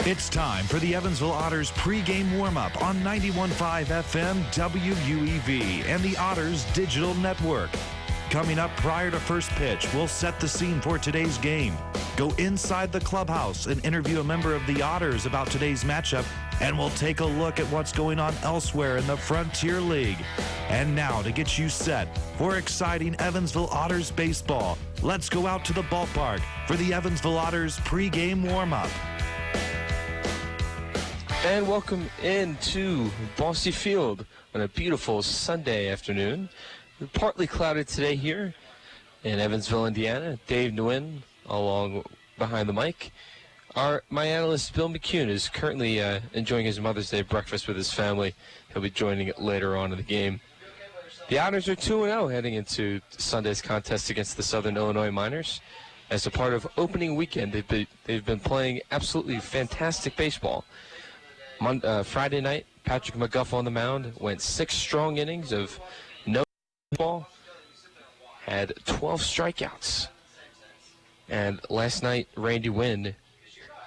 It's time for the Evansville Otters pregame warm-up on 91.5 FM WUEV and the Otters Digital Network. Coming up prior to first pitch, we'll set the scene for today's game, go inside the clubhouse and interview a member of the Otters about today's matchup, and we'll take a look at what's going on elsewhere in the Frontier League. And now, to get you set for exciting Evansville Otters baseball, let's go out to the ballpark for the Evansville Otters pregame warm-up. And welcome into Bossy Field on a beautiful Sunday afternoon. We're partly clouded today here in Evansville, Indiana. Dave Nguyen along behind the mic. My analyst, Bill McCune, is currently enjoying his Mother's Day breakfast with his family. He'll be joining it later on in the game. The Otters are 2-0 heading into Sunday's contest against the Southern Illinois Miners. As a part of opening weekend, they've been playing absolutely fantastic baseball. Friday night, Patrick McGuff on the mound went 6 strong innings of no ball, had 12 strikeouts. And last night, Randy Wynn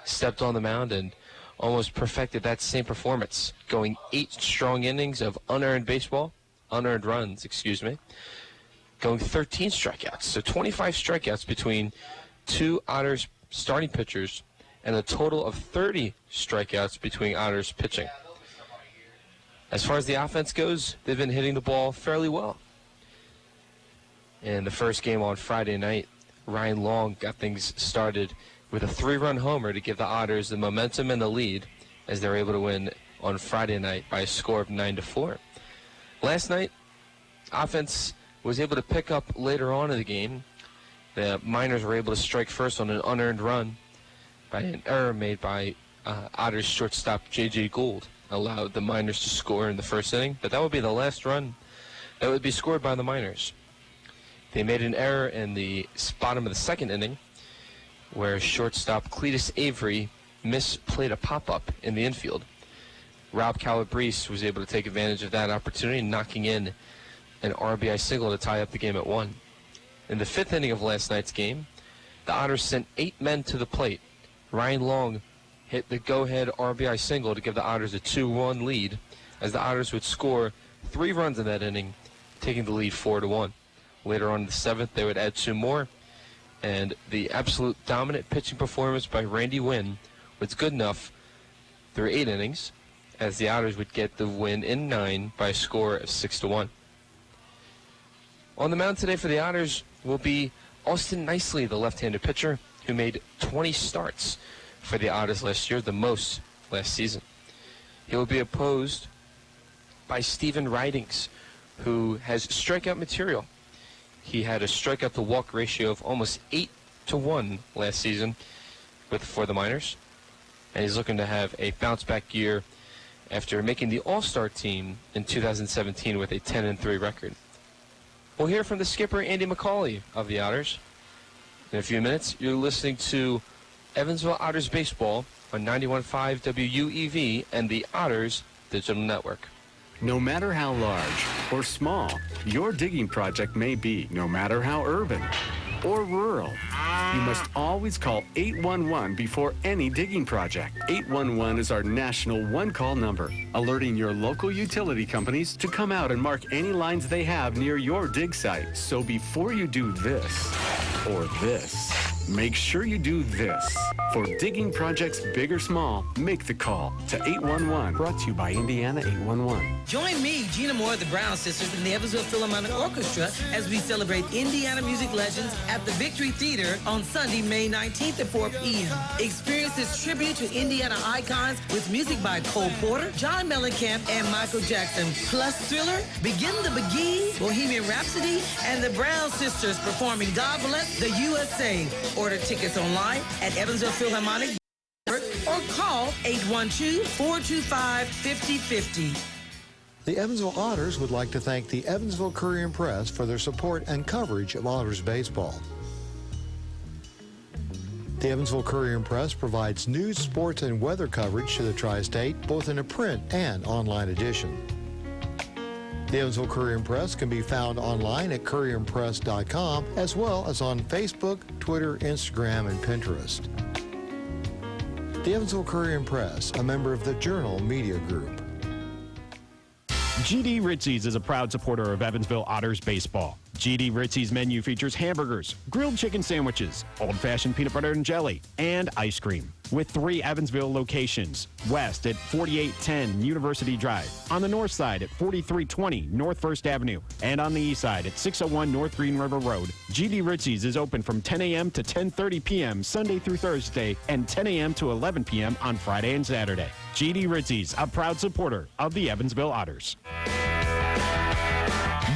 stepped on the mound and almost perfected that same performance, going 8 strong innings of unearned runs, going 13 strikeouts. So 25 strikeouts between 2 Otters starting pitchers and a total of 30 strikeouts between Otters pitching. As far as the offense goes, they've been hitting the ball fairly well. In the first game on Friday night, Ryan Long got things started with a 3-run homer to give the Otters the momentum and the lead as they were able to win on Friday night by a score of 9-4. Last night, offense was able to pick up later on in the game. The Miners were able to strike first on an unearned run by an error made by Otters shortstop J.J. Gould. Allowed the Miners to score in the first inning, but that would be the last run that would be scored by the Miners. They made an error in the bottom of the second inning where shortstop Cletus Avery misplayed a pop-up in the infield. Rob Calabrese was able to take advantage of that opportunity, knocking in an RBI single to tie up the game at 1. In the 5th inning of last night's game, the Otters sent 8 men to the plate. Ryan Long hit the go-ahead RBI single to give the Otters a 2-1 lead, as the Otters would score 3 runs in that inning, taking the lead 4-1. Later on in the 7th, they would add 2 more, and the absolute dominant pitching performance by Randy Wynn was good enough through 8 innings, as the Otters would get the win in 9 by a score of 6-1. On the mound today for the Otters will be Austin Nicely, the left-handed pitcher, who made 20 starts for the Otters last year, the most last season. He will be opposed by Steven Ridings, who has strikeout material. He had a strikeout-to-walk ratio of almost 8-1 last season for the Miners, and he's looking to have a bounce-back year after making the All-Star team in 2017 with a 10-3 record. We'll hear from the skipper, Andy McCauley, of the Otters. In a few minutes, you're listening to Evansville Otters Baseball on 91.5 WUEV and the Otters Digital Network. No matter how large or small your digging project may be, no matter how urban or rural, you must always call 811 before any digging project. 811 is our national one-call number, alerting your local utility companies to come out and mark any lines they have near your dig site. So before you do this or this, make sure you do this. For digging projects big or small, make the call to 811. Brought to you by Indiana 811. Join me, Gina Moore, the Brown Sisters, and the Evansville Philharmonic Orchestra as we celebrate Indiana music legends at the Victory Theater on Sunday, May 19th at 4 p.m. Experience this tribute to Indiana icons with music by Cole Porter, John Mellencamp, and Michael Jackson, plus Thriller, Begin the Begin, Bohemian Rhapsody, and the Brown Sisters performing God Bless the USA. Order tickets online at Evansville Philharmonic or call 812-425-5050. The Evansville Otters would like to thank the Evansville Courier and Press for their support and coverage of Otters baseball. The Evansville Courier and Press provides news, sports, and weather coverage to the Tri-State, both in a print and online edition. The Evansville Courier and Press can be found online at courierandpress.com, as well as on Facebook, Twitter, Instagram, and Pinterest. The Evansville Courier and Press, a member of the Journal Media Group. GD Ritzy's is a proud supporter of Evansville Otters baseball. GD Ritzy's menu features hamburgers, grilled chicken sandwiches, old-fashioned peanut butter and jelly, and ice cream. With 3 Evansville locations: west at 4810 University Drive, on the north side at 4320 North 1st Avenue, and on the east side at 601 North Green River Road. GD Ritzy's is open from 10 a.m. to 10:30 p.m. Sunday through Thursday, and 10 a.m. to 11 p.m. on Friday and Saturday. GD Ritzy's, a proud supporter of the Evansville Otters.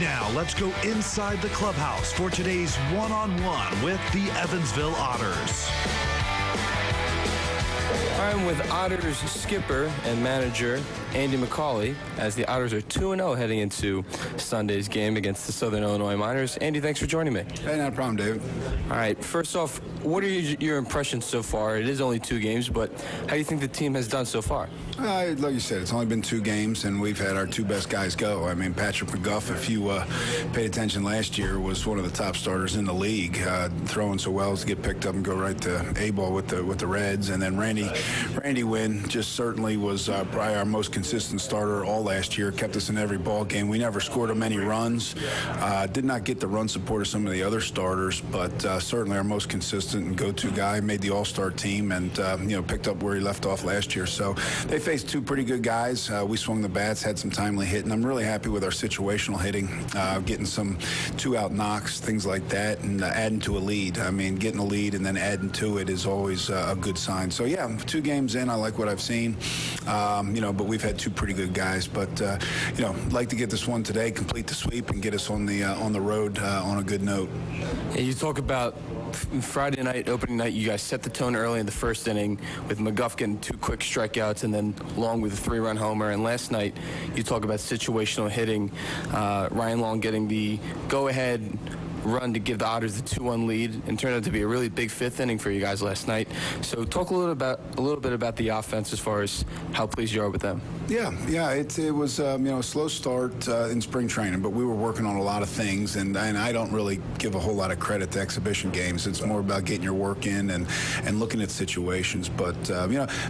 Now let's go inside the clubhouse for today's one-on-one with the Evansville Otters. I'm with Otters skipper and manager Andy McCauley as the Otters are 2-0 heading into Sunday's game against the Southern Illinois Miners. Andy, thanks for joining me. Hey, not a problem, David. All right, first off, what are your impressions so far? It is only 2 games, but how do you think the team has done so far? Like you said, it's only been 2 games, and we've had our 2 best guys go. I mean, Patrick McGuff, if you paid attention last year, was one of the top starters in the league, throwing so well as to get picked up and go right to A-ball with the Reds. And then Randy Wynn just certainly was probably our most consistent starter all last year, kept us in every ball game. We never scored him many runs, did not get the run support of some of the other starters, but certainly our most consistent and go-to guy, made the all-star team, and picked up where he left off last year. So they faced 2 pretty good guys. We swung the bats, had some timely hitting. I'm really happy with our situational hitting, getting some 2-out knocks, things like that, and adding to a lead. I mean, getting a lead and then adding to it is always a good sign. So yeah, 2 games in, I like what I've seen. But we've had 2 pretty good guys. But like to get this one today, complete the sweep, and get us on the road on a good note. Yeah, you talk about Friday night, opening night, you guys set the tone early in the first inning with McGuff getting 2 quick strikeouts and then Long with a 3-run homer. And last night, you talk about situational hitting, Ryan Long getting the go-ahead run to give the Otters the 2-1 lead, and turned out to be a really big 5th inning for you guys last night. So talk a little bit about the offense as far as how pleased you are with them. Yeah, it was a slow start in spring training, but we were working on a lot of things, and I don't really give a whole lot of credit to exhibition games. It's more about getting your work in and looking at situations. But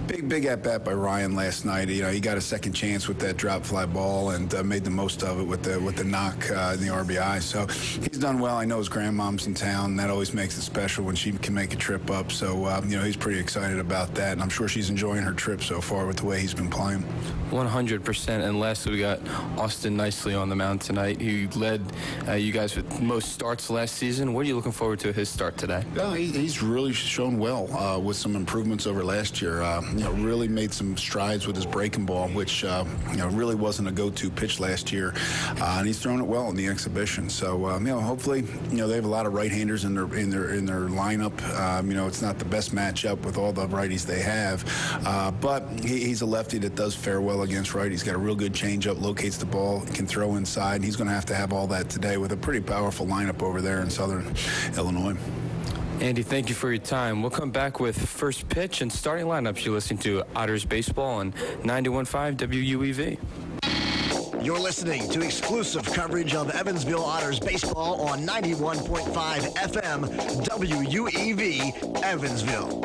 big at bat by Ryan last night. He got a second chance with that drop fly ball and made the most of it with the knock in the RBI. So he's done well. I know his grandmom's in town, and that always makes it special when she can make a trip up. So he's pretty excited about that, and I'm sure she's enjoying her trip so far with the way he's been playing. 100%. And lastly, we got Austin Nicely on the mound tonight, who led you guys with most starts last season. What are you looking forward to his start today? He's really shown well with some improvements over last year. Really made some strides with his breaking ball, which really wasn't a go-to pitch last year, and he's thrown it well in the exhibition. So hopefully they have a lot of right-handers in their lineup. It's not the best matchup with all the righties they have, but he's a lefty that does fare well against right. He's got a real good changeup, locates the ball, can throw inside. He's going to have all that today with a pretty powerful lineup over there in Southern Illinois. Andy, thank you for your time. We'll come back with first pitch and starting lineups. You're listening to Otters Baseball on 91.5 WUEV. You're listening to exclusive coverage of Evansville Otters baseball on 91.5 FM WUEV Evansville.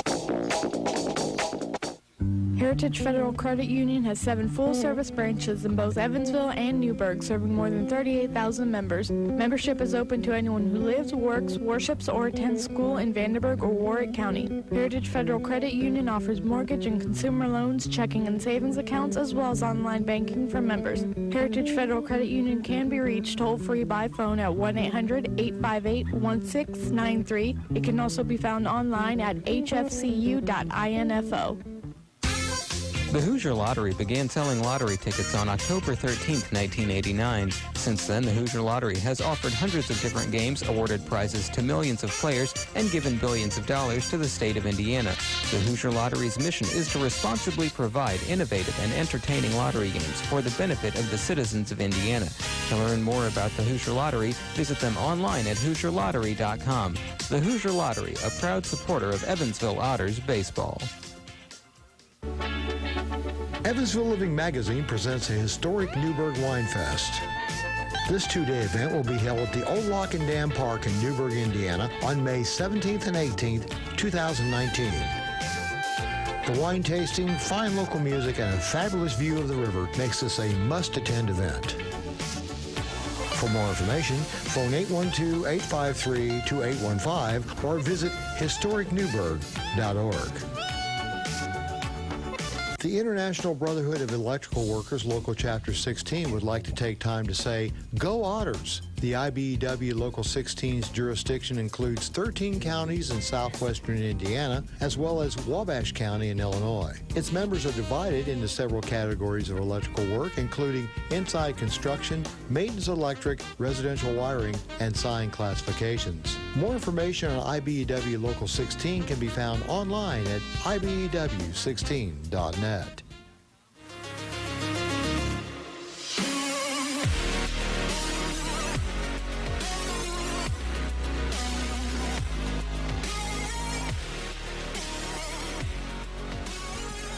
Heritage Federal Credit Union has 7 full-service branches in both Evansville and Newburgh, serving more than 38,000 members. Membership is open to anyone who lives, works, worships, or attends school in Vanderburgh or Warwick County. Heritage Federal Credit Union offers mortgage and consumer loans, checking and savings accounts, as well as online banking for members. Heritage Federal Credit Union can be reached toll-free by phone at 1-800-858-1693. It can also be found online at hfcu.info. The Hoosier Lottery began selling lottery tickets on October 13, 1989. Since then, the Hoosier Lottery has offered hundreds of different games, awarded prizes to millions of players, and given billions of dollars to the state of Indiana. The Hoosier Lottery's mission is to responsibly provide innovative and entertaining lottery games for the benefit of the citizens of Indiana. To learn more about the Hoosier Lottery, visit them online at HoosierLottery.com. The Hoosier Lottery, a proud supporter of Evansville Otters baseball. Evansville Living Magazine presents a historic Newburgh Wine Fest. This 2-day event will be held at the Old Lock and Dam Park in Newburgh, Indiana on May 17th and 18th, 2019. The The wine tasting, fine local music, and a fabulous view of the river makes this a must-attend event. For more information, phone 812-853-2815 or visit historicnewburgh.org. The International Brotherhood of Electrical Workers Local Chapter 16 would like to take time to say, Go Otters! The IBEW Local 16's jurisdiction includes 13 counties in southwestern Indiana, as well as Wabash County in Illinois. Its members are divided into several categories of electrical work, including inside construction, maintenance electric, residential wiring, and sign classifications. More information on IBEW Local 16 can be found online at ibew16.net.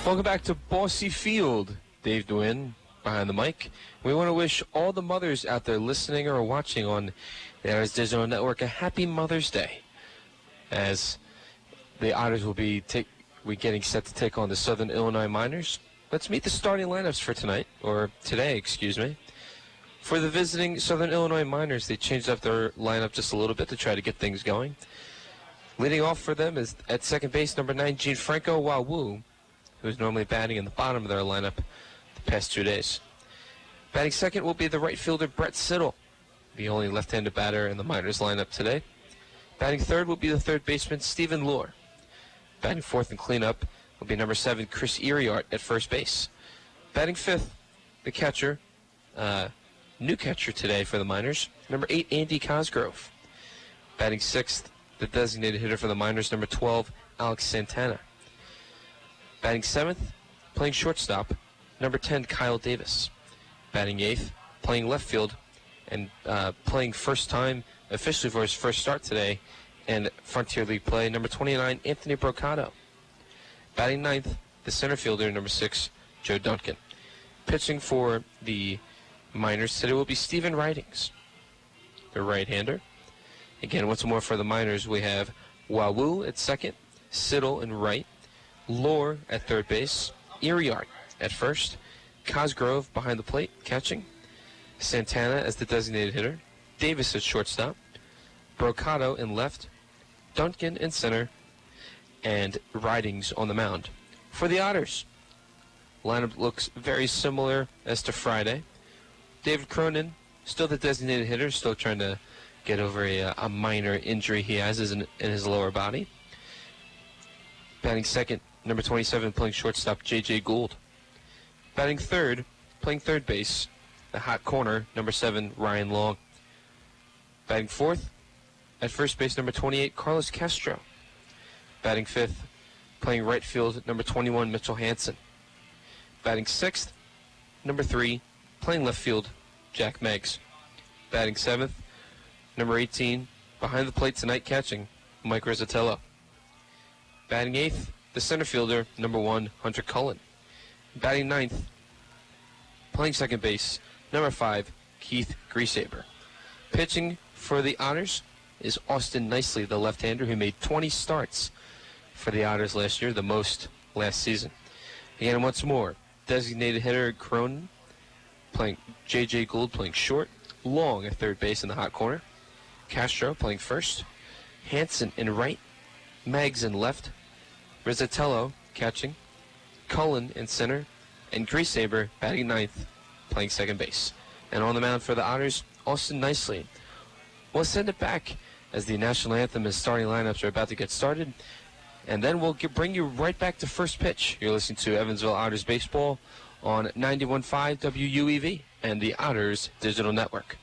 Welcome back to Bossy Field. Dave Nguyen behind the mic. We want to wish all the mothers out there listening or watching on the Otters Digital Network a happy Mother's Day, as the Otters will be getting set to take on the Southern Illinois Miners. Let's meet the starting lineups for tonight, or today, excuse me. For the visiting Southern Illinois Miners, they changed up their lineup just a little bit to try to get things going. Leading off for them is at second base, number 9, Gianfranco Wawu, who's normally batting in the bottom of their lineup the past 2 days. Batting second will be the right fielder Brett Siddle, the only left-handed batter in the Miners lineup today. Batting third will be the third baseman Stephen Lohr. Batting fourth in cleanup will be number 7 Chris Iriart at first base. Batting fifth, the catcher, new catcher today for the Miners, number 8 Andy Cosgrove. Batting sixth, the designated hitter for the Miners, number 12 Alex Santana. Batting seventh, playing shortstop, number 10, Kyle Davis. Batting eighth, playing left field, and playing first time officially for his first start today in Frontier League play, number 29, Anthony Brocato. Batting ninth, the center fielder, number 6, Joe Duncan. Pitching for the Miners today will be Stephen Ridings, the right-hander. Again, once more for the Miners, we have Wawu at second, Siddle in right, Lohr at third base, Iriart at first, Cosgrove behind the plate, catching, Santana as the designated hitter, Davis at shortstop, Brocato in left, Duncan in center, and Ridings on the mound. For the Otters, lineup looks very similar as to Friday. David Cronin, still the designated hitter, still trying to get over a minor injury he has in his lower body. Batting second, number 27, playing shortstop, J.J. Gould. Batting third, playing third base, the hot corner, number 7, Ryan Long. Batting fourth, at first base, number 28, Carlos Castro. Batting fifth, playing right field, number 21, Mitchell Hansen. Batting sixth, number 3, playing left field, Jack Meggs. Batting seventh, number 18, behind the plate tonight catching, Mike Rizzatello. Batting eighth, the center fielder, number 1, Hunter Cullen. Batting ninth, playing second base, number 5, Keith Griesaber. Pitching for the Otters is Austin Nicely, the left-hander who made 20 starts for the Otters last year, the most last season. Again, once more, designated hitter Cronin, playing J.J. Gould playing short, Long at third base in the hot corner, Castro playing first, Hansen in right, Meggs in left, Rizzatello catching, Cullen in center, and Griesaber batting ninth, playing second base. And on the mound for the Otters, Austin Nicely. We'll send it back as the national anthem and starting lineups are about to get started, and then we'll bring you right back to first pitch. You're listening to Evansville Otters Baseball on 91.5 WUEV and the Otters Digital Network.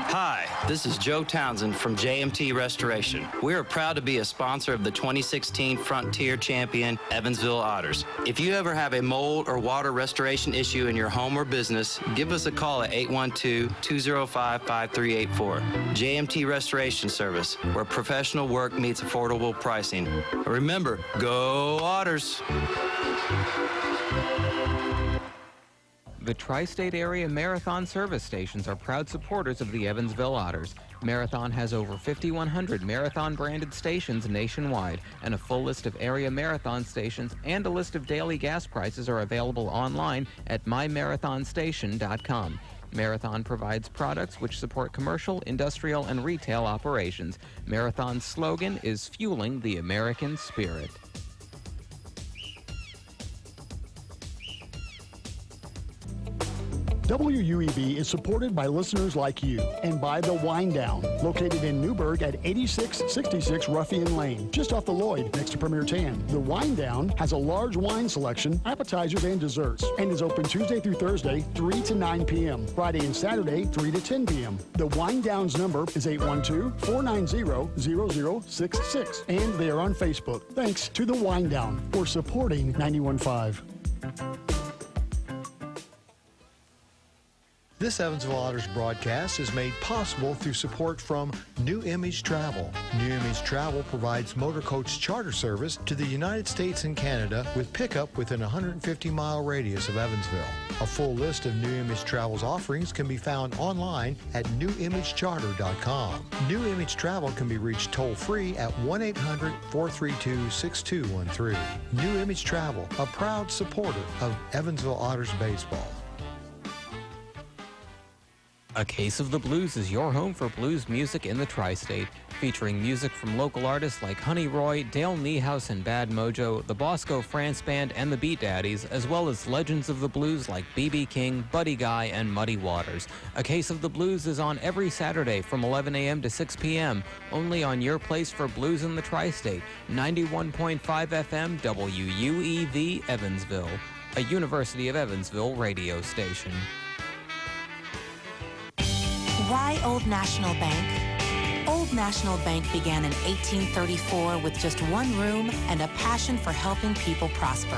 Hi, this is Joe Townsend from JMT Restoration. We are proud to be a sponsor of the 2016 Frontier Champion Evansville Otters. If you ever have a mold or water restoration issue in your home or business, give us a call at 812-205-5384. JMT Restoration Service, where professional work meets affordable pricing. Remember, go Otters! The Tri-State Area Marathon Service Stations are proud supporters of the Evansville Otters. Marathon has over 5,100 Marathon-branded stations nationwide, and a full list of area Marathon stations and a list of daily gas prices are available online at mymarathonstation.com. Marathon provides products which support commercial, industrial, and retail operations. Marathon's slogan is Fueling the American Spirit. WUEB is supported by listeners like you and by The Wind Down, located in Newburgh at 8666 Ruffian Lane, just off the Lloyd, next to Premier Tan. The Wind Down has a large wine selection, appetizers, and desserts, and is open Tuesday through Thursday, 3 to 9 p.m., Friday and Saturday, 3 to 10 p.m. The Wind Down's number is 812-490-0066, and they are on Facebook. Thanks to The Wind Down for supporting 91.5. This Evansville Otters broadcast is made possible through support from New Image Travel. New Image Travel provides motor coach charter service to the United States and Canada with pickup within a 150-mile radius of Evansville. A full list of New Image Travel's offerings can be found online at newimagecharter.com. New Image Travel can be reached toll-free at 1-800-432-6213. New Image Travel, a proud supporter of Evansville Otters baseball. A Case of the Blues is your home for blues music in the tri-state, featuring music from local artists like Honey Roy, Dale Niehaus and Bad Mojo, the Bosco France Band, and the Beat Daddies, as well as legends of the blues like B.B. King, Buddy Guy, and Muddy Waters. A Case of the Blues is on every Saturday from 11 a.m. to 6 p.m., only on your place for blues in the tri-state, 91.5 FM WUEV Evansville, a University of Evansville radio station. Why Old National Bank? Old National Bank began in 1834 with just one room and a passion for helping people prosper.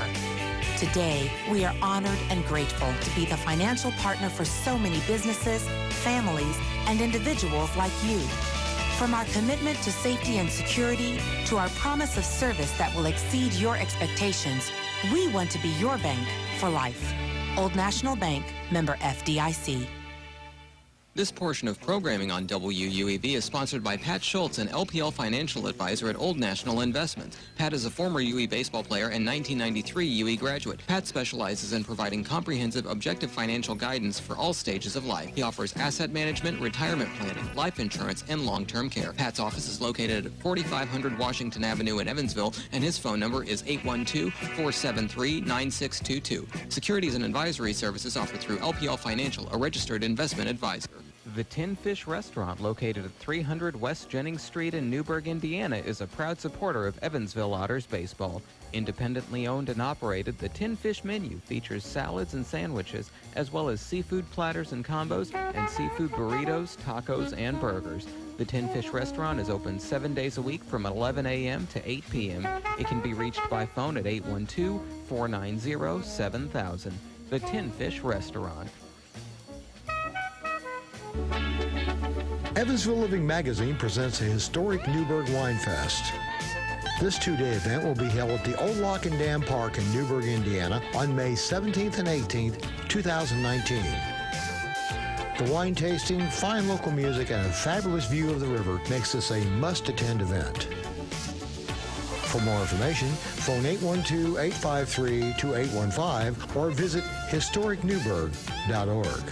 Today, we are honored and grateful to be the financial partner for so many businesses, families, and individuals like you. From our commitment to safety and security to our promise of service that will exceed your expectations, we want to be your bank for life. Old National Bank, member FDIC. This portion of programming on WUEV is sponsored by Pat Schultz, an LPL financial advisor at Old National Investments. Pat is a former UE baseball player and 1993 UE graduate. Pat specializes in providing comprehensive, objective financial guidance for all stages of life. He offers asset management, retirement planning, life insurance, and long-term care. Pat's office is located at 4500 Washington Avenue in Evansville, and his phone number is 812-473-9622. Securities and advisory services offered through LPL Financial, a registered investment advisor. The Tin Fish Restaurant, located at 300 West Jennings Street in Newburgh, Indiana, is a proud supporter of Evansville Otters baseball. Independently owned and operated, the Tin Fish menu features salads and sandwiches, as well as seafood platters and combos, and seafood burritos, tacos, and burgers. The Tin Fish Restaurant is open 7 days a week from 11 a.m. to 8 p.m. It can be reached by phone at 812-490-7000. The Tin Fish Restaurant. Evansville Living Magazine presents a historic Newburgh Wine Fest. This two-day event will be held at the Old Lock and Dam Park in Newburgh, Indiana on May 17th and 18th, 2019. The wine tasting, fine local music, and a fabulous view of the river makes this a must-attend event. For more information, phone 812-853-2815 or visit historicnewburgh.org.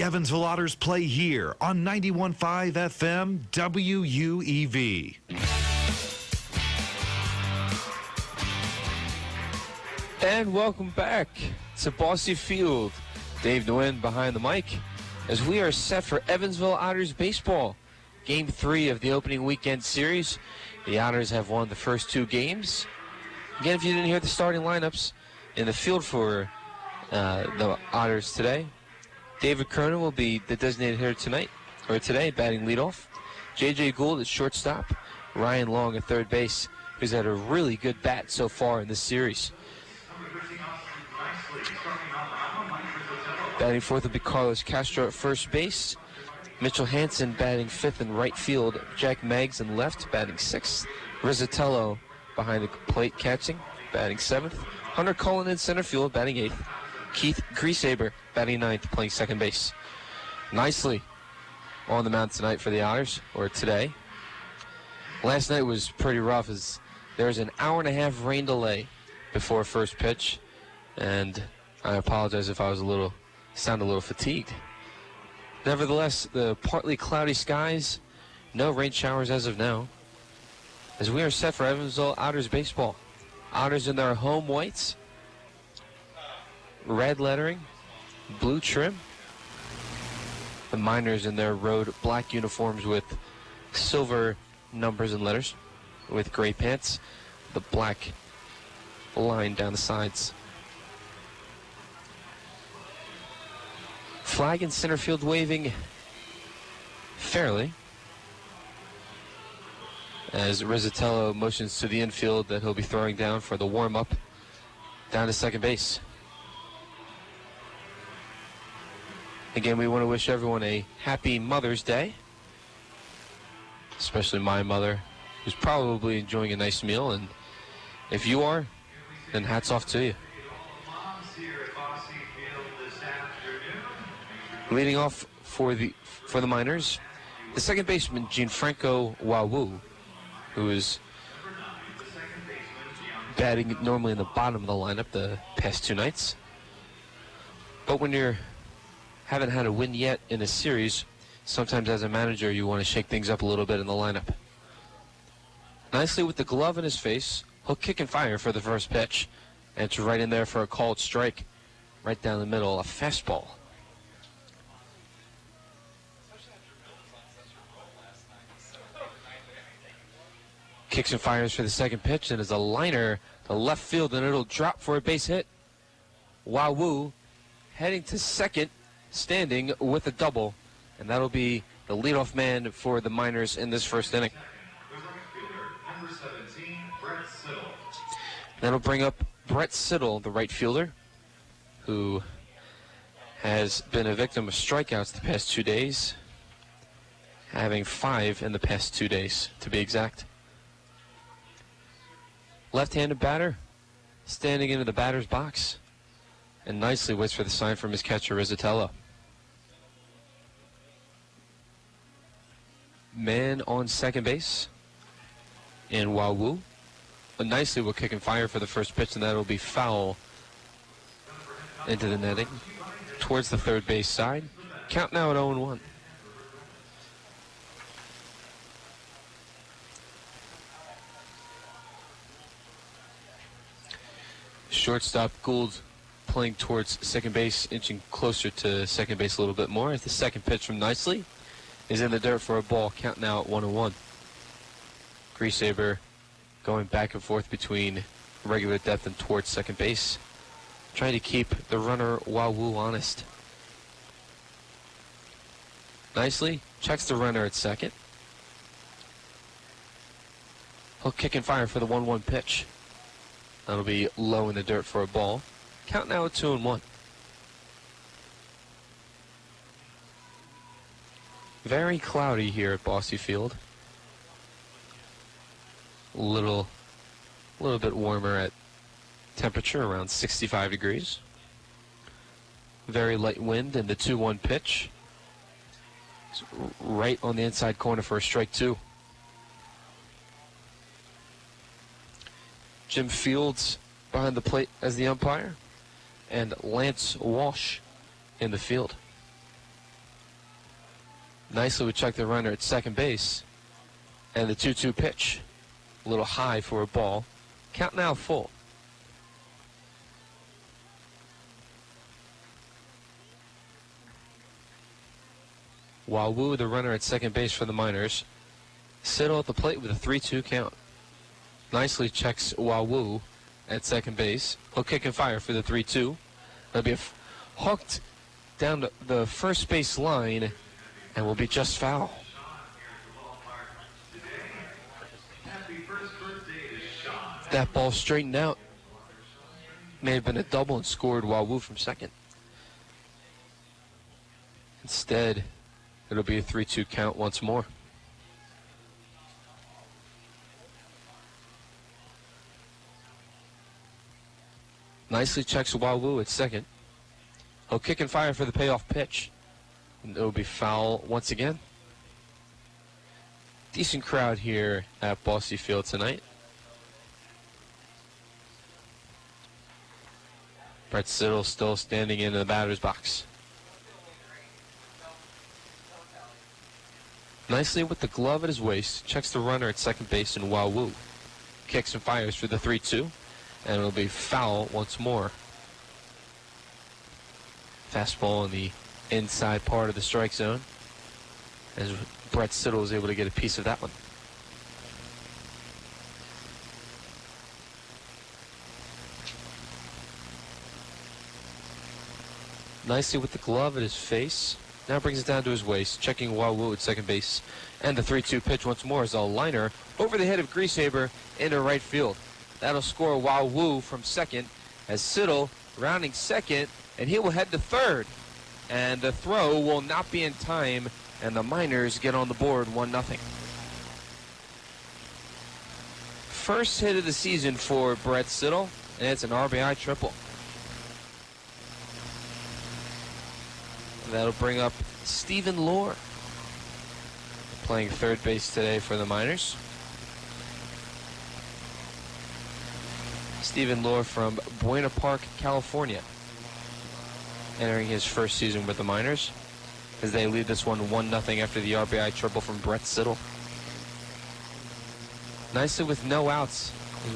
The Evansville Otters play here on 91.5 FM WUEV. And welcome back to Bossy Field. Dave Nguyen behind the mic as we are set for Evansville Otters baseball. Game 3 of the opening weekend series. The Otters have won the first 2 games. Again, if you didn't hear the starting lineups in the field for the Otters today, David Cronin will be the designated hitter today, batting leadoff. J.J. Gould at shortstop. Ryan Long at third base, who's had a really good bat so far in this series. Batting fourth will be Carlos Castro at first base. Mitchell Hansen batting fifth in right field. Jack Meggs in left, batting sixth. Rizzatello behind the plate catching, batting seventh. Hunter Cullen in center field, batting eighth. Keith Griesaber batting ninth, playing second base. Nicely on the mound tonight for the Otters, or today. Last night was pretty rough as there was an hour-and-a-half rain delay before first pitch, and I apologize if I was sound a little fatigued. Nevertheless, the partly cloudy skies, no rain showers as of now, as we are set for Evansville Otters baseball. Otters in their home whites, red lettering, blue trim. The Miners in their road black uniforms with silver numbers and letters, with gray pants, the black line down the sides. Flag in center field waving fairly as Rizzatello motions to the infield that he'll be throwing down for the warm-up down to second base. Again, we want to wish everyone a happy Mother's Day, especially my mother, who's probably enjoying a nice meal, and if you are, then hats off to you. Leading off for the Miners, the second baseman, Gianfranco Wawu, who is batting normally in the bottom of the lineup the past 2 nights. But when you haven't had a win yet in a series, sometimes as a manager you want to shake things up a little bit in the lineup. Nicely with the glove in his face, he'll kick and fire for the first pitch, and it's right in there for a called strike, right down the middle, a fastball. Kicks and fires for the second pitch, and is a liner to left field, and it'll drop for a base hit. Wawu heading to second, standing with a double, and that'll be the leadoff man for the Miners in this first inning. That'll bring up Brett Siddle, the right fielder, who has been a victim of strikeouts the past 2 days, having 5 in the past 2 days, to be exact. Left-handed batter, standing into the batter's box, and nicely waits for the sign from his catcher, Rizzatello. Man on second base, and Wawu, nicely will kick and fire for the first pitch, and that'll be foul into the netting towards the third base side. Count now at 0-1. Shortstop Gould playing towards second base, inching closer to second base a little bit more as the second pitch from Nicely is in the dirt for a ball. Count now at 1-1. Griesaber going back and forth between regular depth and towards second base, trying to keep the runner Wawu honest. Nicely checks the runner at second. He'll kick and fire for the 1-1 pitch. That'll be low in the dirt for a ball. Count now at 2-1. Very cloudy here at Bossy Field. A little bit warmer at temperature, around 65 degrees. Very light wind in the 2-1 pitch. It's right on the inside corner for a strike 2. Jim Fields behind the plate as the umpire, and Lance Walsh in the field. Nicely would check the runner at second base. And the 2-2 pitch. A little high for a ball. Count now full. Wawu, the runner at second base for the Miners. Siddle at the plate with a 3-2 count. Nicely checks Wawu at second base. He'll kick and fire for the 3-2. It'll be hooked down the first base line and will be just foul. That ball straightened out. May have been a double and scored Wawu from second. Instead, it'll be a 3-2 count once more. Nicely checks Wawu at second. He'll kick and fire for the payoff pitch. And it'll be foul once again. Decent crowd here at Bosse Field tonight. Brett Siddle still standing in the batter's box. Nicely with the glove at his waist, checks the runner at second base and Wawu. Kicks and fires for the 3-2, and it'll be foul once more. Fastball in the inside part of the strike zone, as Brett Siddle was able to get a piece of that one. Nicely with the glove at his face. Now brings it down to his waist, checking Wawu at second base. And the 3-2 pitch once more is a liner over the head of Griesehaber into right field. That'll score Wawu from second as Siddle rounding second, and he will head to third. And the throw will not be in time, and the Miners get on the board 1-0. First hit of the season for Brett Siddle, and it's an RBI triple. That'll bring up Stephen Lohr, playing third base today for the Miners. Stephen Lohr from Buena Park, California, entering his first season with the Miners, as they lead this one 1-0 after the RBI triple from Brett Siddle. Nicely with no outs,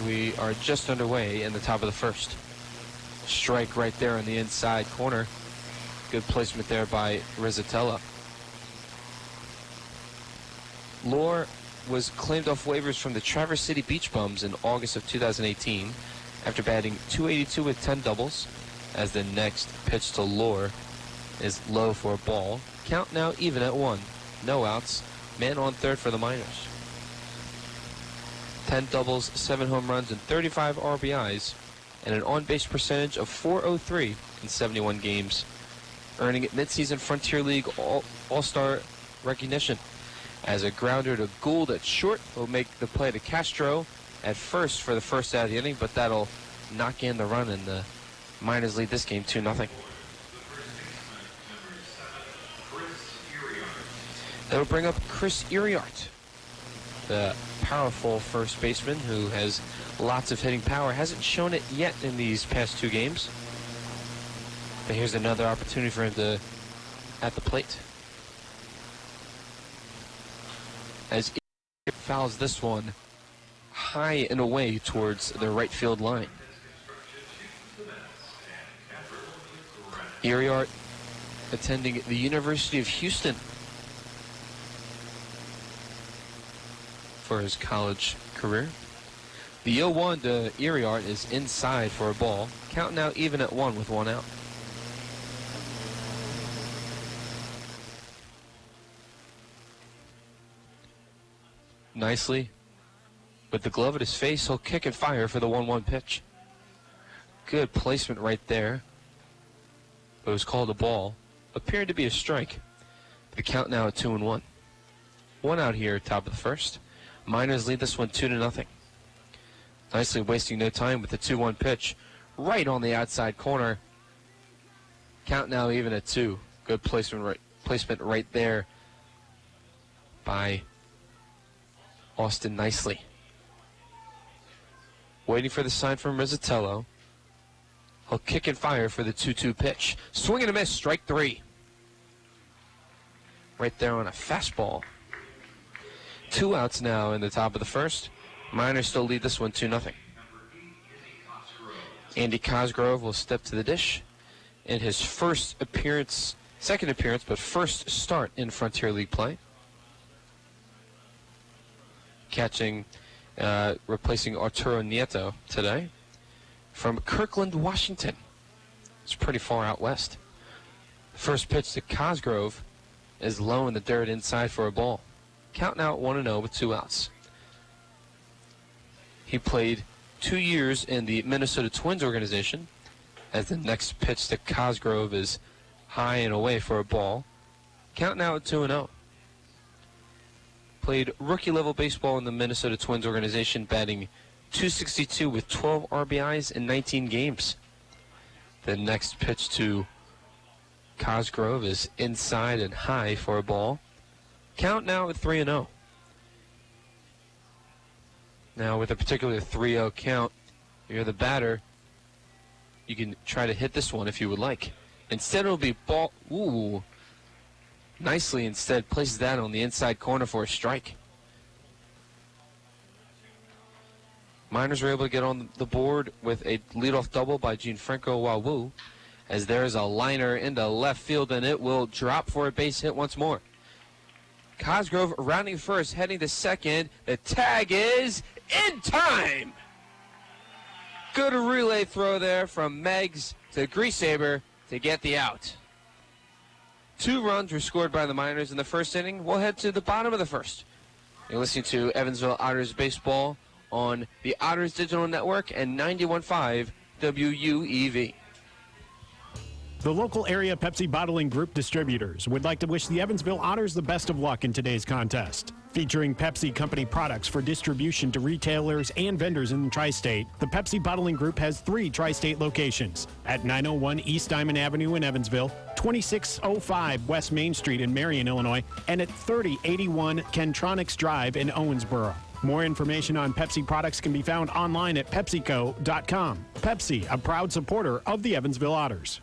we are just underway in the top of the first. Strike right there in the inside corner. Good placement there by Rizzatello. Lohr was claimed off waivers from the Traverse City Beach Bums in August of 2018 after batting .282 with 10 doubles, as the next pitch to Lohr is low for a ball. Count now even at 1. No outs. Man on third for the Miners. 10 doubles, 7 home runs, and 35 RBIs, and an on-base percentage of .403 in 71 games, earning midseason Frontier League All-Star recognition. As a grounder to Gould at short, will make the play to Castro at first for the first out of the inning, but that'll knock in the run, and the Miners lead this game 2-0. That'll bring up Chris Iriart, the powerful first baseman who has lots of hitting power. Hasn't shown it yet in these past 2 games. But here's another opportunity for him to at the plate. As he fouls this one high and away towards the right field line. Iriart attending the University of Houston for his college career. The 0-1 to Iriart is inside for a ball. Count now even at 1 with 1 out. Nicely, with the glove at his face, he'll kick and fire for the 1-1 pitch. Good placement right there. It was called a ball. Appeared to be a strike. The count now at 2-1. 1 out here, top of the first. Miners lead this one 2-0. Nicely wasting no time with the 2-1 pitch. Right on the outside corner. Count now even at 2. Good placement right there by Austin Nicely. Waiting for the sign from Rizzatello. He'll kick and fire for the 2-2 pitch. Swing and a miss, strike 3. right there on a fastball. 2 outs now in the top of the first. Miners still lead this one 2-0. Andy Cosgrove will step to the dish in his second appearance, but first start in Frontier League play. Catching, replacing Arturo Nieto today from Kirkland, Washington. It's pretty far out west. First pitch to Cosgrove is low in the dirt inside for a ball. Count now at 1-0 with 2 outs. He played 2 years in the Minnesota Twins organization, as the next pitch to Cosgrove is high and away for a ball. Count now at 2-0. Played rookie-level baseball in the Minnesota Twins organization, batting .262 with 12 RBIs in 19 games. The next pitch to Cosgrove is inside and high for a ball. Count now at 3-0. Now, with a particular 3-0 count, you're the batter. You can try to hit this one if you would like. Instead, it'll be ball. Ooh. Nicely, instead, places that on the inside corner for a strike. Miners were able to get on the board with a leadoff double by Gianfranco Wawu, as there's a liner into left field, and it will drop for a base hit once more. Cosgrove rounding first, heading to second. The tag is in time. Good relay throw there from Meggs to Griesaber to get the out. 2 runs were scored by the Miners in the first inning. We'll head to the bottom of the first. You're listening to Evansville Otters baseball on the Otters Digital Network and 91.5 WUEV. The local area Pepsi Bottling Group distributors would like to wish the Evansville Otters the best of luck in today's contest. Featuring Pepsi Company products for distribution to retailers and vendors in the tri-state, the Pepsi Bottling Group has 3 tri-state locations at 901 East Diamond Avenue in Evansville, 2605 West Main Street in Marion, Illinois, and at 3081 Kentronics Drive in Owensboro. More information on Pepsi products can be found online at PepsiCo.com. Pepsi, a proud supporter of the Evansville Otters.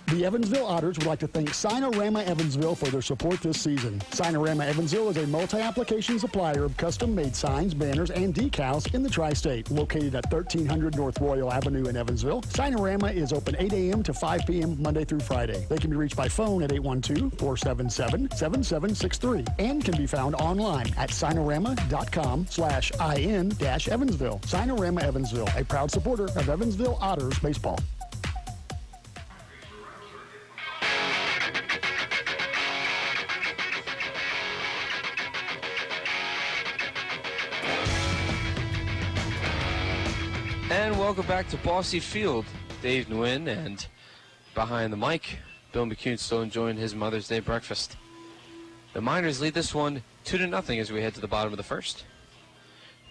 The Evansville Otters would like to thank Sinorama Evansville for their support this season. Sinorama Evansville is a multi-application supplier of custom-made signs, banners, and decals in the tri-state. Located at 1300 North Royal Avenue in Evansville, Sinorama is open 8 a.m. to 5 p.m. Monday through Friday. They can be reached by phone at 812-477-7763 and can be found online at sinorama.com/in-Evansville. Sinorama Evansville, a proud supporter of Evansville Otters baseball. And welcome back to Bossy Field. Dave Nguyen, and behind the mic, Bill McCune still enjoying his Mother's Day breakfast. The Miners lead this one 2-0 as we head to the bottom of the first.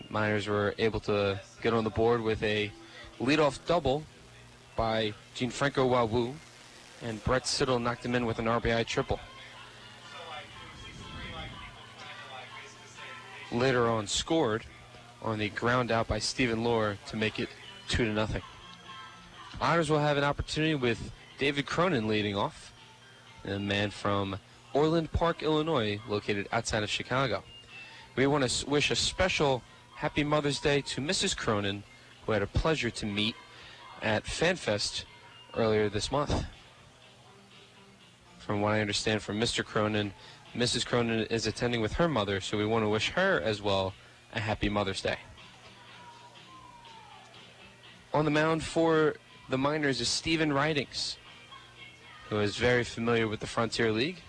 Miners were able to get on the board with a leadoff double by Gianfranco Wawu, and Brett Siddle knocked him in with an RBI triple. Later on scored on the ground out by Stephen Lohr to make it 2-0. Otters will have an opportunity with David Cronin leading off, a man from Orland Park, Illinois, located outside of Chicago. We want to wish a special happy Mother's Day to Mrs. Cronin, who had a pleasure to meet at FanFest earlier this month. From what I understand from Mr. Cronin, Mrs. Cronin is attending with her mother, so we want to wish her as well a happy Mother's Day. On the mound for the Miners is Stephen Ridings, who is very familiar with the Frontier League.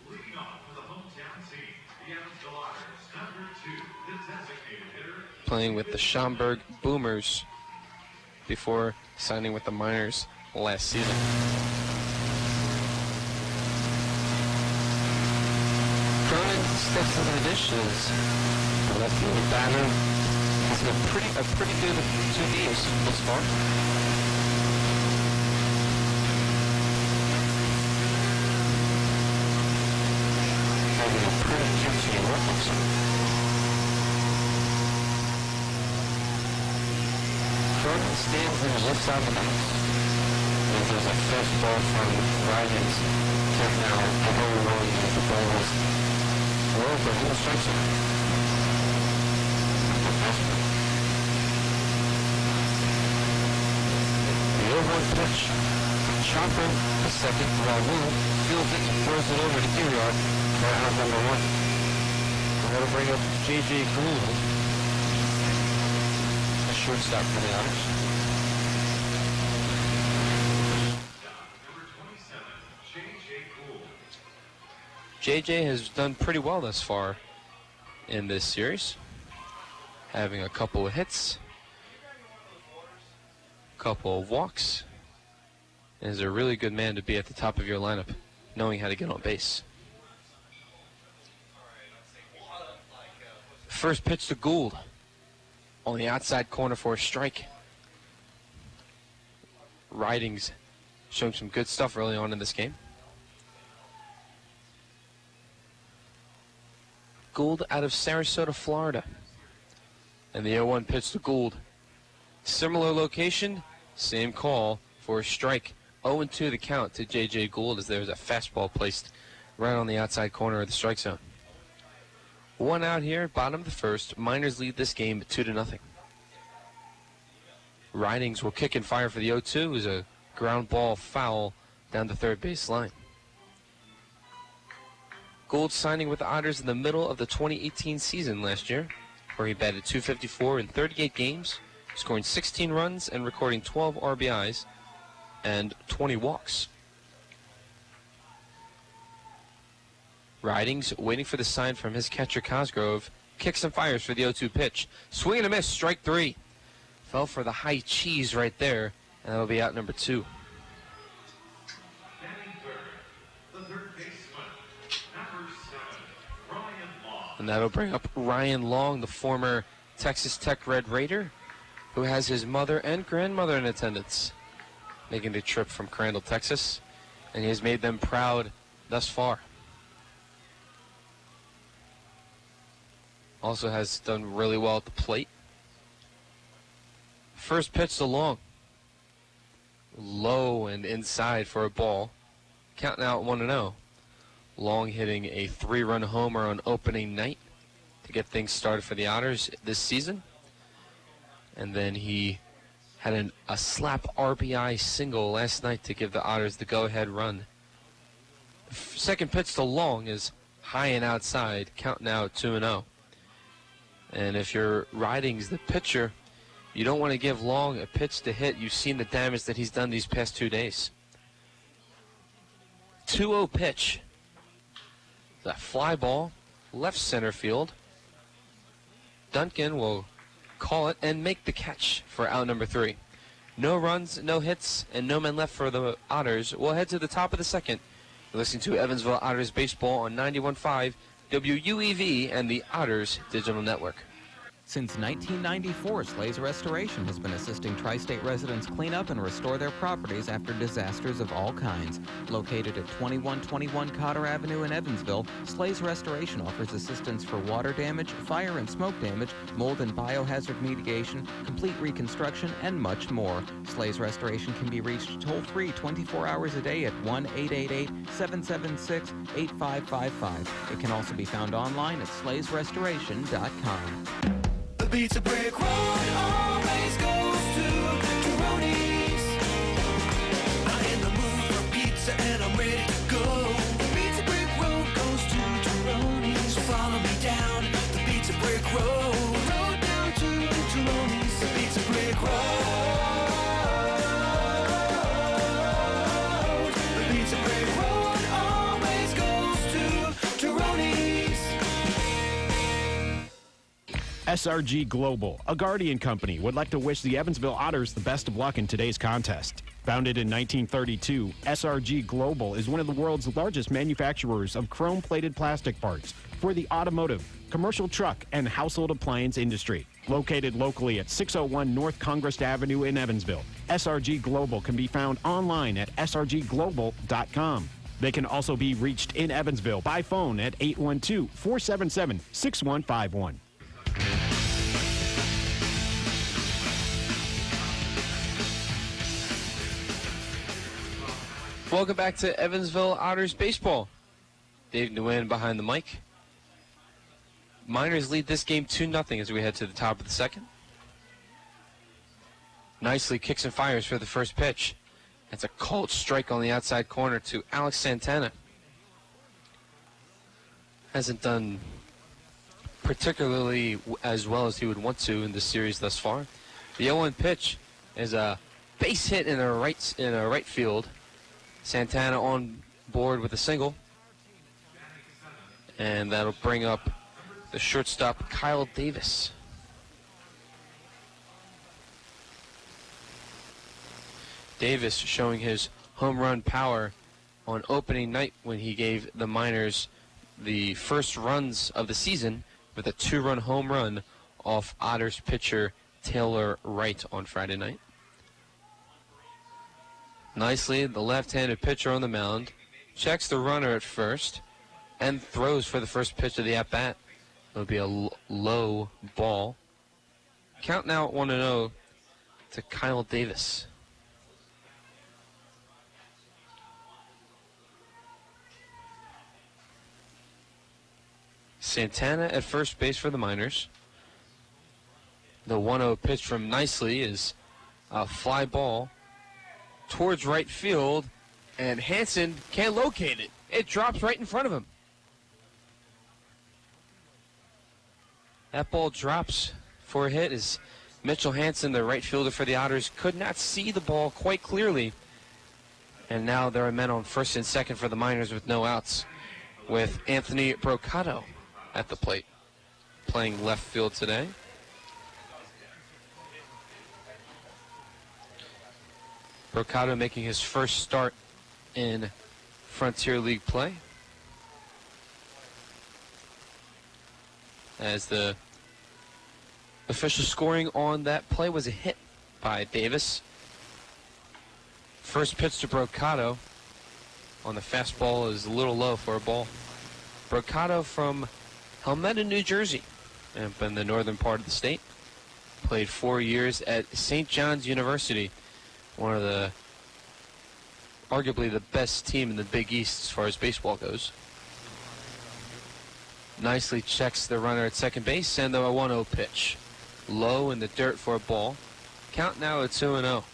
Leading off for the hometown team, the Evansville Otters, number 2, the designated hitter. Playing with the Schaumburg Boomers before signing with the Miners last season. Cronin steps into the dishes. The left field batter has a pretty good 2 games thus far. Having a pretty catchy work also. Cronin stands in the left side of the house. And there's a first ball from Ridings to check now. The ball is low, but no strike zone. The 0-1 pitch. Chopper, the second. Raul fields it and throws it over to Gilliard for out number 1. That'll bring up J.J. Gould, a shortstop for the Otters. J.J. has done pretty well thus far in this series, having a couple of hits, a couple of walks, and is a really good man to be at the top of your lineup, knowing how to get on base. First pitch to Gould on the outside corner for a strike. Ridings showing some good stuff early on in this game. Gould out of Sarasota, Florida. And the 0-1 pitch to Gould. Similar location, same call for a strike. 0-2 the count to J.J. Gould as there's a fastball placed right on the outside corner of the strike zone. 1 out here, bottom of the first. Miners lead this game 2-0. Ridings will kick and fire for the 0-2 is a ground ball foul down the third base line. Gould signing with the Otters in the middle of the 2018 season last year, where he batted .254 in 38 games, scoring 16 runs and recording 12 RBIs and 20 walks. Ridings waiting for the sign from his catcher Cosgrove. Kicks and fires for the 0-2 pitch. Swing and a miss, strike 3. Fell for the high cheese right there, and that'll be out number 2. And that'll bring up Ryan Long, the former Texas Tech Red Raider, who has his mother and grandmother in attendance, making the trip from Crandall, Texas, and he has made them proud thus far. Also has done really well at the plate. First pitch to Long. Low and inside for a ball. Counting out 1-0. Long hitting a 3-run homer on opening night to get things started for the Otters this season. And then he had a slap RBI single last night to give the Otters the go-ahead run. Second pitch to Long is high and outside, counting out 2-0. And if you're Ridings, the pitcher, you don't want to give Long a pitch to hit. You've seen the damage that he's done these past 2 days. 2-0 pitch. That fly ball, left center field. Duncan will call it and make the catch for out number 3. No runs, no hits, and no men left for the Otters. We'll head to the top of the second. You're listening to Evansville Otters Baseball on 91.5 WUEV and the Otters Digital Network. Since 1994, Slays Restoration has been assisting tri-state residents clean up and restore their properties after disasters of all kinds. Located at 2121 Cotter Avenue in Evansville, Slays Restoration offers assistance for water damage, fire and smoke damage, mold and biohazard mitigation, complete reconstruction, and much more. Slays Restoration can be reached toll-free 24 hours a day at 1-888-776-8555. It can also be found online at slaysrestoration.com. The Pizza Brick Road always goes to Tyroni's. I'm in the mood for pizza and I'm ready to go. The Pizza Brick Road goes to Tyroni's. So follow me down the Pizza Brick Road. Road down to Tyroni's. The Pizza Brick Road. The Pizza Brick Road always goes to Tyroni's. SRG Global, a Guardian company, would like to wish the Evansville Otters the best of luck in today's contest. Founded in 1932, SRG Global is one of the world's largest manufacturers of chrome-plated plastic parts for the automotive, commercial truck, and household appliance industry. Located locally at 601 North Congress Avenue in Evansville, SRG Global can be found online at srgglobal.com. They can also be reached in Evansville by phone at 812-477-6151. Welcome back to Evansville Otters baseball. Dave Nguyen behind the mic. Miners lead this game 2-0 as we head to the top of the second. Nicely kicks and fires for the first pitch. That's a cold strike on the outside corner to Alex Santana. Hasn't done particularly as well as he would want to in this series thus far. The 0-1 pitch is a base hit in a right field. Santana on board with a single. And that'll bring up the shortstop, Kyle Davis. Davis showing his home run power on opening night when he gave the Miners the first runs of the season with a 2-run home run off Otters pitcher Taylor Wright on Friday night. Nicely, the left-handed pitcher on the mound checks the runner at first and throws for the first pitch of the at-bat. It'll be a low ball. Count now at 1-0 to Kyle Davis. Santana at first base for the Miners. The 1-0 pitch from Nicely is a fly ball towards right field, and Hansen can't locate it. It drops right in front of him. That ball drops for a hit as Mitchell Hansen, the right fielder for the Otters, could not see the ball quite clearly. And now there are men on first and second for the Miners with no outs, with Anthony Brocato at the plate, playing left field today. Brocato making his first start in Frontier League play, as the official scoring on that play was a hit by Davis. First pitch to Brocato on the fastball is a little low for a ball. Brocato from Helmetta, New Jersey, up in the northern part of the state. Played 4 years at St. John's University, one of the, arguably the best team in the Big East as far as baseball goes. Nicely checks the runner at second base, and the 1-0 pitch. Low in the dirt for a ball. Count now at 2-0.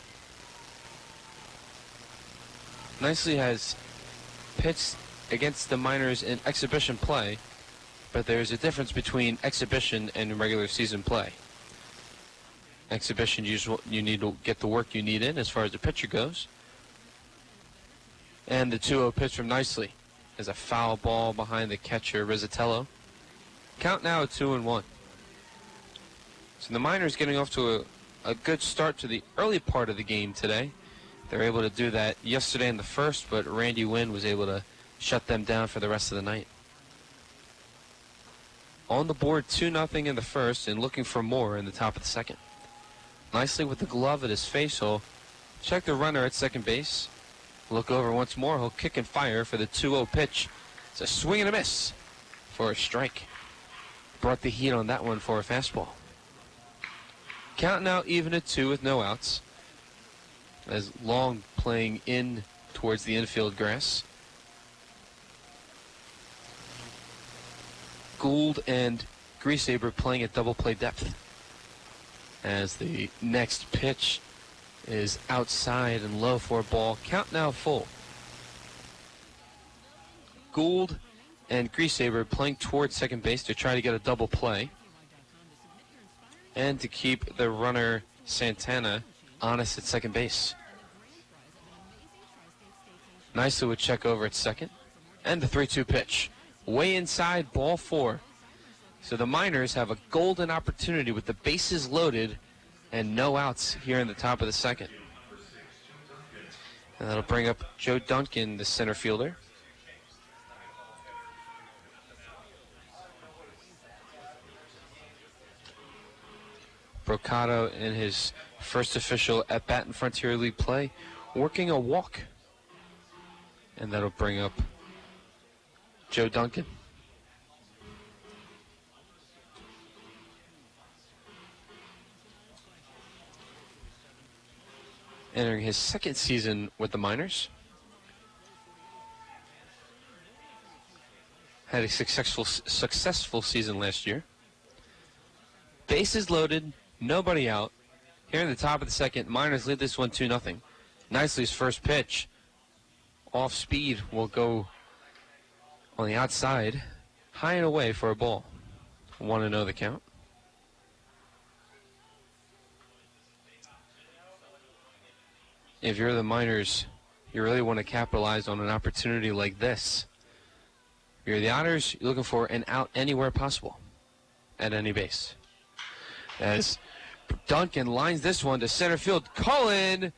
Nicely has pitched against the Miners in exhibition play, but there's a difference between exhibition and regular season play. Exhibition, you need to get the work you need in as far as the pitcher goes. And the 2-0 pitch from Nicely is a foul ball behind the catcher, Rizzatello. Count now at 2-1. So the Miners getting off to a good start to the early part of the game today. They were able to do that yesterday in the first, but Randy Wynn was able to shut them down for the rest of the night. On the board, 2-0 in the first, and looking for more in the top of the second. Nicely with the glove at his face, he'll check the runner at second base. Look over once more, he'll kick and fire for the 2-0 pitch. It's a swing and a miss for a strike. Brought the heat on that one for a fastball. Count now even at 2 with no outs, as Long playing in towards the infield grass. Gould and Griesaber playing at double play depth, as the next pitch is outside and low for a ball. Count now full. Gould and Griesaber playing towards second base to try to get a double play and to keep the runner Santana honest at second base. Nicely would check over at second, and the 3-2 pitch. Way inside, ball 4. So the Miners have a golden opportunity with the bases loaded and no outs here in the top of the second. And that'll bring up Joe Duncan, the center fielder. Brocato in his first official at-bat in Frontier League play, working a walk. And that'll bring up Joe Duncan. Entering his second season with the Miners. had a successful season last year. Bases loaded, nobody out. Here in the top of the second, Miners lead this one 2-0. Nicely's first pitch, off speed, will go on the outside, high and away for a ball. 1-0 the count. If you're the Miners, you really want to capitalize on an opportunity like this. If you're the Otters, you're looking for an out anywhere possible, at any base. As Duncan lines this one to center field. Cullen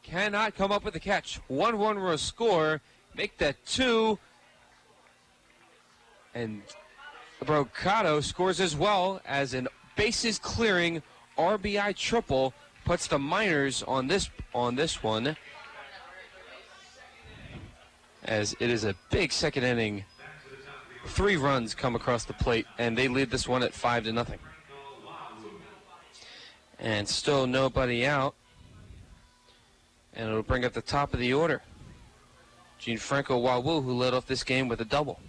cannot come up with the catch. 1-1 will score. Make that 2. And Brocato scores as well as an bases clearing RBI triple. Puts the Miners on this one. As it is a big second inning. 3 runs come across the plate, and they lead this one at 5-0. And still nobody out. And it'll bring up the top of the order. Gianfranco Wawu, who led off this game with a double.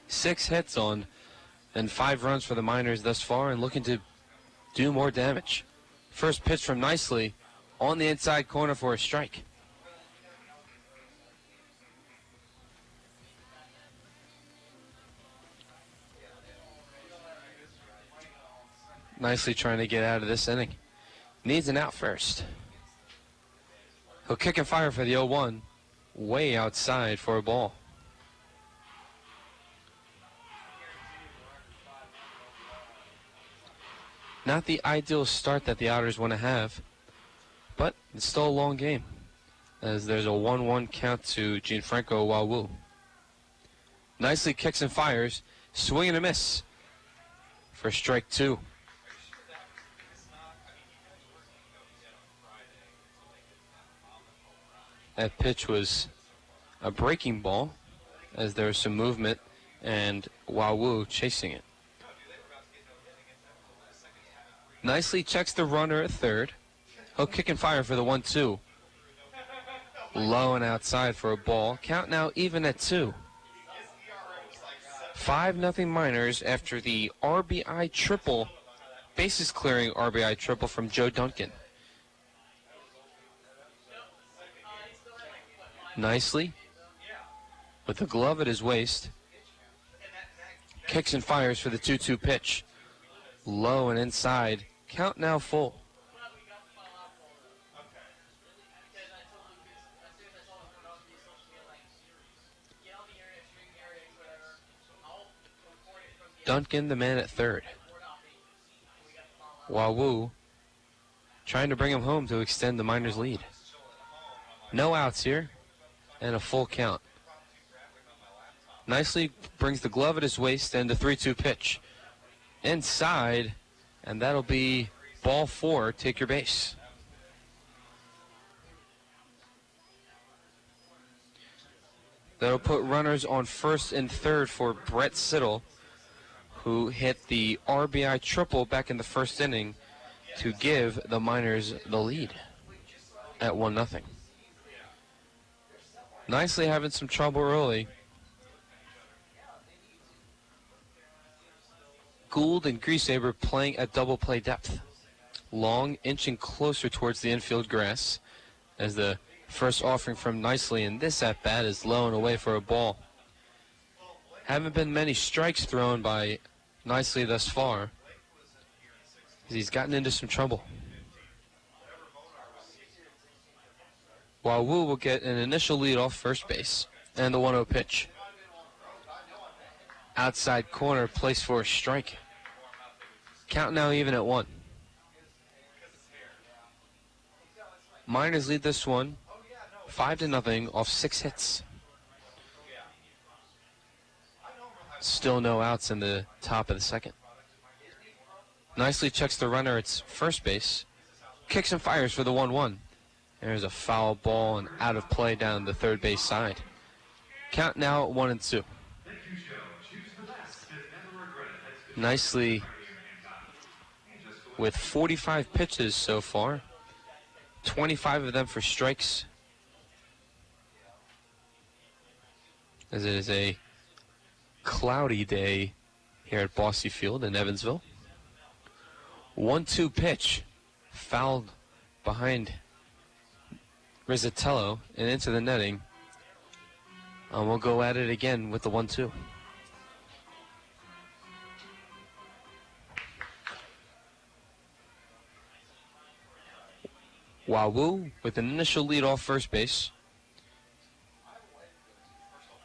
Six hits on and 5 runs for the Miners thus far, and looking to do more damage. First pitch from Nicely on the inside corner for a strike. Nicely trying to get out of this inning. Needs an out first. He'll kick and fire for the 0-1. Way outside for a ball. Not the ideal start that the Otters want to have, but it's still a long game, as there's a 1-1 count to Gianfranco Wawu. Nicely kicks and fires. Swing and a miss for strike 2. That pitch was a breaking ball, as there was some movement and Wawu chasing it. Nicely checks the runner at third. He'll kick and fire for the 1-2. Low and outside for a ball. Count now even at 2. 5-0 Miners after the RBI triple, bases clearing RBI triple from Joe Duncan. Nicely, with the glove at his waist, kicks and fires for the 2-2 pitch. Low and inside. Count now full. Duncan, the man at third. Wawu trying to bring him home to extend the Miners' lead. No outs here, and a full count. Nicely brings the glove at his waist and the 3-2 pitch. Inside, and that'll be ball 4. Take your base. That'll put runners on first and third for Brett Siddle, who hit the RBI triple back in the first inning to give the Miners the lead at 1-0. Nicely having some trouble early. Gould and Griesaber playing at double play depth. Long inching closer towards the infield grass, as the first offering from Nicely in this at-bat is low and away for a ball. Haven't been many strikes thrown by Nicely thus far, as he's gotten into some trouble. Wawu will get an initial lead off first base, and the 1-0 pitch. Outside corner, placed for a strike. Count now even at 1. Miners lead this one 5-0 off 6 hits. Still no outs in the top of the second. Nicely checks the runner at first base. Kicks and fires for the 1-1. There's a foul ball and out of play down the third base side. Count now at 1-2. Nicely with 45 pitches so far. 25 of them for strikes, as it is a cloudy day here at Bosse Field in Evansville. 1-2 pitch, fouled behind Rizzatello and into the netting. And we'll go at it again with the 1-2. Wawu with an initial lead off first base.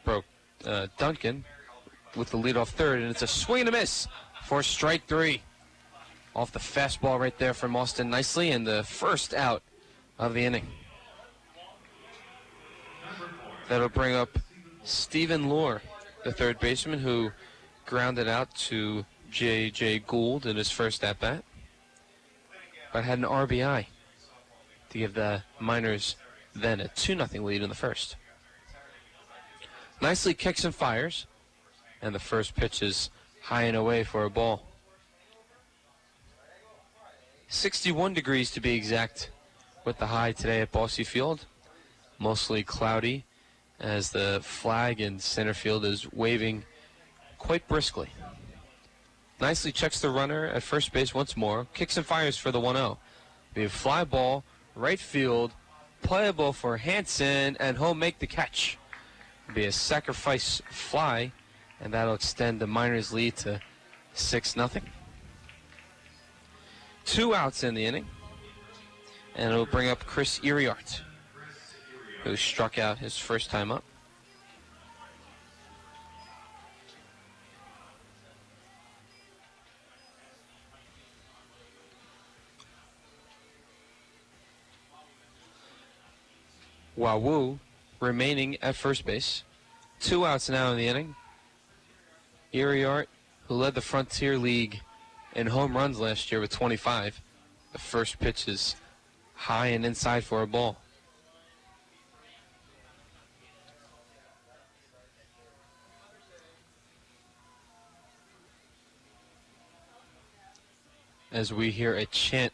Broke Duncan with the lead off third, and it's a swing and a miss for strike 3. Off the fastball right there from Austin Nicely, and the first out of the inning. That'll bring up Stephen Lohr, the third baseman, who grounded out to J.J. Gould in his first at-bat, but had an RBI to give the Miners then a 2-0 lead in the first. Nicely kicks and fires, and the first pitch is high and away for a ball. 61 degrees to be exact with the high today at Bosse Field. Mostly cloudy as the flag in center field is waving quite briskly. Nicely checks the runner at first base once more. Kicks and fires for the 1-0. Be a fly ball, right field, playable for Hansen, and home make the catch. Be a sacrifice fly, and that'll extend the Miners' lead to 6-0. 2 outs in the inning, and it'll bring up Chris Iriart, who struck out his first time up. Wawu remaining at first base. 2 outs now in the inning. Iriart, who led the Frontier League in home runs last year with 25. The first pitch is high and inside for a ball. As we hear a chant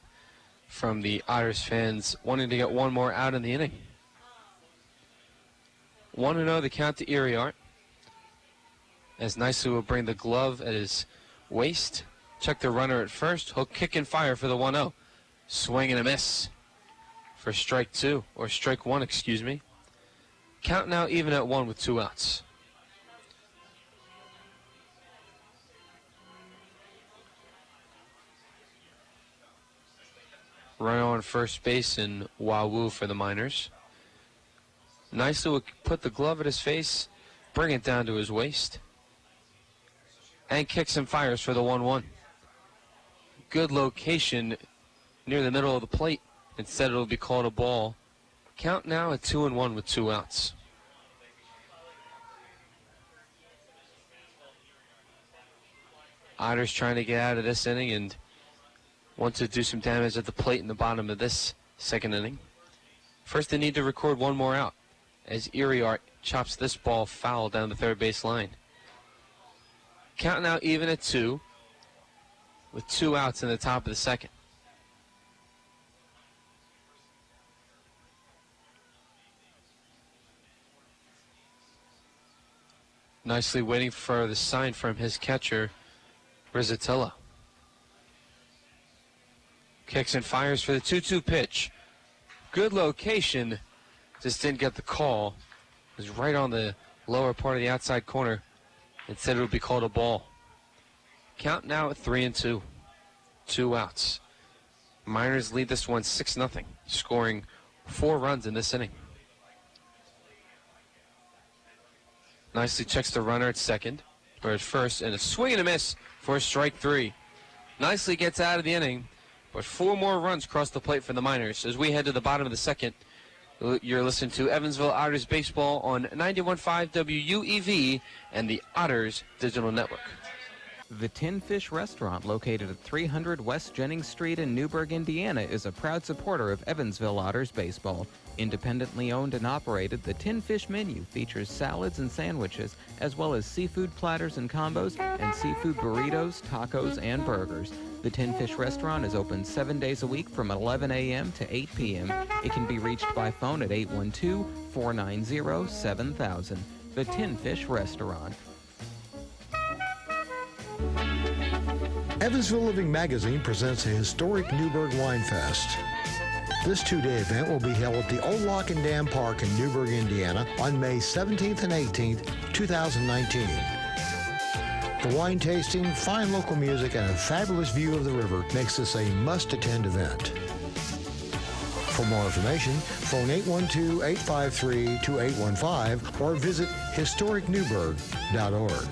from the Otters fans wanting to get one more out in the inning. 1-0 the count to Iriart. As Nicely will bring the glove at his waist. Check the runner at first. He'll kick and fire for the 1-0. Swing and a miss for strike 2, or strike 1, excuse me. Count now even at 1 with 2 outs. Runner on first base in Wawu for the Miners. Nicely will put the glove at his face, bring it down to his waist, and kicks and fires for the 1-1. Good location near the middle of the plate. Instead, it'll be called a ball. Count now at 2-1 with 2 outs. Otters trying to get out of this inning and want to do some damage at the plate in the bottom of this second inning. First, they need to record one more out as Iriart chops this ball foul down the third base line. Count now even at 2 with 2 outs in the top of the second. Nicely waiting for the sign from his catcher, Rizzatello. Kicks and fires for the 2-2 pitch. Good location. Just didn't get the call. It was right on the lower part of the outside corner. Instead, it would be called a ball. Count now at 3-2. 2 outs. Miners lead this one 6-0, scoring 4 runs in this inning. Nicely checks the runner at second, or at first, and a swing and a miss for strike 3. Nicely gets out of the inning, but 4 more runs cross the plate for the Miners. As we head to the bottom of the second, you're listening to Evansville Otters Baseball on 91.5 WUEV and the Otters Digital Network. The Tin Fish Restaurant, located at 300 West Jennings Street in Newburgh, Indiana, is a proud supporter of Evansville Otters baseball. Independently owned and operated, the Tin Fish menu features salads and sandwiches, as well as seafood platters and combos, and seafood burritos, tacos, and burgers. The Tin Fish Restaurant is open 7 days a week from 11 a.m. to 8 p.m. It can be reached by phone at 812-490-7000. The Tin Fish Restaurant. Evansville Living Magazine presents a historic Newburgh Wine Fest. This two-day event will be held at the Old Lock and Dam Park in Newburgh, Indiana on May 17th and 18th, 2019. The wine tasting, fine local music, and a fabulous view of the river makes this a must-attend event. For more information, phone 812-853-2815 or visit historicnewburgh.org.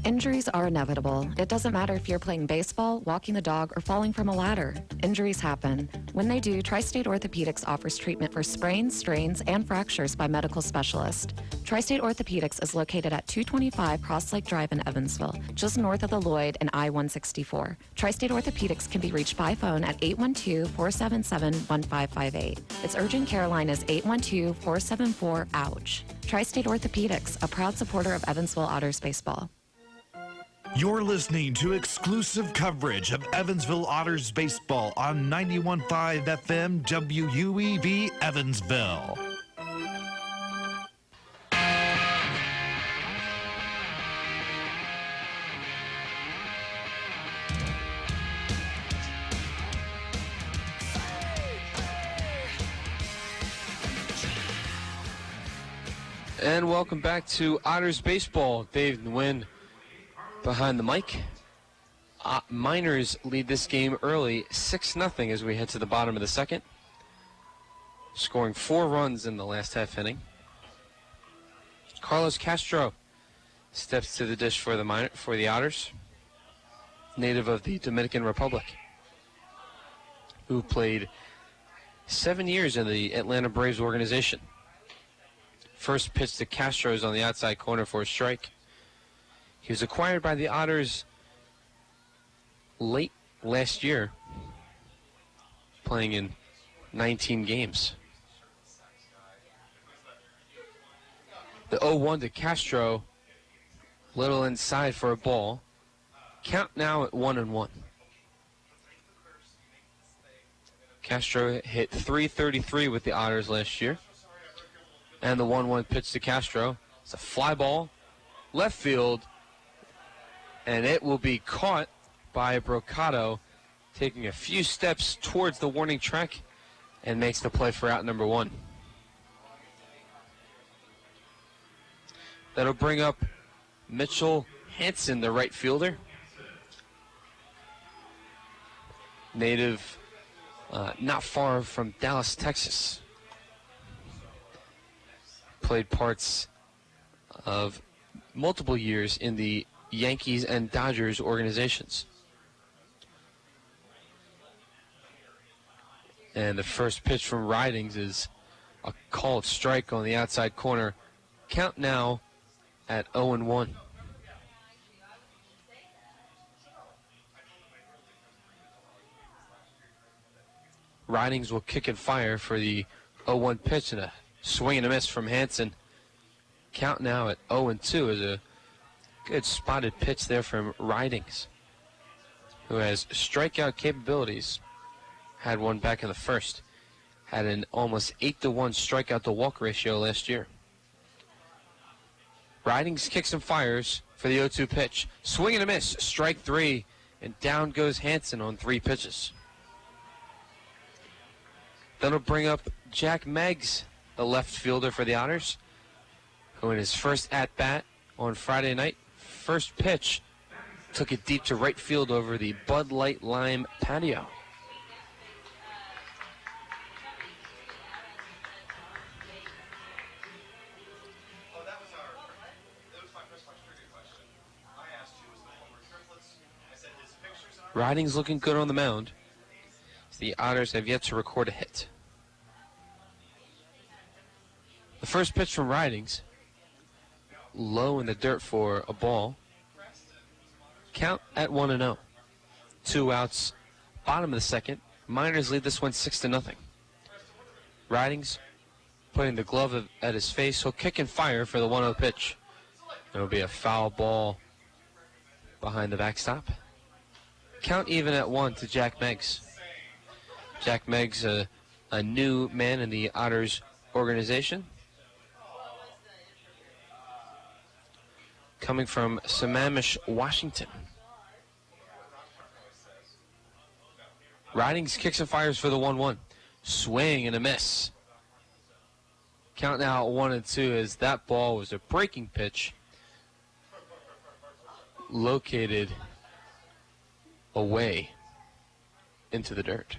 Injuries are inevitable. It doesn't matter if you're playing baseball, walking the dog, or falling from a ladder. Injuries happen. When they do, Tri-State Orthopedics offers treatment for sprains, strains, and fractures by medical specialists. Tri-State Orthopedics is located at 225 Cross Lake Drive in Evansville, just north of the Lloyd and I-164. Tri-State Orthopedics can be reached by phone at 812-477-1558. Its urgent care line is 812-474-OUCH. Tri-State Orthopedics, a proud supporter of Evansville Otters baseball. You're listening to exclusive coverage of Evansville Otters baseball on 91.5 FM WUEV Evansville. And welcome back to Otters baseball. Dave Nguyen behind the mic. Miners lead this game early, 6-0 as we head to the bottom of the second, scoring 4 runs in the last half inning. Carlos Castro steps to the dish for the Otters, native of the Dominican Republic, who played 7 years in the Atlanta Braves organization. First pitch to Castro is on the outside corner for a strike. He was acquired by the Otters late last year, playing in 19 games. The 0-1 to Castro, little inside for a ball. Count now at 1-1. Castro hit .333 with the Otters last year. And the 1-1 pitch to Castro. It's a fly ball, left field, and it will be caught by Brocado, taking a few steps towards the warning track, and makes the play for out number 1. That'll bring up Mitchell Hansen, the right fielder. Native not far from Dallas, Texas. Played parts of multiple years in the Yankees and Dodgers organizations. And the first pitch from Ridings is a called strike on the outside corner. Count now at 0-1. Ridings will kick and fire for the 0-1 pitch, and a swing and a miss from Hansen. Count now at 0-2 is a good spotted pitch there from Ridings, who has strikeout capabilities. Had one back in the first. Had an almost 8-1 strikeout to walk ratio last year. Ridings kicks and fires for the 0-2 pitch. Swing and a miss, strike 3, and down goes Hansen on 3 pitches. That'll bring up Jack Meggs, the left fielder for the Otters, who in his first at-bat on Friday night, first pitch, took it deep to right field over the Bud Light Lime patio. Ridings looking good on the mound. The Otters have yet to record a hit. The first pitch from Ridings low in the dirt for a ball. Count at 1-0. 2 outs, bottom of the second. Miners lead this one 6-0. Ridings putting the glove at his face. He'll kick and fire for the 1-0 pitch. It'll be a foul ball behind the backstop. Count even at 1 to Jack Meggs. Jack Meggs, a new man in the Otters organization. Coming from Sammamish, Washington. Ridings kicks and fires for the 1-1. Swing and a miss. Count now at 1-2 as that ball was a breaking pitch located away into the dirt.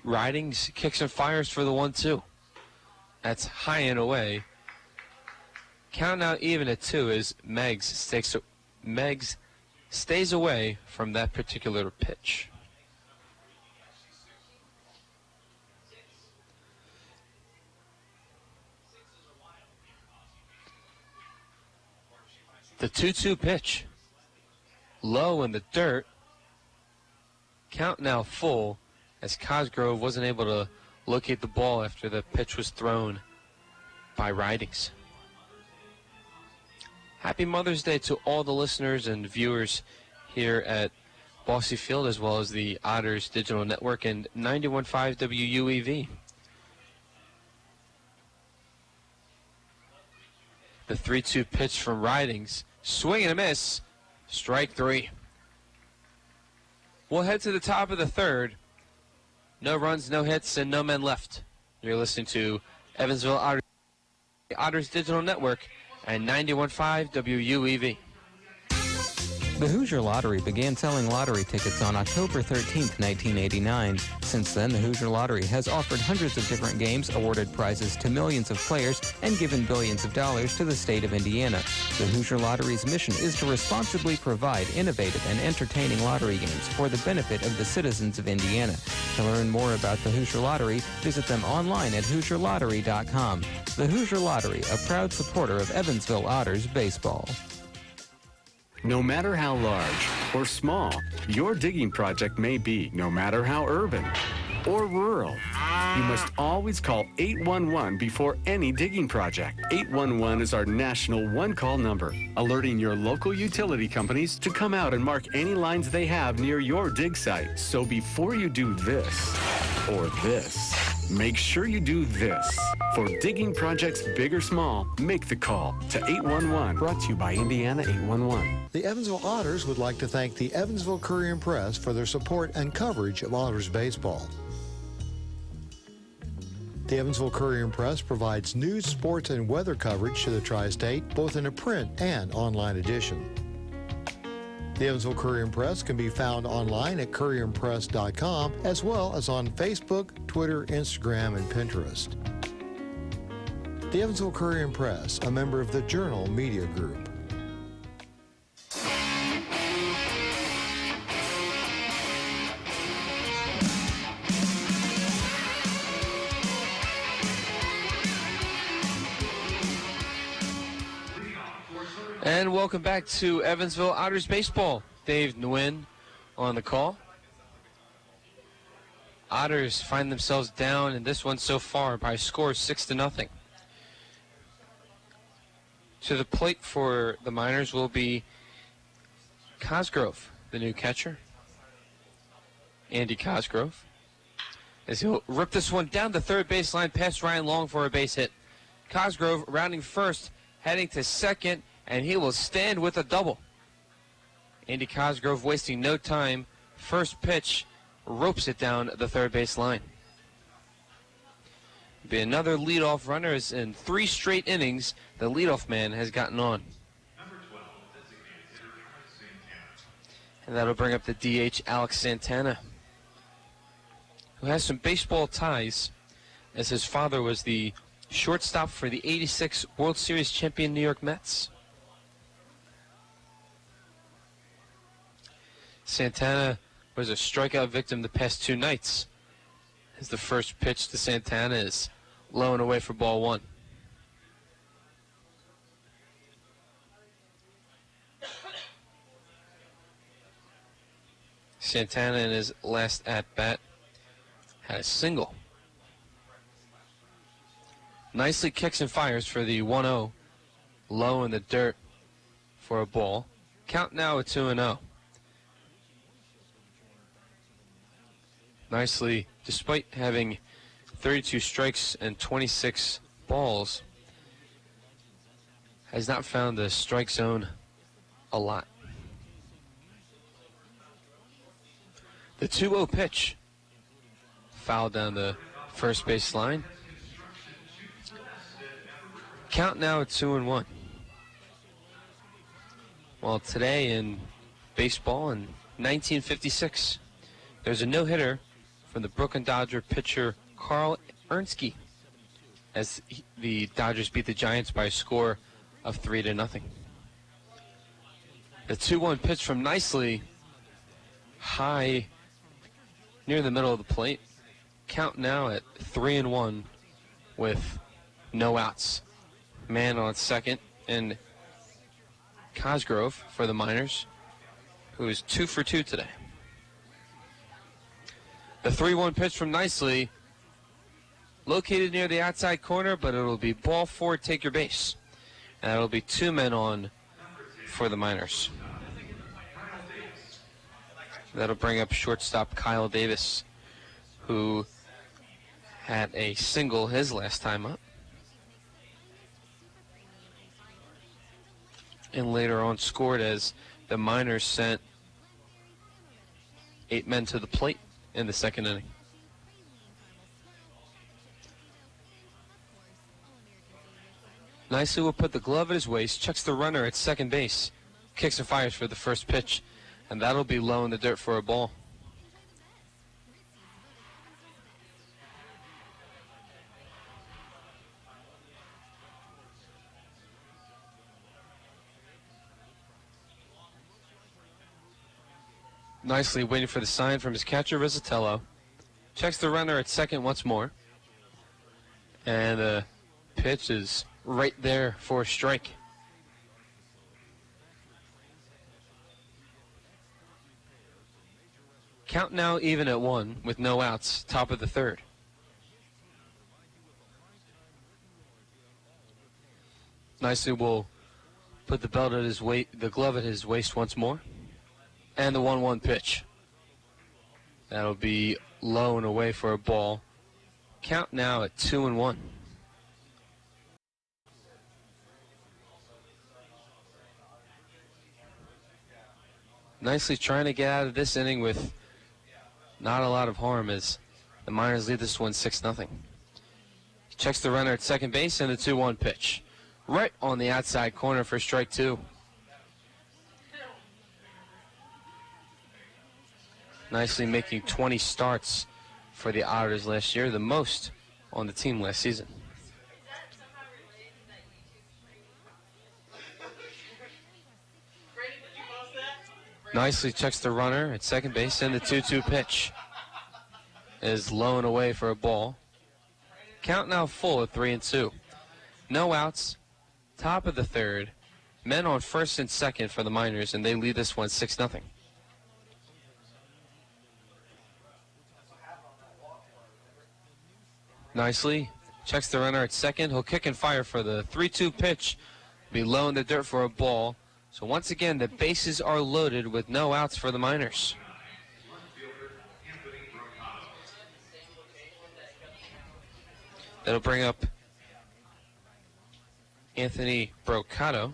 Ridings kicks and fires for the 1-2. That's high and away. Count now even at 2 as Meggs stays away from that particular pitch. The 2-2 pitch. Low in the dirt. Count now full as Cosgrove wasn't able to locate the ball after the pitch was thrown by Ridings. Happy Mother's Day to all the listeners and viewers here at Bossy Field, as well as the Otters Digital Network and 91.5 WUEV. The 3-2 pitch from Ridings. Swing and a miss. Strike 3. We'll head to the top of the third. No runs, no hits, and no men left. You're listening to Evansville Otters Digital Network and 91.5 WUEV. The Hoosier Lottery began selling lottery tickets on October 13, 1989. Since then, the Hoosier Lottery has offered hundreds of different games, awarded prizes to millions of players, and given billions of dollars to the state of Indiana. The Hoosier Lottery's mission is to responsibly provide innovative and entertaining lottery games for the benefit of the citizens of Indiana. To learn more about the Hoosier Lottery, visit them online at HoosierLottery.com. The Hoosier Lottery, a proud supporter of Evansville Otters baseball. No matter how large or small your digging project may be, no matter how urban or rural, you must always call 811 before any digging project. 811 is our national one-call number, alerting your local utility companies to come out and mark any lines they have near your dig site. So before you do this or this, make sure you do this. For digging projects big or small, make the call to 811. Brought to you by Indiana 811. The Evansville Otters would like to thank the Evansville Courier and Press for their support and coverage of Otters baseball. The Evansville Courier and Press provides news, sports, and weather coverage to the Tri-State, both in a print and online edition. The Evansville Courier and Press can be found online at courierandpress.com, as well as on Facebook, Twitter, Instagram, and Pinterest. The Evansville Courier and Press, a member of the Journal Media Group. And welcome back to Evansville Otters baseball. Dave Nguyen on the call. Otters find themselves down in this one so far by a score of 6-0. To the plate for the Miners will be Cosgrove, the new catcher. Andy Cosgrove. As he'll rip this one down the third baseline past Ryan Long for a base hit. Cosgrove rounding first, heading to second, and he will stand with a double. Andy Cosgrove wasting no time. First pitch ropes it down the third base line. Be another leadoff runner as in 3 straight innings the leadoff man has gotten on. And that'll bring up the DH Alex Santana, who has some baseball ties as his father was the shortstop for the '86 World Series champion New York Mets. Santana was a strikeout victim the past 2 nights As the first pitch to Santana is low and away for ball one. Santana in his last at-bat had a single. Nicely kicks and fires for the 1-0. Low in the dirt for a ball. Count now at 2-0. Nicely, despite having 32 strikes and 26 balls, has not found the strike zone a lot. The 2-0 pitch. Foul down the first base line. Count now at 2-1. Well, today in baseball in 1956, there's a no-hitter from the Brooklyn Dodger pitcher Carl Ernstke as the Dodgers beat the Giants by a score of 3-0. The 2-1 pitch from Nicely, high near the middle of the plate. Count now at 3-1 with no outs. Man on second, and Cosgrove for the Miners, who is 2 for 2 today. The 3-1 pitch from Nicely, located near the outside corner, but it'll be ball 4, take your base. And that'll be 2 men on for the Miners. That'll bring up shortstop Kyle Davis, who had a single his last time up. And later on scored as the Miners sent 8 men to the plate in the second inning. Nicely will put the glove at his waist, checks the runner at second base, kicks and fires for the first pitch, and that'll be low in the dirt for a ball. Nicely waiting for the sign from his catcher, Rizzatello. Checks the runner at second once more. And the pitch is right there for a strike. Count now even at 1 with no outs, top of the third. Nicely will put the belt at his the glove at his waist once more. And the 1-1 pitch. That'll be low and away for a ball. Count now at 2-1. Nicely trying to get out of this inning with not a lot of harm as the Miners lead this one 6-0. He checks the runner at second base and the 2-1 pitch. Right on the outside corner for strike 2. Nicely making 20 starts for the Otters last year, the most on the team last season. Nicely checks the runner at second base, and the 2-2 pitch is low and away for a ball. Count now full at 3-2. No outs, top of the third. Men on first and second for the Miners, and they lead this one 6-0. Nicely checks the runner at second. He'll kick and fire for the 3-2 pitch. Be low in the dirt for a ball. So once again, the bases are loaded with no outs for the Miners. That'll bring up Anthony Brocato.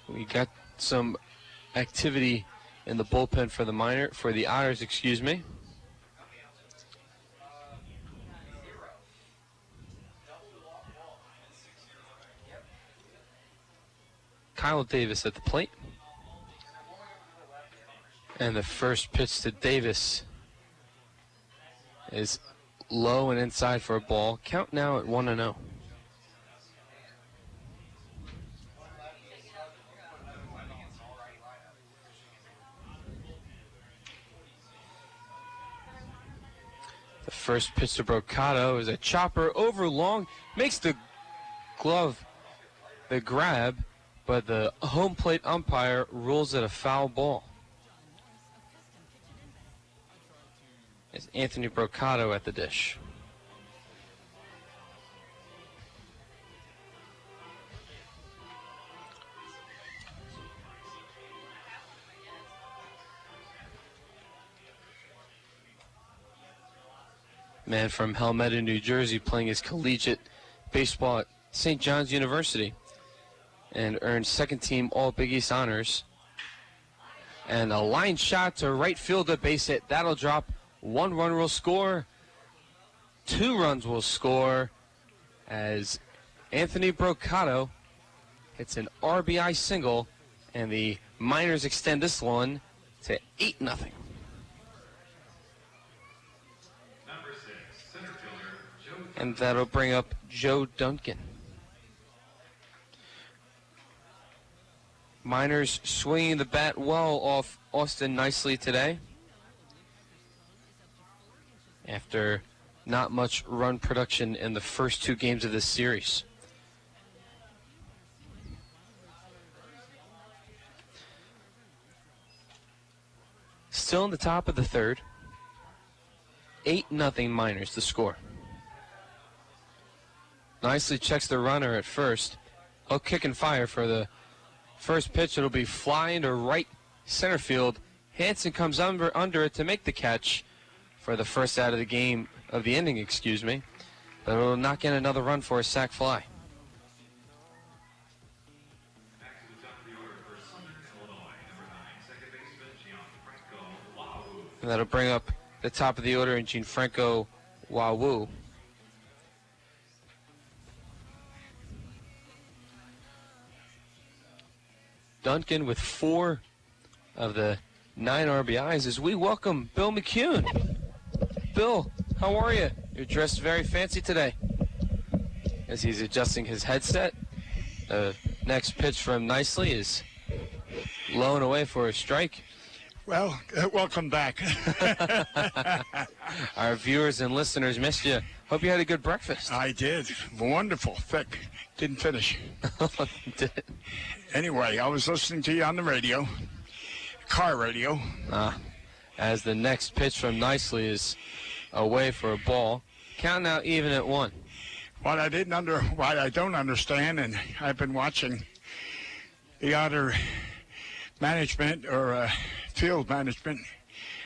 We got some activity in the bullpen for the Otters, excuse me. Kyle Davis at the plate. And the first pitch to Davis is low and inside for a ball. Count now at 1-0. The first pitch to Brocato is a chopper over long, makes the glove the grab, but the home plate umpire rules it a foul ball. It's Anthony Brocato at the dish. Man from Helmetta, New Jersey, playing his collegiate baseball at St. John's University and earned second-team All-Big East honors. And a line shot to right field, a base hit. That'll drop. 1 run will score. 2 runs will score as Anthony Brocato hits an RBI single, and the Miners extend this one to 8-0. And that'll bring up Joe Duncan. Miners swinging the bat well off Austin nicely today, after not much run production in the first 2 games of this series. Still in the top of the third. 8-0 Miners to score. Nicely checks the runner at first. Hook, kick, and fire for the first pitch. It'll be flying to right center field. Hansen comes under it to make the catch for the first out of the game, of the inning, excuse me. But it'll knock in another run for a sac fly. And that'll bring up the top of the order in Gianfranco Wawu. Duncan with 4 of the 9 RBIs as we welcome Bill McCune. Bill, how are you? You're dressed very fancy today. As he's adjusting his headset. The next pitch from nicely is low and away for a strike. Well, welcome back. Our viewers and listeners missed you. Hope you had a good breakfast. I did. Wonderful. Thick. Didn't finish. Did it? Anyway, I was listening to you on the radio, car radio. As the next pitch from nicely is away for a ball. Count now even at 1. What I don't understand, and I've been watching the Otter management or field management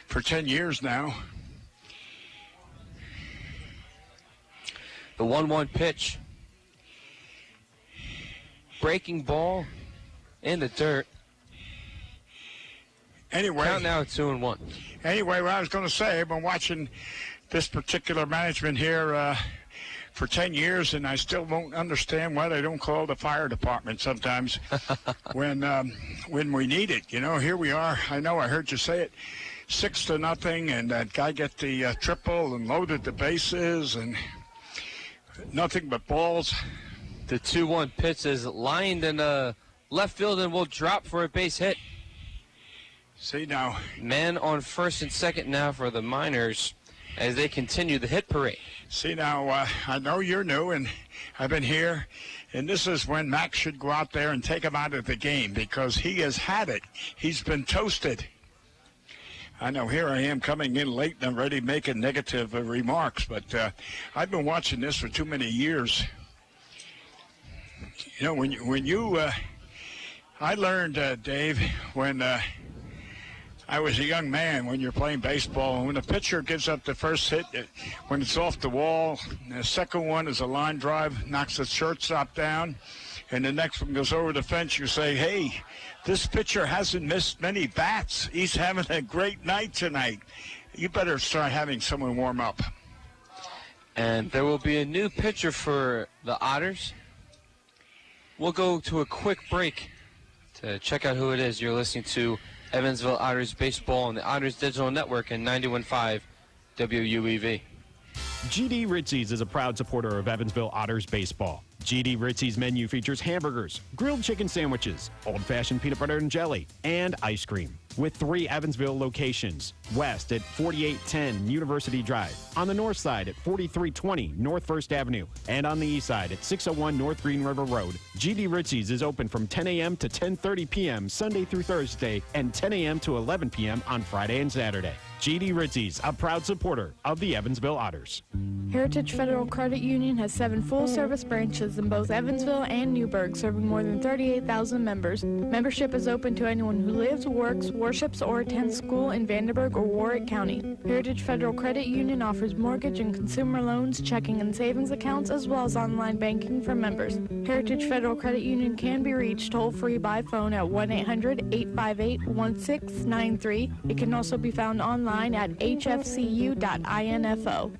for 10 years now. The 1-1 pitch. Breaking ball in the dirt. Anyway, count now at 2-1. Anyway, what I was going to say, I've been watching this particular management here for 10 years, and I still won't understand why they don't call the fire department sometimes when we need it. You know, here we are. I know I heard you say it, 6-0, and that guy get the triple and loaded the bases and nothing but balls. The 2-1 pitch is lined in left field and will drop for a base hit. See now. Man on first and second now for the Miners as they continue the hit parade. See now, I know you're new, and I've been here, and this is when Max should go out there and take him out of the game because he has had it. He's been toasted. I know here I am coming in late and I'm ready making negative remarks, but I've been watching this for too many years. You know, when you I learned, Dave, when I was a young man, when you're playing baseball, and when the pitcher gives up the first hit, when it's off the wall, the second one is a line drive, knocks the shortstop down, and the next one goes over the fence, you say, hey, this pitcher hasn't missed many bats. He's having a great night tonight. You better start having someone warm up. And there will be a new pitcher for the Otters. We'll go to a quick break to check out who it is. You're listening to Evansville Otters Baseball on the Otters Digital Network and 91.5 WUEV. GD Ritzy's is a proud supporter of Evansville Otters Baseball. GD Ritzy's menu features hamburgers, grilled chicken sandwiches, old-fashioned peanut butter and jelly, and ice cream. with 3 Evansville locations. West at 4810 University Drive, on the north side at 4320 North 1st Avenue, and on the east side at 601 North Green River Road. GD Ritzy's is open from 10 a.m. to 10:30 p.m. Sunday through Thursday and 10 a.m. to 11 p.m. on Friday and Saturday. GD Ritzy's, a proud supporter of the Evansville Otters. Heritage Federal Credit Union has 7 full-service branches in both Evansville and Newburgh, serving more than 38,000 members. Membership is open to anyone who lives, works, worships, or attends school in Vanderburgh or Warwick County. Heritage Federal Credit Union offers mortgage and consumer loans, checking and savings accounts, as well as online banking for members. Heritage Federal Credit Union can be reached toll-free by phone at 1-800-858-1693. It can also be found online at hfcu.info.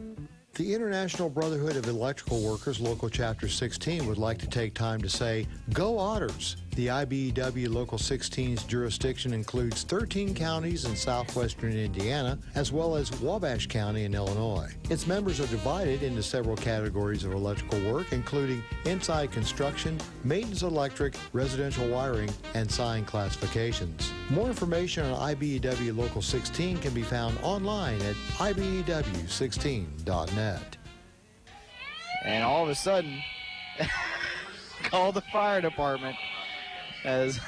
The International Brotherhood of Electrical Workers, Local Chapter 16, would like to take time to say, Go Otters! The IBEW Local 16's jurisdiction includes 13 counties in southwestern Indiana, as well as Wabash County in Illinois. Its members are divided into several categories of electrical work, including inside construction, maintenance electric, residential wiring, and sign classifications. More information on IBEW Local 16 can be found online at ibew16.net. And all of a sudden, call the fire department as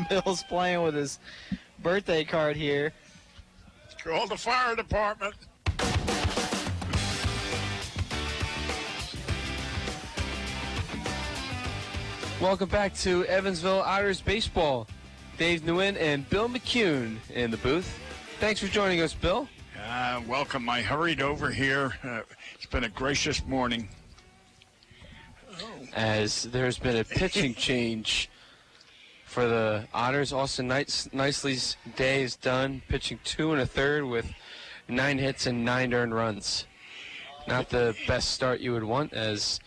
Bill's playing with his birthday card here. Call the fire department. Welcome back to Evansville Otters Baseball. Dave Nguyen and Bill McCune in the booth. Thanks for joining us, Bill. Welcome. I hurried over here. It's been a gracious morning. As there's been a pitching change for the Otters. Austin Nicely's day is done, pitching 2 1/3 with 9 hits and 9 earned runs. Not the best start you would want, as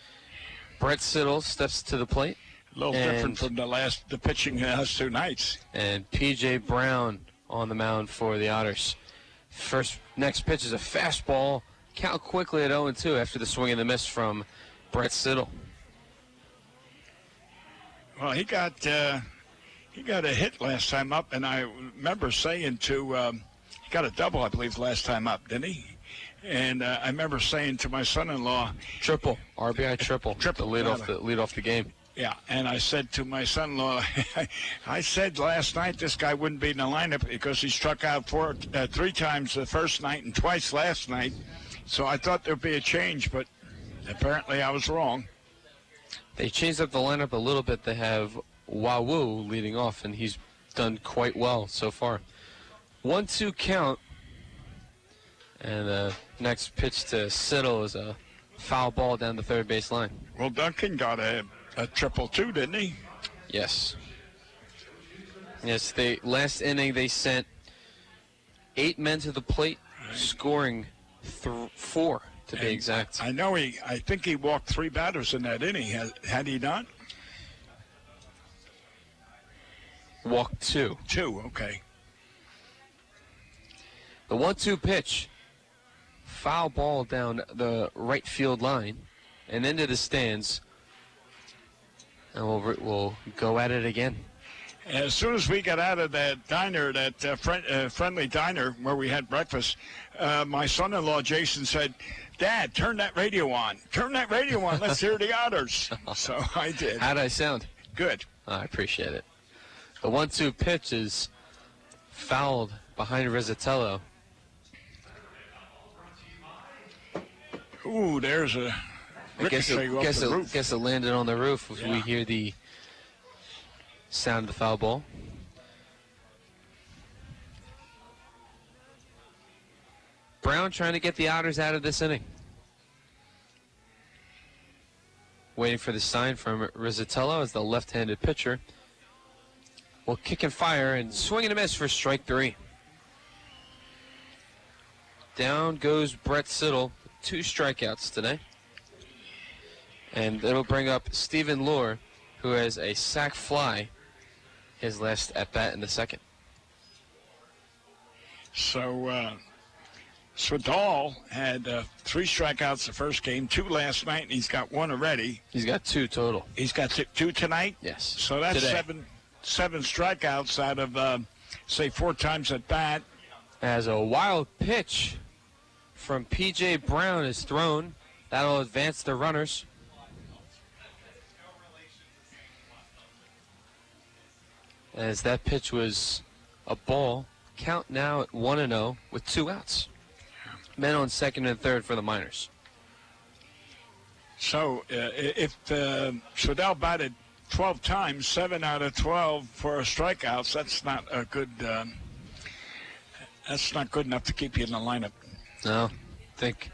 Brett Siddle steps to the plate. A little different from the pitching the last 2 nights. And P.J. Brown on the mound for the Otters. Next pitch is a fastball. Count quickly at 0-2 after the swing and the miss from Brett Siddle. Well, he got a hit last time up, and I remember saying he got a double, I believe, last time up, didn't he? And I remember saying to my son-in-law, triple, RBI triple, lead off the game. Yeah, and I said to my son-in-law, I said last night this guy wouldn't be in the lineup because he struck out 3 times the first night and twice last night. So I thought there'd be a change, but apparently I was wrong. They changed up the lineup a little bit. They have Wawu leading off, and he's done quite well so far. 1-2 count, and the next pitch to Siddle is a foul ball down the third base line. Well, Duncan got a triple too, didn't he? Yes. Yes, last inning they sent 8 men to the plate, scoring 4 to be exact. I know I think he walked 3 batters in that inning. Had he not? Walked 2. 2, okay. The 1-2 pitch, foul ball down the right field line and into the stands. And we'll go at it again. As soon as we got out of that diner, that friendly diner where we had breakfast, my son-in-law Jason said, "Dad, turn that radio on. Turn that radio on. Let's hear the Otters." So I did. How'd I sound? Good. I appreciate it. The 1-2 pitch is fouled behind Rizzatello. Ooh, there's a ricochet off the roof. Guess it landed on the roof if we hear the sound of the foul ball. Brown trying to get the Otters out of this inning. Waiting for the sign from Rizzatello as the left-handed pitcher will kick and fire and swing and a miss for strike 3. Down goes Brett Siddle, 2 strikeouts today. And it'll bring up Stephen Lohr, who has a sac fly, his last at-bat in the second. So, Swadal had 3 strikeouts the first game, 2 last night, and he's got 1 already. He's got 2 total. He's got 2 tonight? Yes. So that's today. seven strikeouts out of say 4 times at bat. As a wild pitch from P.J. Brown is thrown. That'll advance the runners. As that pitch was a ball. Count now at 1-0 with 2 outs. Men on second and third for the Miners. So if Swedell batted 12 times, 7 out of 12 for strikeouts, that's not a good. That's not good enough to keep you in the lineup. No, I think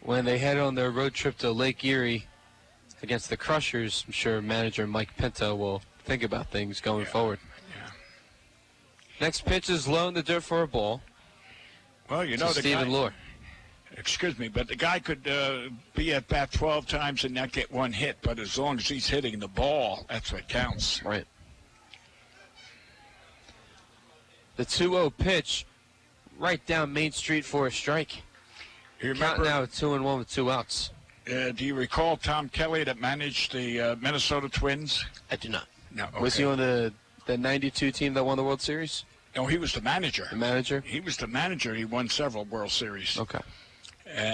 when they head on their road trip to Lake Erie against the Crushers, I'm sure manager Mike Pinto will think about things going forward. Yeah. Next pitch is low in the dirt for a ball. Well, you know, the Stephen guy, Lohr. Excuse me, but the guy could be at bat 12 times and not get 1 hit, but as long as he's hitting the ball, that's what counts. Right. The 2-0 pitch right down Main Street for a strike. You remember, Count now at 2-1 with 2 outs. Do you recall Tom Kelly that managed the Minnesota Twins? I do not. No. Okay. Was he on the 92 team that won the World Series? No, he was the manager. The manager? He was the manager. He won several World Series. Okay.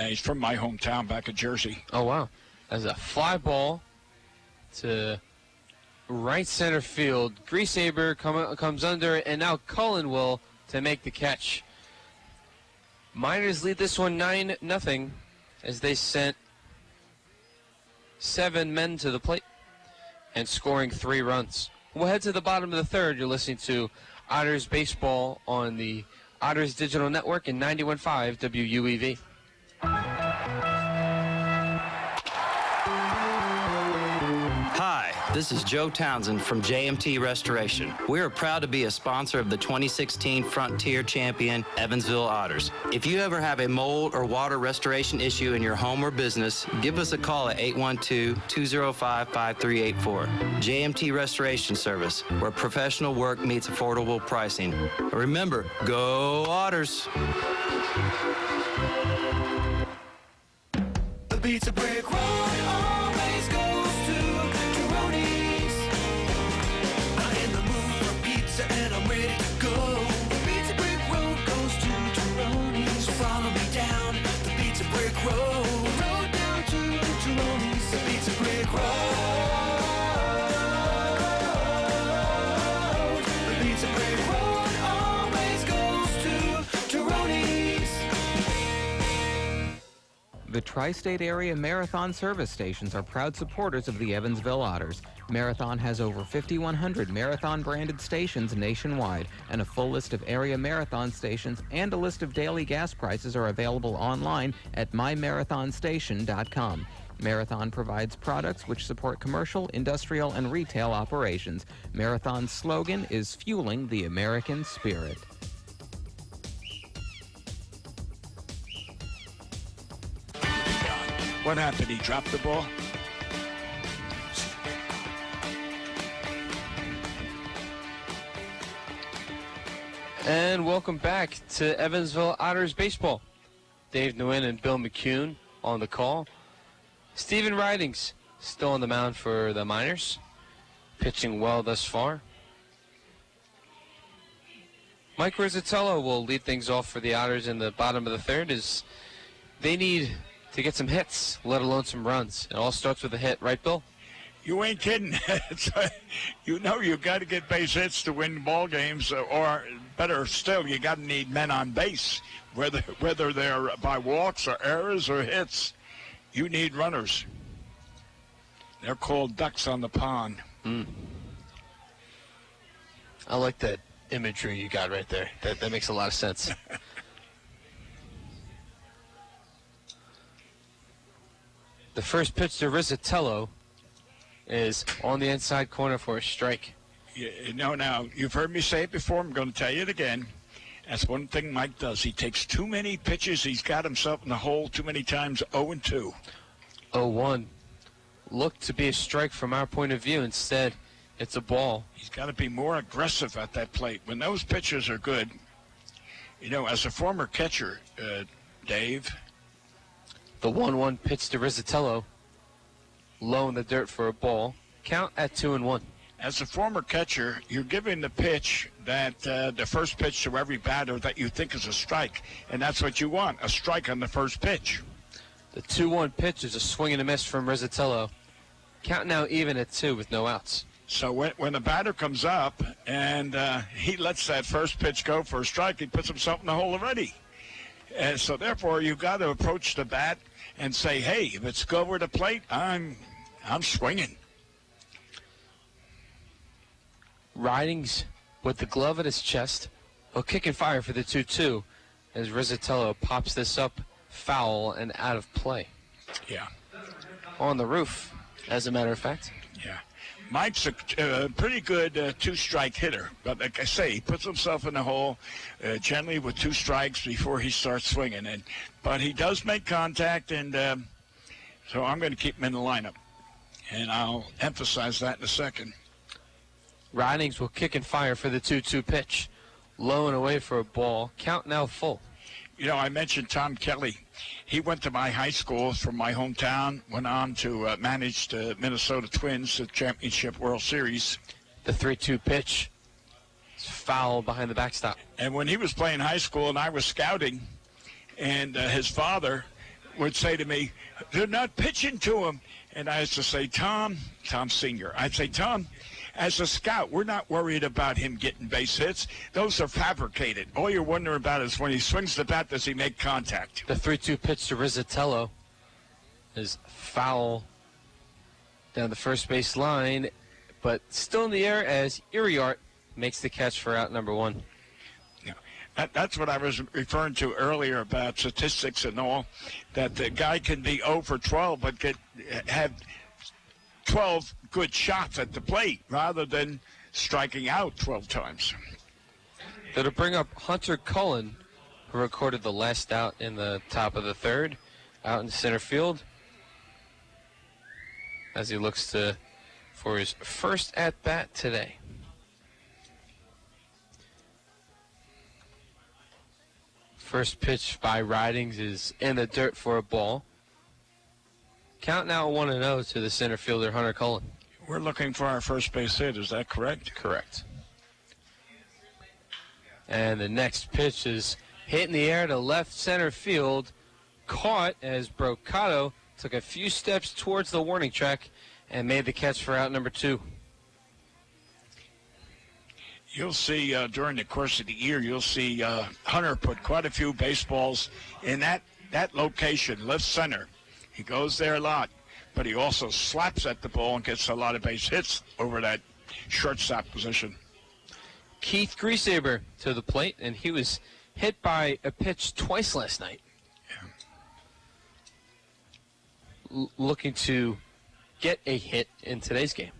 He's from my hometown back in Jersey. Oh, wow. As a fly ball to right center field. Griesaber comes under, and now Cullen will to make the catch. Miners lead this one 9-0 as they sent 7 men to the plate and scoring 3 runs. We'll head to the bottom of the third. You're listening to Otters Baseball on the Otters Digital Network and 91.5 WUEV. Hi, this is Joe Townsend from JMT Restoration. We are proud to be a sponsor of the 2016 Frontier Champion Evansville Otters. If you ever have a mold or water restoration issue in your home or business, give us a call at 812-205-5384. JMT Restoration Service, where professional work meets affordable pricing. Remember, go Otters! The Pizza Brick Road always goes to Tyroni's. I'm in the mood for pizza and I'm ready to go. The Pizza Brick Road goes to Tyroni's. So follow me down the Pizza Brick Road. Road down to Tyroni's. The Pizza Brick Road. The Pizza Brick Road always goes to Tyroni's. The Tri-State Area Marathon service stations are proud supporters of the Evansville Otters. Marathon has over 5,100 Marathon-branded stations nationwide, and a full list of area Marathon stations and a list of daily gas prices are available online at mymarathonstation.com. Marathon provides products which support commercial, industrial, and retail operations. Marathon's slogan is Fueling the American Spirit. What happened? He dropped the ball? And welcome back to Evansville Otters Baseball. Dave Nguyen and Bill McCune on the call. Stephen Ridings still on the mound for the Miners, pitching well thus far. Mike Rizzatello will lead things off for the Otters in the bottom of the third as they need to get some hits, let alone some runs. It all starts with a hit, right, Bill? You ain't kidding. You know you got to get base hits to win ball games, or better still, you got to need men on base, whether they're by walks or errors or hits. You need runners. They're called ducks on the pond. I like that imagery you got right there. That makes a lot of sense. The first pitch to Rizzatello is on the inside corner for a strike. You know, now, you've heard me say it before. I'm going to tell you it again. That's one thing Mike does. He takes too many pitches. He's got himself in the hole too many times. 0-2. 0-1. Looked to be a strike from our point of view. Instead, it's a ball. He's got to be more aggressive at that plate. When those pitches are good, you know, as a former catcher, Dave. The 1-1 pitch to Rizzatello. Low in the dirt for a ball. Count at 2-1. As a former catcher, you're giving the pitch that the first pitch to every batter that you think is a strike, and that's what you want, a strike on the first pitch. The 2-1 pitch is a swing and a miss from Rizzatello. Count now even at 2 with no outs. So when the batter comes up and he lets that first pitch go for a strike, he puts himself in the hole already. And so therefore, you've got to approach the bat and say, hey, if it's go over the plate, I'm swinging. Ridings with the glove at his chest will kick and fire for the 2-2 as Rizzatello pops this up foul and out of play. Yeah. On the roof, as a matter of fact. Yeah. Mike's a pretty good two-strike hitter. But like I say, he puts himself in the hole generally with 2 strikes before he starts swinging. But he does make contact, and so I'm going to keep him in the lineup. And I'll emphasize that in a second. Ridings will kick and fire for the 2-2 pitch. Low and away for a ball. Count now full. You know, I mentioned Tom Kelly. He went to my high school from my hometown, went on to manage the Minnesota Twins at Championship World Series. The 3-2 pitch is foul behind the backstop. And when he was playing high school and I was scouting, and his father would say to me, they're not pitching to him. And I used to say, Tom Sr., I'd say, Tom, as a scout, we're not worried about him getting base hits. Those are fabricated. All you're wondering about is when he swings the bat, does he make contact? The 3-2 pitch to Rizzatello is foul down the first base line, but still in the air as Iriart makes the catch for out number 1. Yeah. That's what I was referring to earlier about statistics and all, that the guy can be 0 for 12 but have 12 good shots at the plate rather than striking out 12 times. That'll bring up Hunter Cullen, who recorded the last out in the top of the 3rd, out in center field, as he looks for his first at-bat today. First pitch by Ridings is in the dirt for a ball. Count now 1-0 to the center fielder, Hunter Cullen. We're looking for our first base hit, is that correct? Correct. And the next pitch is hit in the air to left center field. Caught as Brocato took a few steps towards the warning track and made the catch for out number 2. You'll see during the course of the year, you'll see Hunter put quite a few baseballs in that location, left center. He goes there a lot, but he also slaps at the ball and gets a lot of base hits over that shortstop position. Keith Griesaber to the plate, and he was hit by a pitch twice last night. Yeah. Looking to get a hit in today's game.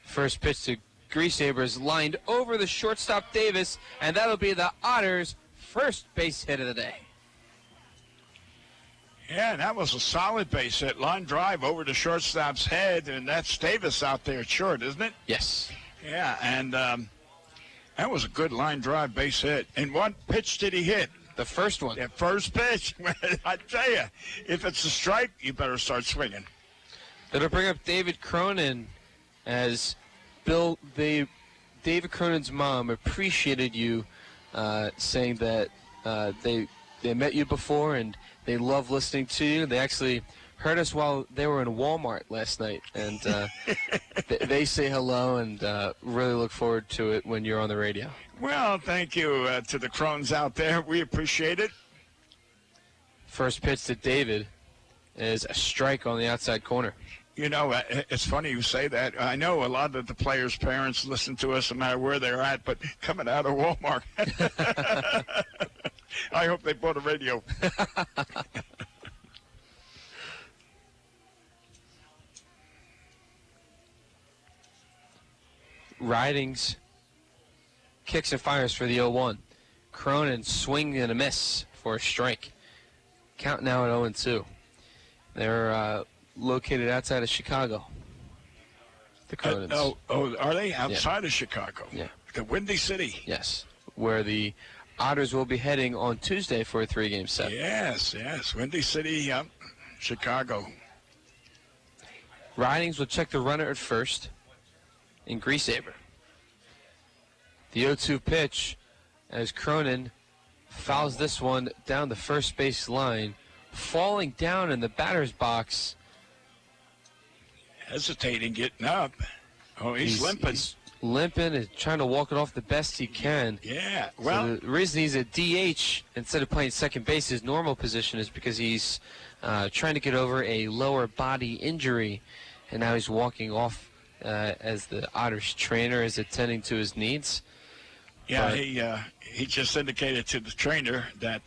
First pitch to Griesaber is lined over the shortstop Davis, and that'll be the Otters' first base hit of the day. Yeah, that was a solid base hit. Line drive over the shortstop's head, and that's Davis out there short, isn't it? Yes. Yeah, and that was a good line drive base hit. And what pitch did he hit? The first one. The first pitch. I tell you, if it's a strike, you better start swinging. That'll bring up David Cronin as David Cronin's mom appreciated you saying that they met you before and they love listening to you. They actually heard us while they were in Walmart last night, and they say hello and really look forward to it when you're on the radio. Well, thank you to the Crones out there. We appreciate it. First pitch to David is a strike on the outside corner. You know, it's funny you say that. I know a lot of the players' parents listen to us no matter where they're at, but coming out of Walmart, I hope they bought a radio. Ridings kicks and fires for the 0-1. Cronin swing and a miss for a strike. Count now at 0-2. They're located outside of Chicago. The Cronins. Are they outside of Chicago? Yeah. The Windy City. Yes, where the Otters will be heading on Tuesday for a 3-game set. Yes. Windy City, Chicago. Ridings will check the runner at first in Griesaber. The 0-2 pitch as Cronin fouls this one down the first base line, falling down in the batter's box. Hesitating, getting up. Oh, he's limping. He's limping and trying to walk it off the best he can. Yeah, well. So the reason he's a DH instead of playing second base, his normal position, is because he's trying to get over a lower body injury, and now he's walking off as the Otters trainer is attending to his needs. Yeah, he just indicated to the trainer that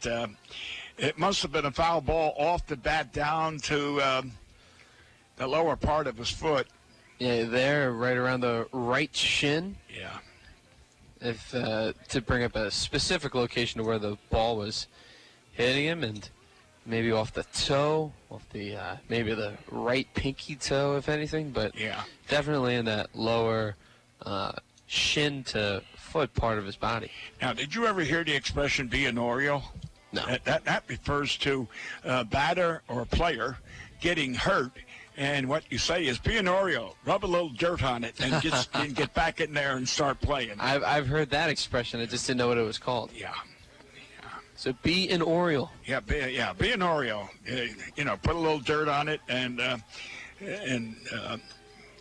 it must have been a foul ball off the bat down to the lower part of his foot. Yeah, there, right around the right shin. Yeah. If to bring up a specific location to where the ball was hitting him, and maybe off the toe, off the maybe the right pinky toe, if anything, but yeah, definitely in that lower shin to foot part of his body. Now, did you ever hear the expression "be an Oriole"? No. That refers to a batter or a player getting hurt, and what you say is "be an Oriole," rub a little dirt on it, and get back in there and start playing. I've heard that expression. I just didn't know what it was called. Yeah. So be an Oriole. Yeah, be an Oriole. Put a little dirt on it and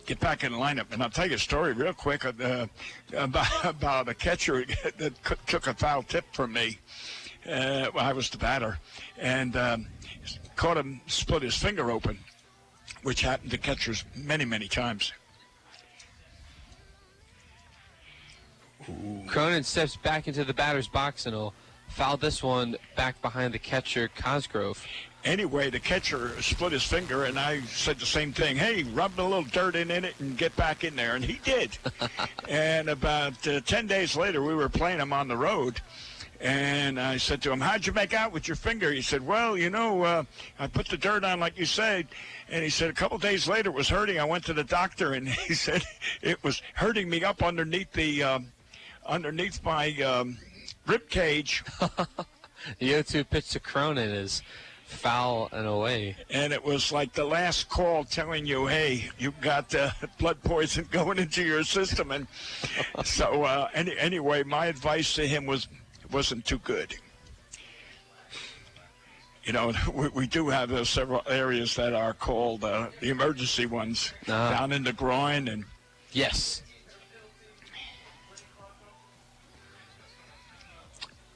get back in the lineup. And I'll tell you a story real quick about a catcher that took a foul tip from me. I was the batter, and caught him split his finger open, which happened to catchers many, many times. Ooh. Cronin steps back into the batter's box and will foul this one back behind the catcher, Cosgrove. Anyway, the catcher split his finger, and I said the same thing. Hey, rub a little dirt in it and get back in there, and he did. And about 10 days later, we were playing him on the road, and I said to him, how'd you make out with your finger? He said, well, I put the dirt on like you said. And he said, a couple days later, it was hurting. I went to the doctor, and he said it was hurting me up underneath my rib cage. The 0-2 pitch to Cronin is foul and away. And it was like the last call telling you, hey, you've got blood poison going into your system. And so anyway, my advice to him wasn't too good. We do have several areas that are called the emergency ones, down in the groin. And yes.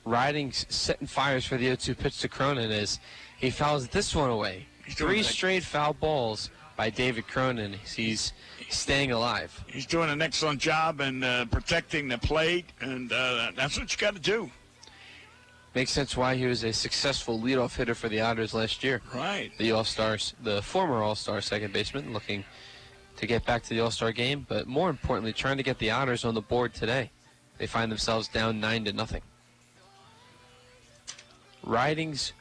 Riding, setting fires for the 0-2 pitch to Cronin as he fouls this one away. 3 straight foul balls by David Cronin. He's staying alive. He's doing an excellent job in protecting the plate, and that's what you got to do. Makes sense why he was a successful leadoff hitter for the Otters last year. Right. The former All-Star second baseman, looking to get back to the All-Star game, but more importantly, trying to get the Otters on the board today. They find themselves down 9-0. Ridings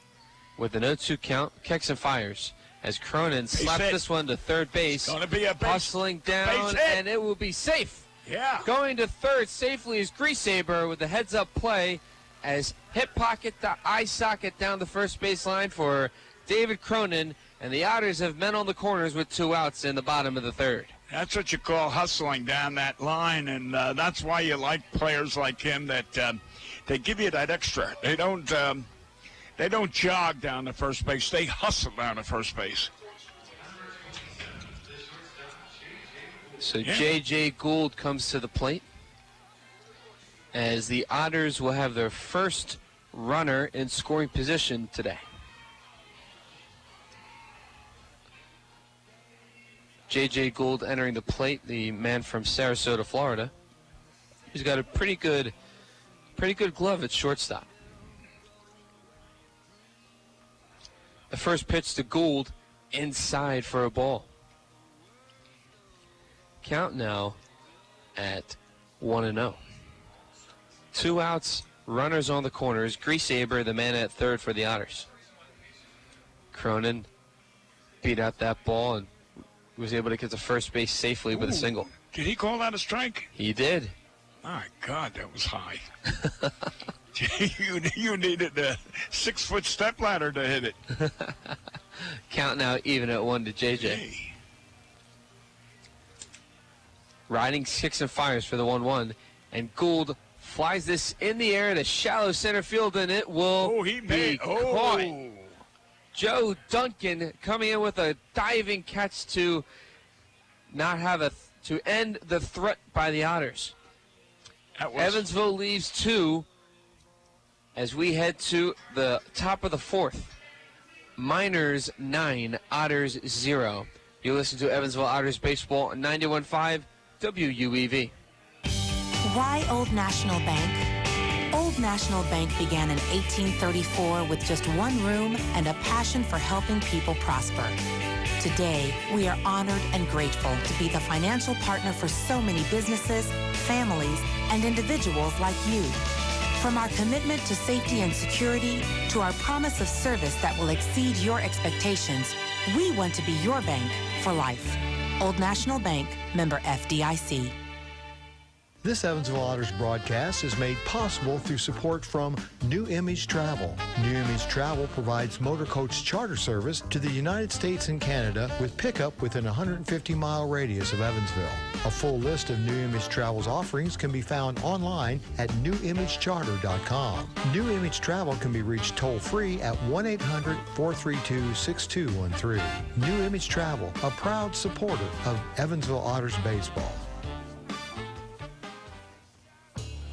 with an 0-2 count, kicks and fires as Cronin slaps this one to third base. It's going to be a hustling down, and it will be safe. Yeah. Going to third safely is Greasaber with a heads-up play as hip pocket to eye socket down the first baseline for David Cronin, and the Otters have men on the corners with 2 outs in the bottom of the third. That's what you call hustling down that line, and that's why you like players like him, that they give you that extra. They don't jog down the first base. They hustle down the first base. So J.J. Gould comes to the plate as the Otters will have their first runner in scoring position today. J.J. Gould entering the plate, the man from Sarasota, Florida. He's got a pretty good glove at shortstop. The first pitch to Gould, inside for a ball. Count now at 1-0. 2 outs, runners on the corners. Greasaber, the man at third for the Otters. Cronin beat out that ball and was able to get to first base safely with a single. Did he call that a strike? He did. My God, that was high. You needed a 6-foot step ladder to hit it. Count now even at 1 to JJ. Hey. Riding, kicks and fires for the 1-1, and Gould Flies this in the air to shallow center field, and it will be caught. Joe Duncan coming in with a diving catch to not have to end the threat by the Otters. Evansville leaves 2 as we head to the top of the 4th. Miners 9, Otters 0. You listen to Evansville Otters Baseball on 91.5 WUEV. Why Old National Bank? Old National Bank began in 1834 with just one room and a passion for helping people prosper. Today, we are honored and grateful to be the financial partner for so many businesses, families, and individuals like you. From our commitment to safety and security to our promise of service that will exceed your expectations, we want to be your bank for life. Old National Bank, member FDIC. This Evansville Otters broadcast is made possible through support from New Image Travel. New Image Travel provides motor coach charter service to the United States and Canada with pickup within a 150-mile radius of Evansville. A full list of New Image Travel's offerings can be found online at newimagecharter.com. New Image Travel can be reached toll-free at 1-800-432-6213. New Image Travel, a proud supporter of Evansville Otters baseball.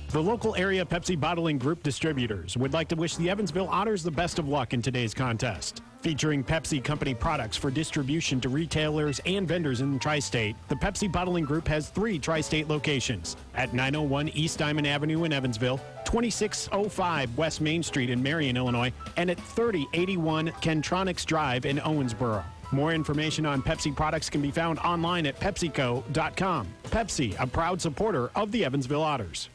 The local area Pepsi Bottling Group distributors would like to wish the Evansville Otters the best of luck in today's contest. Featuring Pepsi Company products for distribution to retailers and vendors in the Tri-State, the Pepsi Bottling Group has 3 Tri-State locations at 901 East Diamond Avenue in Evansville, 2605 West Main Street in Marion, Illinois, and at 3081 Kentronics Drive in Owensboro. More information on Pepsi products can be found online at PepsiCo.com. Pepsi, a proud supporter of the Evansville Otters.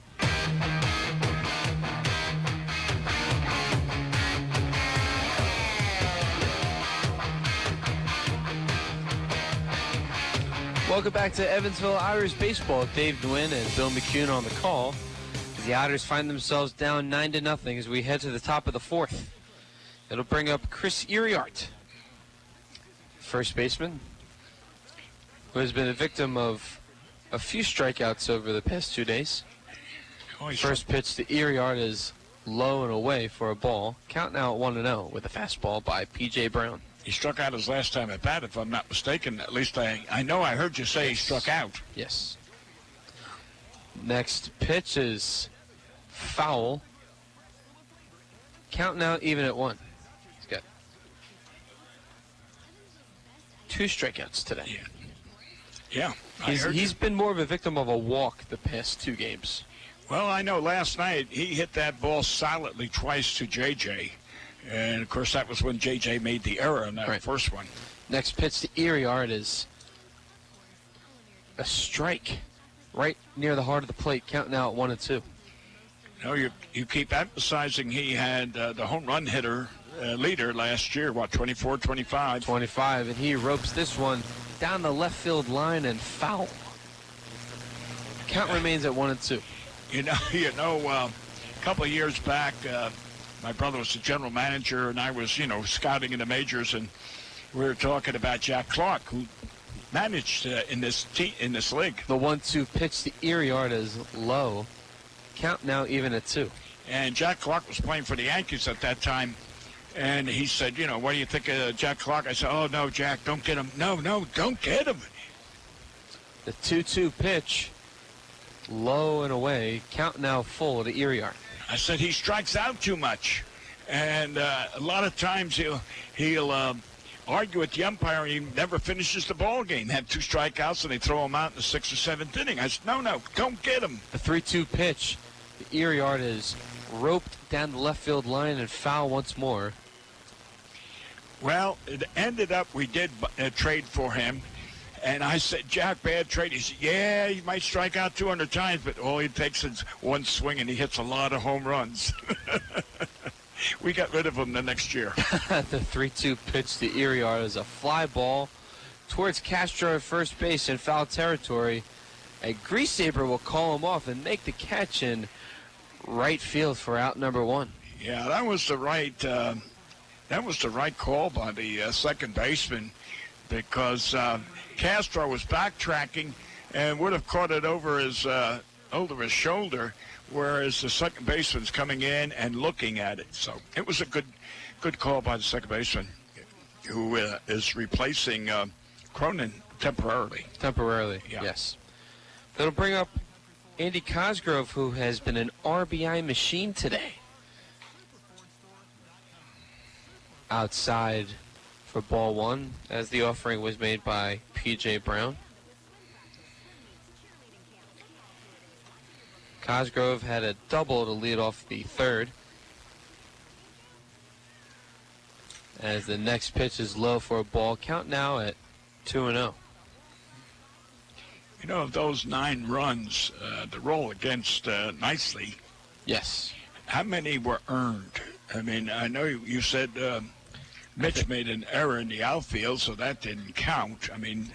Welcome back to Evansville Otters Baseball. Dave Nguyen and Bill McCune on the call. The Otters find themselves down 9-0 as we head to the top of the 4th. It'll bring up Chris Iriart, first baseman, who has been a victim of a few strikeouts over the past 2 days. First pitch to Iriart is low and away for a ball. Count now at 1-0 with a fastball by P.J. Brown. He struck out his last time at bat, if I'm not mistaken. At least I know I heard you say he struck out. Yes. Next pitch is foul. Count now even at 1. He's got 2 strikeouts today. Yeah. He's been more of a victim of a walk the past 2 games. Well, I know last night he hit that ball solidly twice to J.J. And, of course, that was when J.J. made the error in that first one. Next pitch to Iriart is a strike right near the heart of the plate. Count now at 1-2. No, you keep emphasizing he had the home run hitter leader last year, 24, 25? 25, and he ropes this one down the left field line and foul. Count remains at 1-2. You know, a couple of years back, my brother was the general manager, and I was, scouting in the majors, and we were talking about Jack Clark, who managed in this league. The 1-2 pitch to Iriart is low. Count now even at 2. And Jack Clark was playing for the Yankees at that time, and he said, what do you think of Jack Clark? I said, oh, no, Jack, don't get him. No, don't get him. The 2-2 pitch, low and away. Count now full to Iriart. I said he strikes out too much, and a lot of times he'll argue with the umpire, and he never finishes the ball game. Had 2 strikeouts, and they throw him out in the 6th or 7th inning. I said, no, don't get him. The 3-2 pitch, the Iriart is roped down the left field line and foul once more. Well, it ended up we did trade for him. And I said, Jack, bad trade. He said, yeah, he might strike out 200 times, but all he takes is one swing, and he hits a lot of home runs. We got rid of him the next year. The 3-2 pitch to Iriart is a fly ball towards Castro at first base in foul territory. A grease saber will call him off and make the catch in right field for out number 1. Yeah, that was the right call by the second baseman, because Castro was backtracking and would have caught it over his shoulder. whereas the second baseman's coming in and looking at it. So it was a good call by the second baseman, who is replacing Cronin temporarily. Temporarily, Yeah. yes. That'll bring up Andy Cosgrove, who has been an RBI machine today. Outside for ball one, as the offering was made by P.J. Brown. Cosgrove had a double to lead off the third. As the next pitch is low for a ball. Count now at 2-0. You know, of those 9 runs, the roll against Nicely. Yes. How many were earned? I mean, I know you said Mitch made an error in the outfield, so that didn't count. I mean,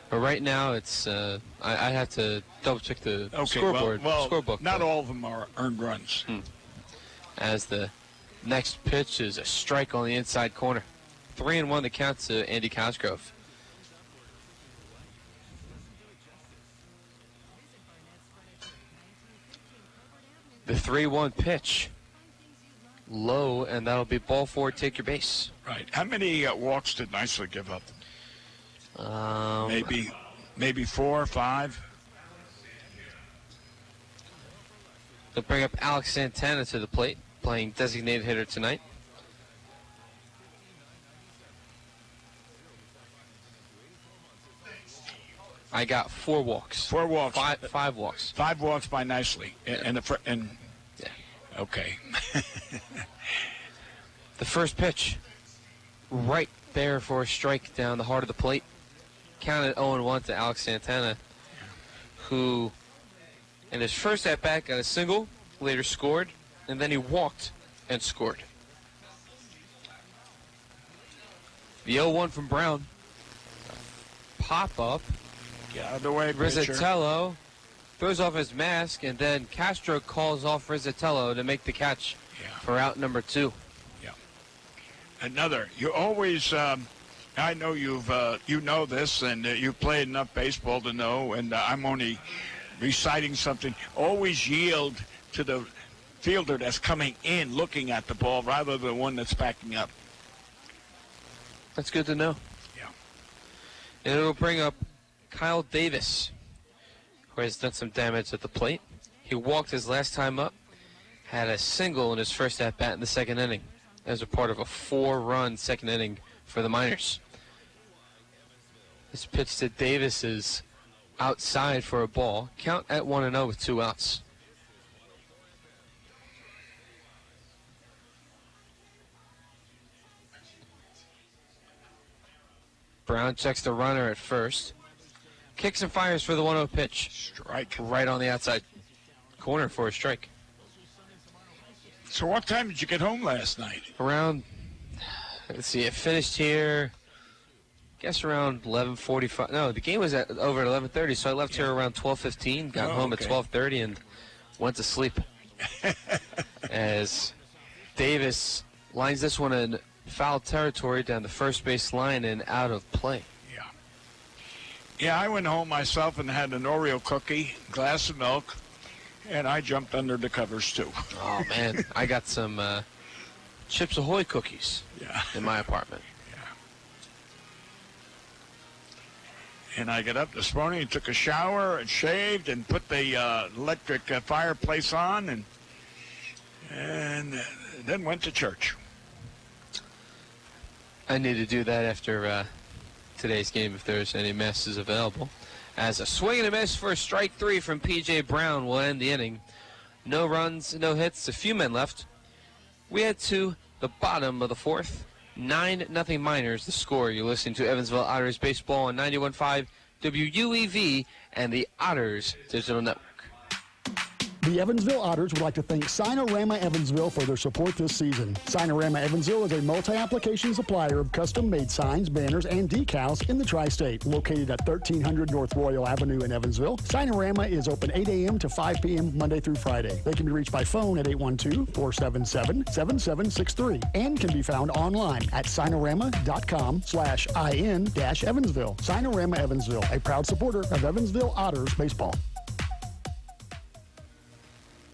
but right now it's I have to double check the scoreboard. Well, scorebook. not all of them are earned runs. As the next pitch is a strike on the inside corner. 3-1 the count to Andy Cosgrove. The 3-1 pitch. Low, and that'll be ball 4, take your base. Right. How many walks did Nicely give up? Maybe 4 or 5. They'll bring up Alex Santana to the plate, playing designated hitter tonight. I got 4 walks. 4 walks. 5 walks. 5 walks by Nicely. And yeah. Okay. The first pitch, right there for a strike down the heart of the plate. Counted 0-1 to Alex Santana, who in his first at-bat got a single, later scored, and then he walked and scored. The 0-1 from Brown. Pop-up. Get out of the way, pitcher. Rizzatello throws off his mask, and then Castro calls off Rizzatello to make the catch for out number 2. Yeah. Another. You always, I know you know this, and you've played enough baseball to know, and I'm only reciting something. Always yield to the fielder that's coming in looking at the ball rather than the one that's backing up. That's good to know. Yeah. And it'll bring up Kyle Davis, who has done some damage at the plate. He walked his last time up, had a single in his first at-bat in the second inning as a part of a 4-run second inning for the Miners. This pitch to Davis is outside for a ball. Count at 1-0 with 2 outs. Brown checks the runner at first. Kicks and fires for the 1-0 pitch. Strike. Right on the outside corner for a strike. So what time did you get home last night? Around, let's see, it finished here, I guess around 11:45. No, the game was over at 11:30, so I left here around 12:15, got home at 12:30, and went to sleep. As Davis lines this one in foul territory down the first base line and out of play. Yeah, I went home myself and had an Oreo cookie, glass of milk, and I jumped under the covers too. Oh, man. I got some Chips Ahoy cookies in my apartment. And I got up this morning and took a shower and shaved and put the electric fireplace on and then went to church. I need to do that after today's game if there's any messes available. As a swing and a miss for strike 3 from P.J. Brown will end the inning. No runs, no hits, a few men left. We head to the bottom of the 4th. 9-0 Miners, the score. You're listening to Evansville Otters Baseball on 91.5 WUEV and the Otters Digital Network. The Evansville Otters would like to thank Sinorama Evansville for their support this season. Sinorama Evansville is a multi-application supplier of custom-made signs, banners, and decals in the tri-state. Located at 1300 North Royal Avenue in Evansville, Sinorama is open 8 a.m. to 5 p.m. Monday through Friday. They can be reached by phone at 812-477-7763 and can be found online at sinorama.com/in-Evansville. Sinorama Evansville, a proud supporter of Evansville Otters baseball.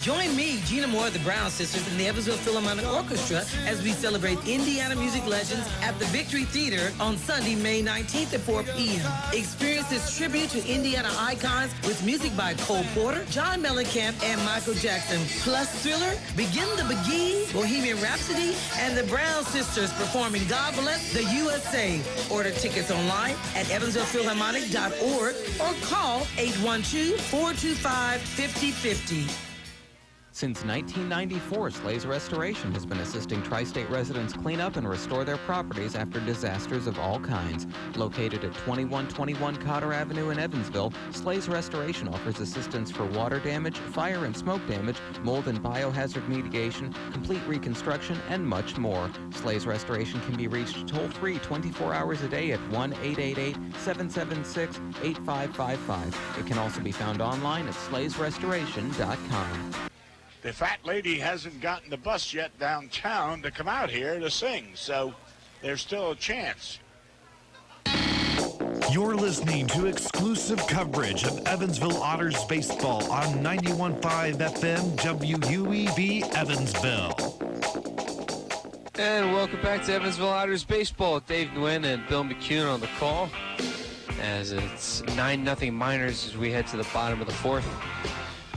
Join me, Gina Moore of the Brown Sisters, and the Evansville Philharmonic Orchestra as we celebrate Indiana music legends at the Victory Theater on Sunday, May 19th at 4 p.m. Experience this tribute to Indiana icons with music by Cole Porter, John Mellencamp, and Michael Jackson. Plus Thriller, Begin the Beguines, Bohemian Rhapsody, and the Brown Sisters performing God Bless the USA. Order tickets online at evansvillephilharmonic.org or call 812-425-5050. Since 1994, Slay's Restoration has been assisting tri-state residents clean up and restore their properties after disasters of all kinds. Located at 2121 Cotter Avenue in Evansville, Slay's Restoration offers assistance for water damage, fire and smoke damage, mold and biohazard mitigation, complete reconstruction, and much more. Slay's Restoration can be reached toll-free 24 hours a day at 1-888-776-8555. It can also be found online at slaysrestoration.com. The fat lady hasn't gotten the bus yet downtown to come out here to sing, so there's still a chance. You're listening to exclusive coverage of Evansville Otters baseball on 91.5 FM WUEV Evansville. And welcome back to Evansville Otters baseball. Dave Nguyen and Bill McCune on the call as it's 9-0 Miners as we head to the bottom of the fourth.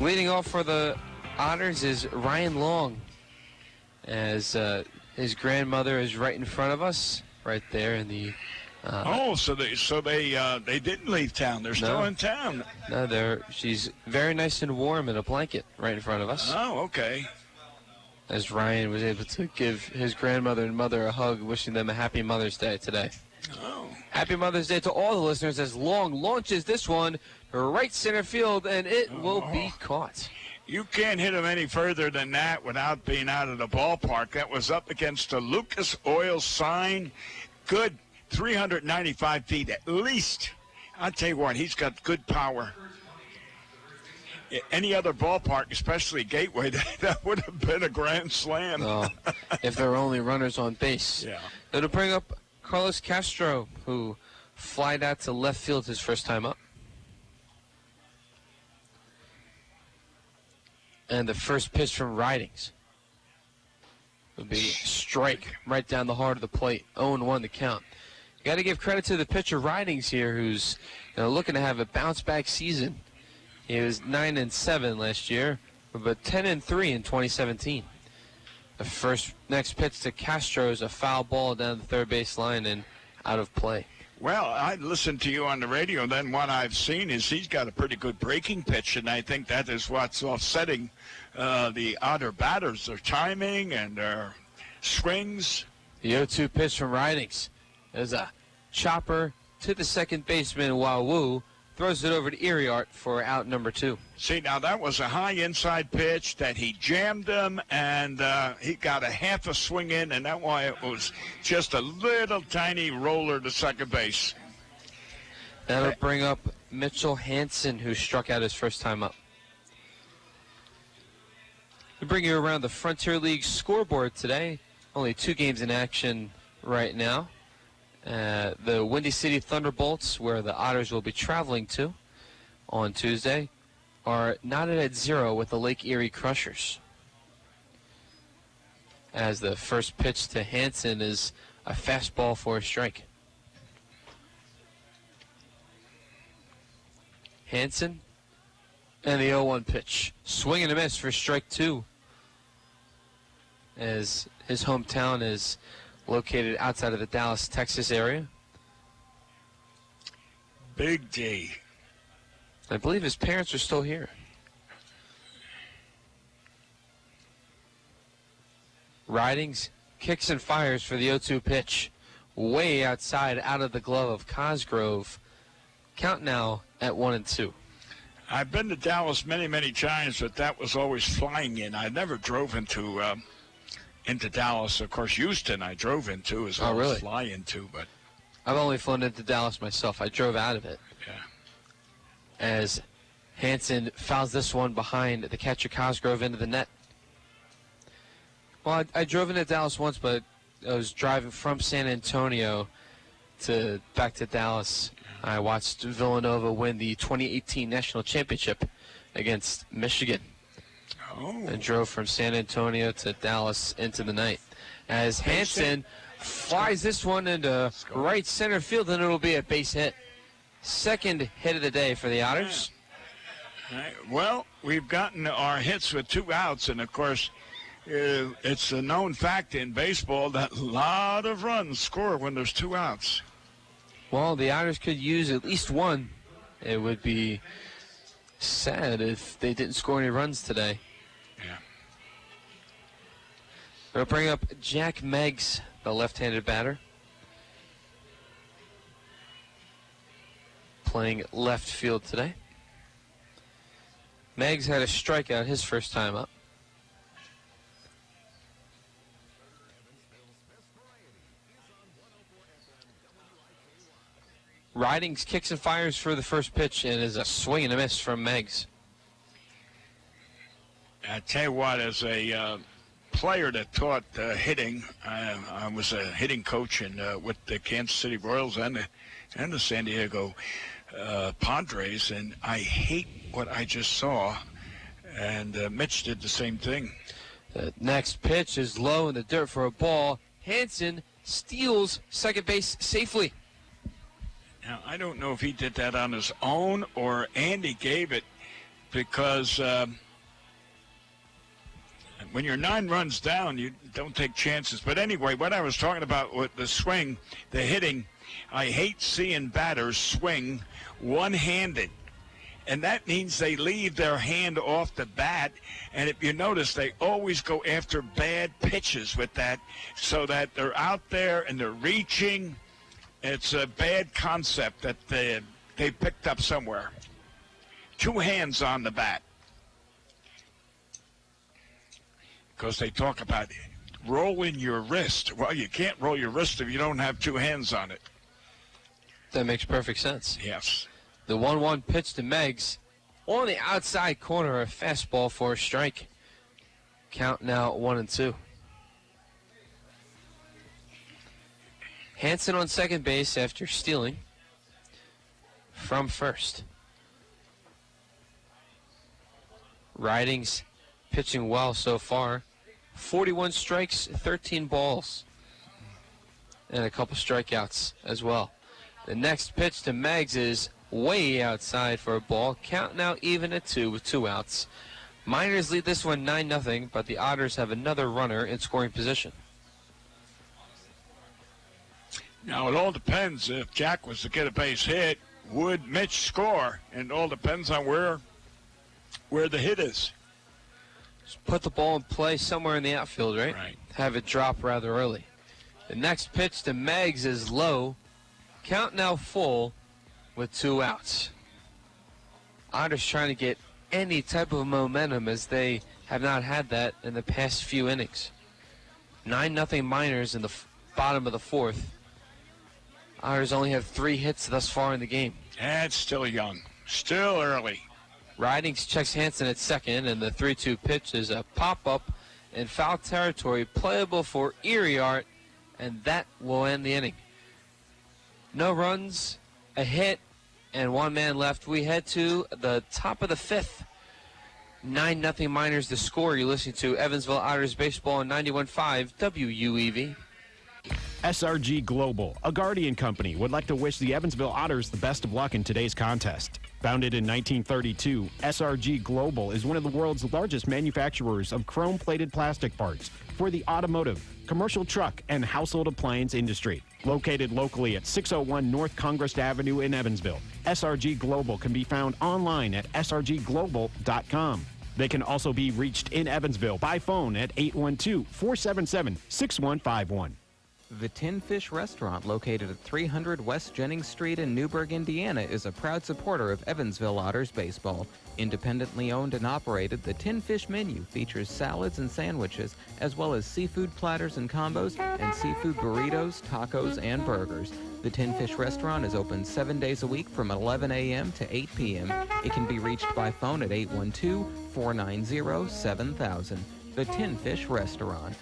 Leading off for the Otters is Ryan Long, as his grandmother is right in front of us, right there in the. So they didn't leave town. They're still in town. No, she's very nice and warm in a blanket right in front of us. Oh, okay. As Ryan was able to give his grandmother and mother a hug, wishing them a happy Mother's Day today. Oh. Happy Mother's Day to all the listeners as Long launches this one right center field, and it will be caught. You can't hit him any further than that without being out of the ballpark. That was up against a Lucas Oil sign. Good 395 feet at least. I'll tell you what, he's got good power. Any other ballpark, especially Gateway, that would have been a grand slam. Oh, if there were only runners on base. Yeah. It'll bring up Carlos Castro, who flied out to left field his first time up. And the first pitch from Ridings will be strike right down the heart of the plate. 0-1 the count. You got to give credit to the pitcher Ridings here, who's looking to have a bounce-back season. He was 9-7 last year, but 10-3 in 2017. The next pitch to Castro is a foul ball down the third base line and out of play. Well, I listened to you on the radio. Then what I've seen is he's got a pretty good breaking pitch, and I think that is what's offsetting the Otter batters, their timing and their swings. The 0-2 pitch from Ridings is a chopper to the second baseman while Wu throws it over to Iriart for out number 2. See, now that was a high inside pitch that he jammed him, and he got a half a swing in, and that's why it was just a little tiny roller to second base. That'll bring up Mitchell Hansen, who struck out his first time up. We bring you around the Frontier League scoreboard today. Only 2 games in action right now. The Windy City Thunderbolts, where the Otters will be traveling to on Tuesday, are knotted at 0 with the Lake Erie Crushers. As the first pitch to Hansen is a fastball for a strike. Hansen and the 0-1 pitch. Swing and a miss for strike 2. As his hometown is located outside of the Dallas, Texas area. Big D. I believe his parents are still here. Ridings, kicks and fires for the 0-2 pitch. Way outside, out of the glove of Cosgrove. Count now at 1-2. I've been to Dallas many, many times, but that was always flying in. I never drove into Dallas. Of course, Houston I drove into as well as fly into, but I've only flown into Dallas myself. I drove out of it. Yeah. As Hansen fouls this one behind the catcher Cosgrove into the net. Well, I drove into Dallas once, but I was driving from San Antonio back to Dallas. I watched Villanova win the 2018 National Championship against Michigan. and drove from San Antonio to Dallas into the night. As Hansen flies this one into right center field, and it'll be a base hit. Second hit of the day for the Otters. Right. Well, we've gotten our hits with 2 outs, and of course, it's a known fact in baseball that a lot of runs score when there's 2 outs. Well, the Otters could use at least one. It would be sad if they didn't score any runs today. Yeah. We'll bring up Jack Meggs, the left-handed batter, playing left field today. Meggs had a strikeout his first time up. Ridings kicks and fires for the first pitch, and is a swing and a miss from Meggs. I tell you what, as a player that taught hitting, I was a hitting coach with the Kansas City Royals and the San Diego Padres, and I hate what I just saw. And Mitch did the same thing. The next pitch is low in the dirt for a ball. Hansen steals second base safely. Now, I don't know if he did that on his own or Andy gave it, because when you're 9 runs down, you don't take chances. But anyway, what I was talking about with the swing, the hitting, I hate seeing batters swing one-handed. And that means they leave their hand off the bat. And if you notice, they always go after bad pitches with that, so that they're out there and they're reaching. It's a bad concept that they picked up somewhere. 2 hands on the bat. Because they talk about rolling your wrist. Well, you can't roll your wrist if you don't have 2 hands on it. That makes perfect sense. Yes. The 1-1 pitch to Meggs on the outside corner, a fastball for a strike. Count now 1-2. Hansen on second base after stealing from first. Ridings pitching well so far. 41 strikes, 13 balls, and a couple strikeouts as well. The next pitch to Meggs is way outside for a ball. Count now even at 2 with 2 outs. Miners lead this one 9-0, but the Otters have another runner in scoring position. Now, it all depends. If Jack was to get a base hit, would Mitch score? And it all depends on where the hit is. Just put the ball in play somewhere in the outfield, right? Right. Have it drop rather early. The next pitch to Meggs is low. Count now full with 2 outs. Otters trying to get any type of momentum, as they have not had that in the past few innings. 9-0 Miners in the bottom of the 4th. Otters only have 3 hits thus far in the game. That's still young. Still early. Ridings checks Hansen at second, and the 3-2 pitch is a pop-up in foul territory, playable for Erie Art, and that will end the inning. No runs, a hit, and 1 man left. We head to the top of the 5th. 9-0 Miners the score. You're listening to Evansville Otters Baseball on 91.5 WUEV. SRG Global, a Guardian company, would like to wish the Evansville Otters the best of luck in today's contest. Founded in 1932, SRG Global is one of the world's largest manufacturers of chrome-plated plastic parts for the automotive, commercial truck, and household appliance industry. Located locally at 601 North Congress Avenue in Evansville, SRG Global can be found online at srgglobal.com. They can also be reached in Evansville by phone at 812-477-6151. The Tin Fish Restaurant, located at 300 West Jennings Street in Newburgh, Indiana, is a proud supporter of Evansville Otters baseball. Independently owned and operated, the Tin Fish menu features salads and sandwiches, as well as seafood platters and combos, and seafood burritos, tacos, and burgers. The Tin Fish Restaurant is open 7 days a week from 11 a.m. to 8 p.m. It can be reached by phone at 812-490-7000. The Tin Fish Restaurant.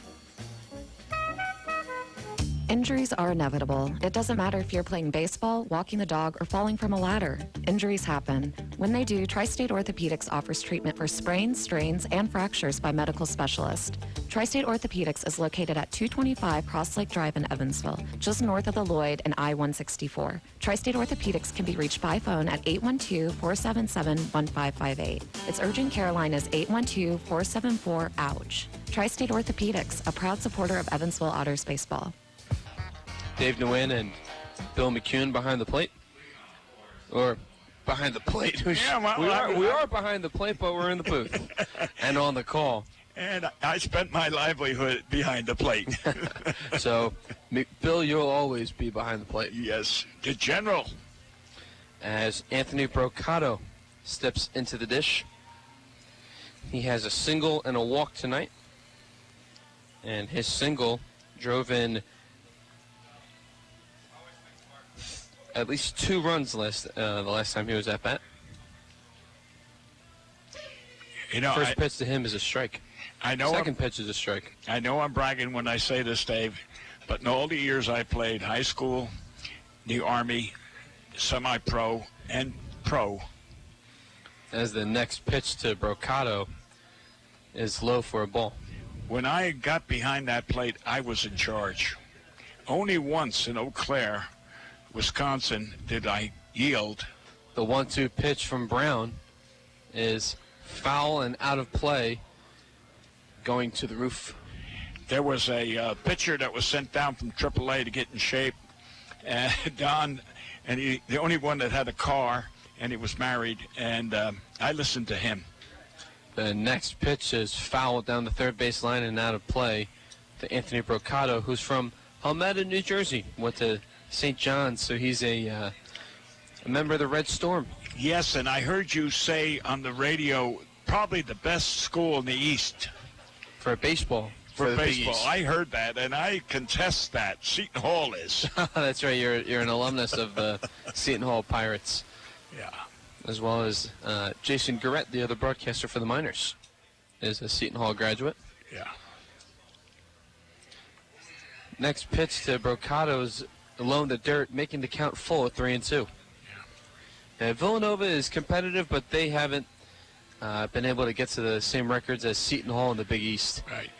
Injuries are inevitable. It doesn't matter if you're playing baseball, walking the dog, or falling from a ladder. Injuries happen. When they do, Tri-State Orthopedics offers treatment for sprains, strains, and fractures by medical specialists. Tri-State Orthopedics is located at 225 Cross Lake Drive in Evansville, just north of the Lloyd and I-164. Tri-State Orthopedics can be reached by phone at 812-477-1558. Its urgent care line is 812-474-OUCH. Tri-State Orthopedics, a proud supporter of Evansville Otters baseball. Dave Nguyen and Bill McCune behind the plate. Or behind the plate. We are behind the plate, but we're in the booth and on the call. And I spent my livelihood behind the plate. So, Bill, you'll always be behind the plate. Yes, the general. As Anthony Brocato steps into the dish. He has a single and a walk tonight. And his single drove in at least 2 runs the last time he was at bat. First pitch to him is a strike. I know. Second pitch is a strike. I know I'm bragging when I say this, Dave, but in all the years I played high school, the Army, semi-pro, and pro. As the next pitch to Brocato is low for a ball. When I got behind that plate, I was in charge. Only once in Eau Claire, Wisconsin, did I yield. The 1-2 pitch from Brown is foul and out of play, going to the roof. There was a pitcher that was sent down from AAA to get in shape. Don, and the only one that had a car, and he was married, and I listened to him. The next pitch is fouled down the third base line and out of play to Anthony Brocato, who's from Helmetta, New Jersey. Went to St. John's, so he's a member of the Red Storm. Yes, and I heard you say on the radio, probably the best school in the East. For baseball. For baseball. I heard that, and I contest that. Seton Hall is. That's right. You're an alumnus of the Seton Hall Pirates. Yeah. As well as Jason Garrett, the other broadcaster for the Miners, is a Seton Hall graduate. Yeah. Next pitch to Brocato's alone the dirt, making the count full at 3-2. Yeah. Villanova is competitive, but they haven't been able to get to the same records as Seton Hall in the Big East. Right.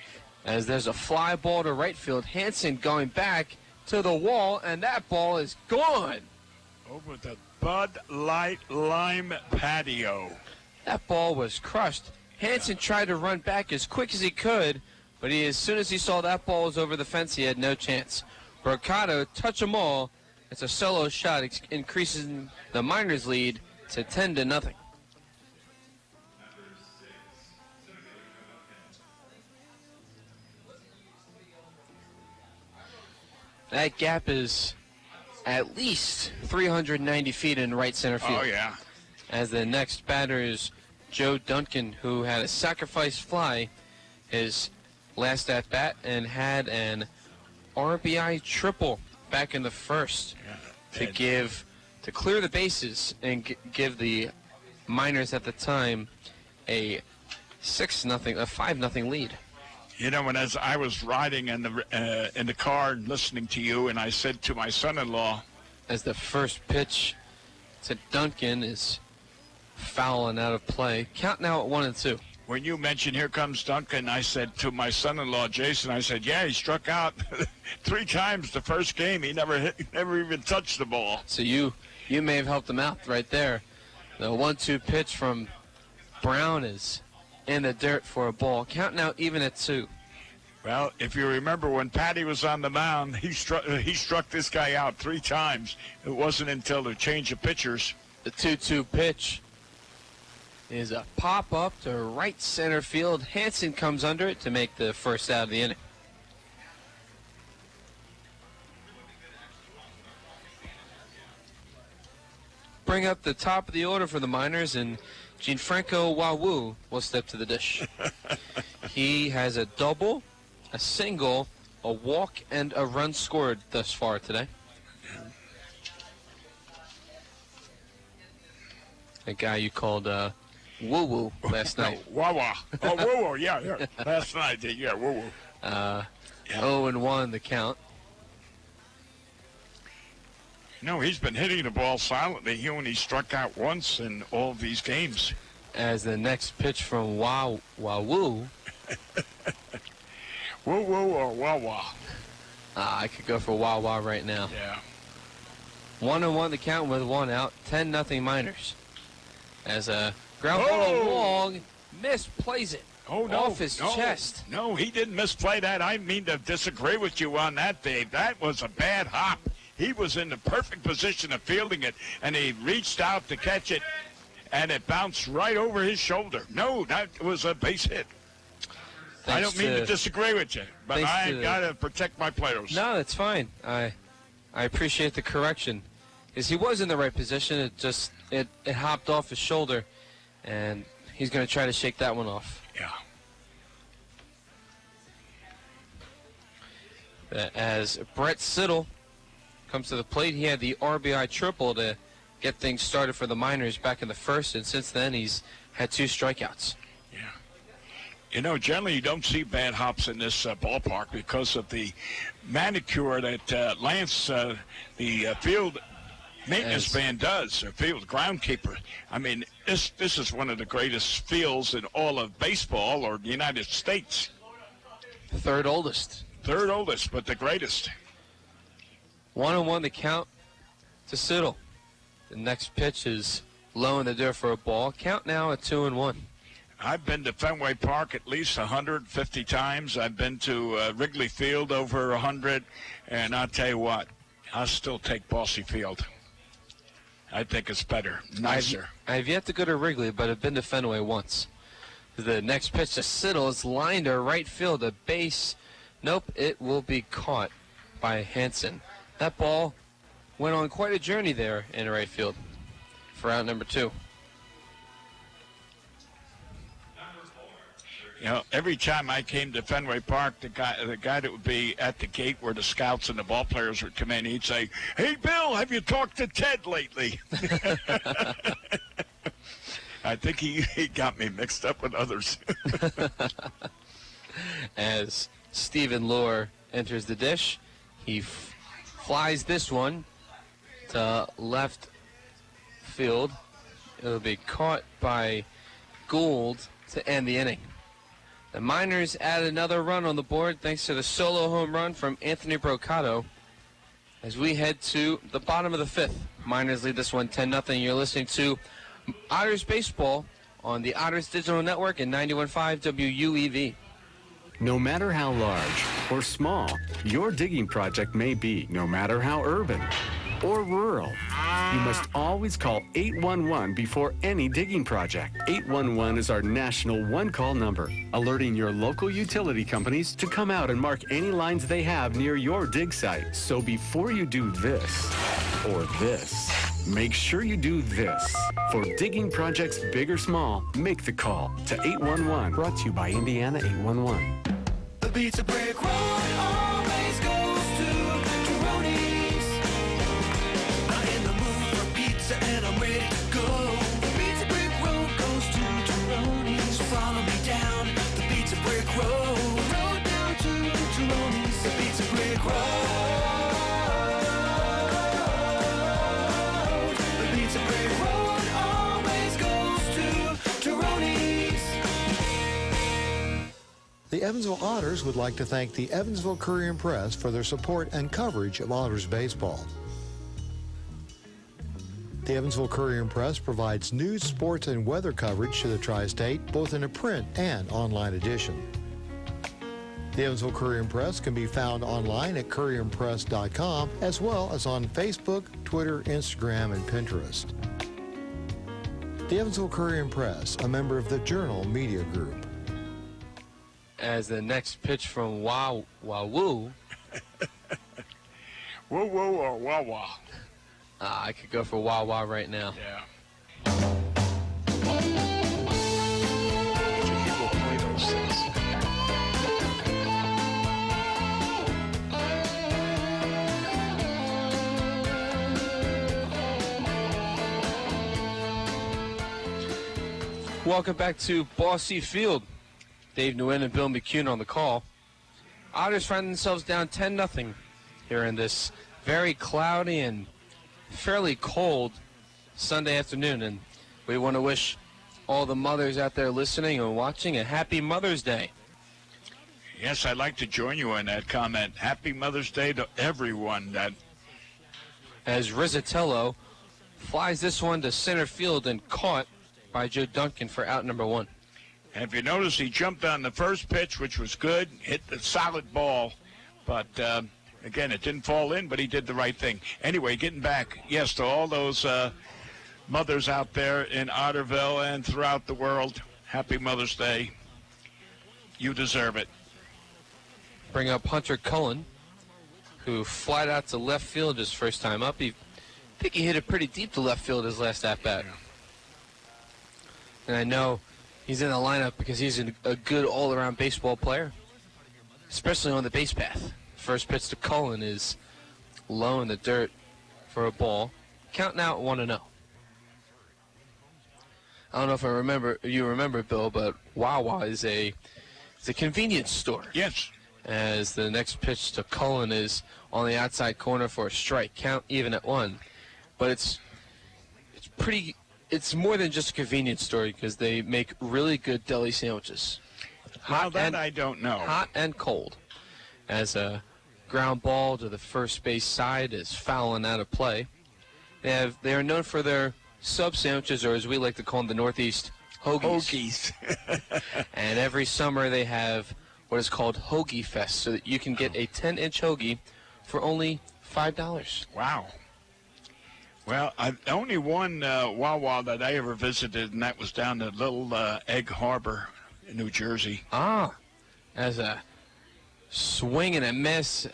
As there's a fly ball to right field, Hansen going back to the wall, and that ball is gone. Over the Bud Light Lime patio. That ball was crushed. Hansen tried to run back as quick as he could, but as soon as he saw that ball was over the fence, he had no chance. Brocato touch them all. It's a solo shot, increasing the Miners' lead to 10-0. That gap is at least 390 feet in right center field. Oh, yeah. As the next batter is Joe Duncan, who had a sacrifice fly his last at bat and had an RBI triple back in the first to clear the bases and give the Miners at the time a 5-0 lead. You know, and as I was riding in the car and listening to you, and I said to my son-in-law, as the first pitch to Duncan is foul and out of play. Count now at 1-2. When you mentioned here comes Duncan, I said to my son-in-law Jason, I said, yeah, he struck out 3 times the first game. He never even touched the ball. So you may have helped him out right there. The 1-2 pitch from Brown is in the dirt for a ball. Count now even at 2. Well, if you remember when Patty was on the mound, he struck this guy out 3 times. It wasn't until the change of pitchers. The 2-2 pitch is a pop-up to right center field. Hansen comes under it to make the first out of the inning. Bring up the top of the order for the Miners, and Gianfranco Wawu will step to the dish. He has a double, a single, a walk, and a run scored thus far today. A guy you called Woo-Woo last night. Wawa. Oh, Woo-Woo, yeah. Last night, yeah, Woo-Woo. 0-1 the count. No, he's been hitting the ball silently. He only struck out once in all of these games. As the next pitch from Woo. Woo woo or wah wah. I could go for wah wah right now. Yeah. 1-1 the count with one out. 10-0 Miners. As a ground ball to Wong misplays it. Oh, no. Off his chest. No, he didn't misplay that. I mean to disagree with you on that, Dave. That was a bad hop. He was in the perfect position of fielding it, and he reached out to catch it, and it bounced right over his shoulder. No, that was a base hit. I don't mean to disagree with you, but I got to protect my players. No, that's fine. I appreciate the correction. Because he was in the right position. It just, it hopped off his shoulder, and he's going to try to shake that one off. Yeah. As Brett Siddle comes to the plate, he had the RBI triple to get things started for the Miners back in the first, and since then he's had 2 strikeouts. Yeah. You know, generally you don't see bad hops in this ballpark because of the manicure that Lance, the field maintenance man, does, or field groundkeeper. I mean, this is one of the greatest fields in all of baseball or the United States. Third oldest. Third oldest, but the greatest. 1-1 the count to Siddle. The next pitch is low in the dirt for a ball. Count now at 2-1. I've been to Fenway Park at least 150 times. I've been to Wrigley Field over 100, and I'll tell you what, I'll still take Bossy Field. I think it's better, nicer. I've yet to go to Wrigley, but I've been to Fenway once. The next pitch to Siddle is lined to right field, a base. Nope, it will be caught by Hansen. That ball went on quite a journey there in right field for out number 2. You know, every time I came to Fenway Park, the guy that would be at the gate where the scouts and the ball players would come in, he'd say, "Hey, Bill, have you talked to Ted lately?" I think he got me mixed up with others. As Stephen Lohr enters the dish, he flies this one to left field. It'll be caught by Gould to end the inning. The Miners add another run on the board thanks to the solo home run from Anthony Brocato. As we head to the bottom of the 5th, Miners lead this one 10-0. You're listening to Otters Baseball on the Otters Digital Network and 91.5 WUEV. No matter how large or small your digging project may be, no matter how urban or rural, you must always call 811 before any digging project. 811 is our national one-call number, alerting your local utility companies to come out and mark any lines they have near your dig site. So before you do this or this, make sure you do this. For digging projects big or small, make the call to 811. Brought to you by Indiana 811. The Pizza Brick Road always goes to Tyroni's. I'm in the mood for pizza and I'm ready to go. The Pizza Brick Road goes to Tyroni's. So follow me down the Pizza Brick Road. Road down to Tyroni's. The Pizza Brick Road. The Pizza Brick Road always goes to Tyroni's. The Evansville Otters would like to thank the Evansville Courier and Press for their support and coverage of Otters baseball. The Evansville Courier and Press provides news, sports, and weather coverage to the tri-state, both in a print and online edition. The Evansville Courier and Press can be found online at courierandpress.com, as well as on Facebook, Twitter, Instagram, and Pinterest. The Evansville Courier and Press, a member of the Journal Media Group. As the next pitch from Woo. Woo woo or wah wah. I could go for wah wah right now. Yeah. Welcome back to Bossy Field. Dave Nguyen and Bill McCune on the call. Otters find themselves down 10-0 here in this very cloudy and fairly cold Sunday afternoon, and we want to wish all the mothers out there listening and watching a happy Mother's Day. Yes, I'd like to join you in that comment. Happy Mother's Day to everyone. As Rizzatello flies this one to center field and caught by Joe Duncan for out number 1. And if you notice, he jumped on the first pitch, which was good, hit the solid ball. But, again, it didn't fall in, but he did the right thing. Anyway, getting back, yes, to all those mothers out there in Otterville and throughout the world, happy Mother's Day. You deserve it. Bring up Hunter Cullen, who flied out to left field his first time up. I think he hit it pretty deep to left field his last at-bat. And I know he's in the lineup because he's a good all-around baseball player, especially on the base path. First pitch to Cullen is low in the dirt for a ball. Count now at 1-0. I don't know if you remember, Bill, but Wawa is a convenience store. Yes. As the next pitch to Cullen is on the outside corner for a strike. Count even at 1. But it's more than just a convenience store because they make really good deli sandwiches. I don't know. Hot and cold. As a ground ball to the first base side is fouling out of play. They are known for their sub sandwiches, or as we like to call them, the Northeast hoagies. And every summer they have what is called Hoagie Fest, so that you can get a 10-inch hoagie for only $5. Wow. Well, only one Wawa that I ever visited, and that was down at Little Egg Harbor in New Jersey. As a swing and a miss,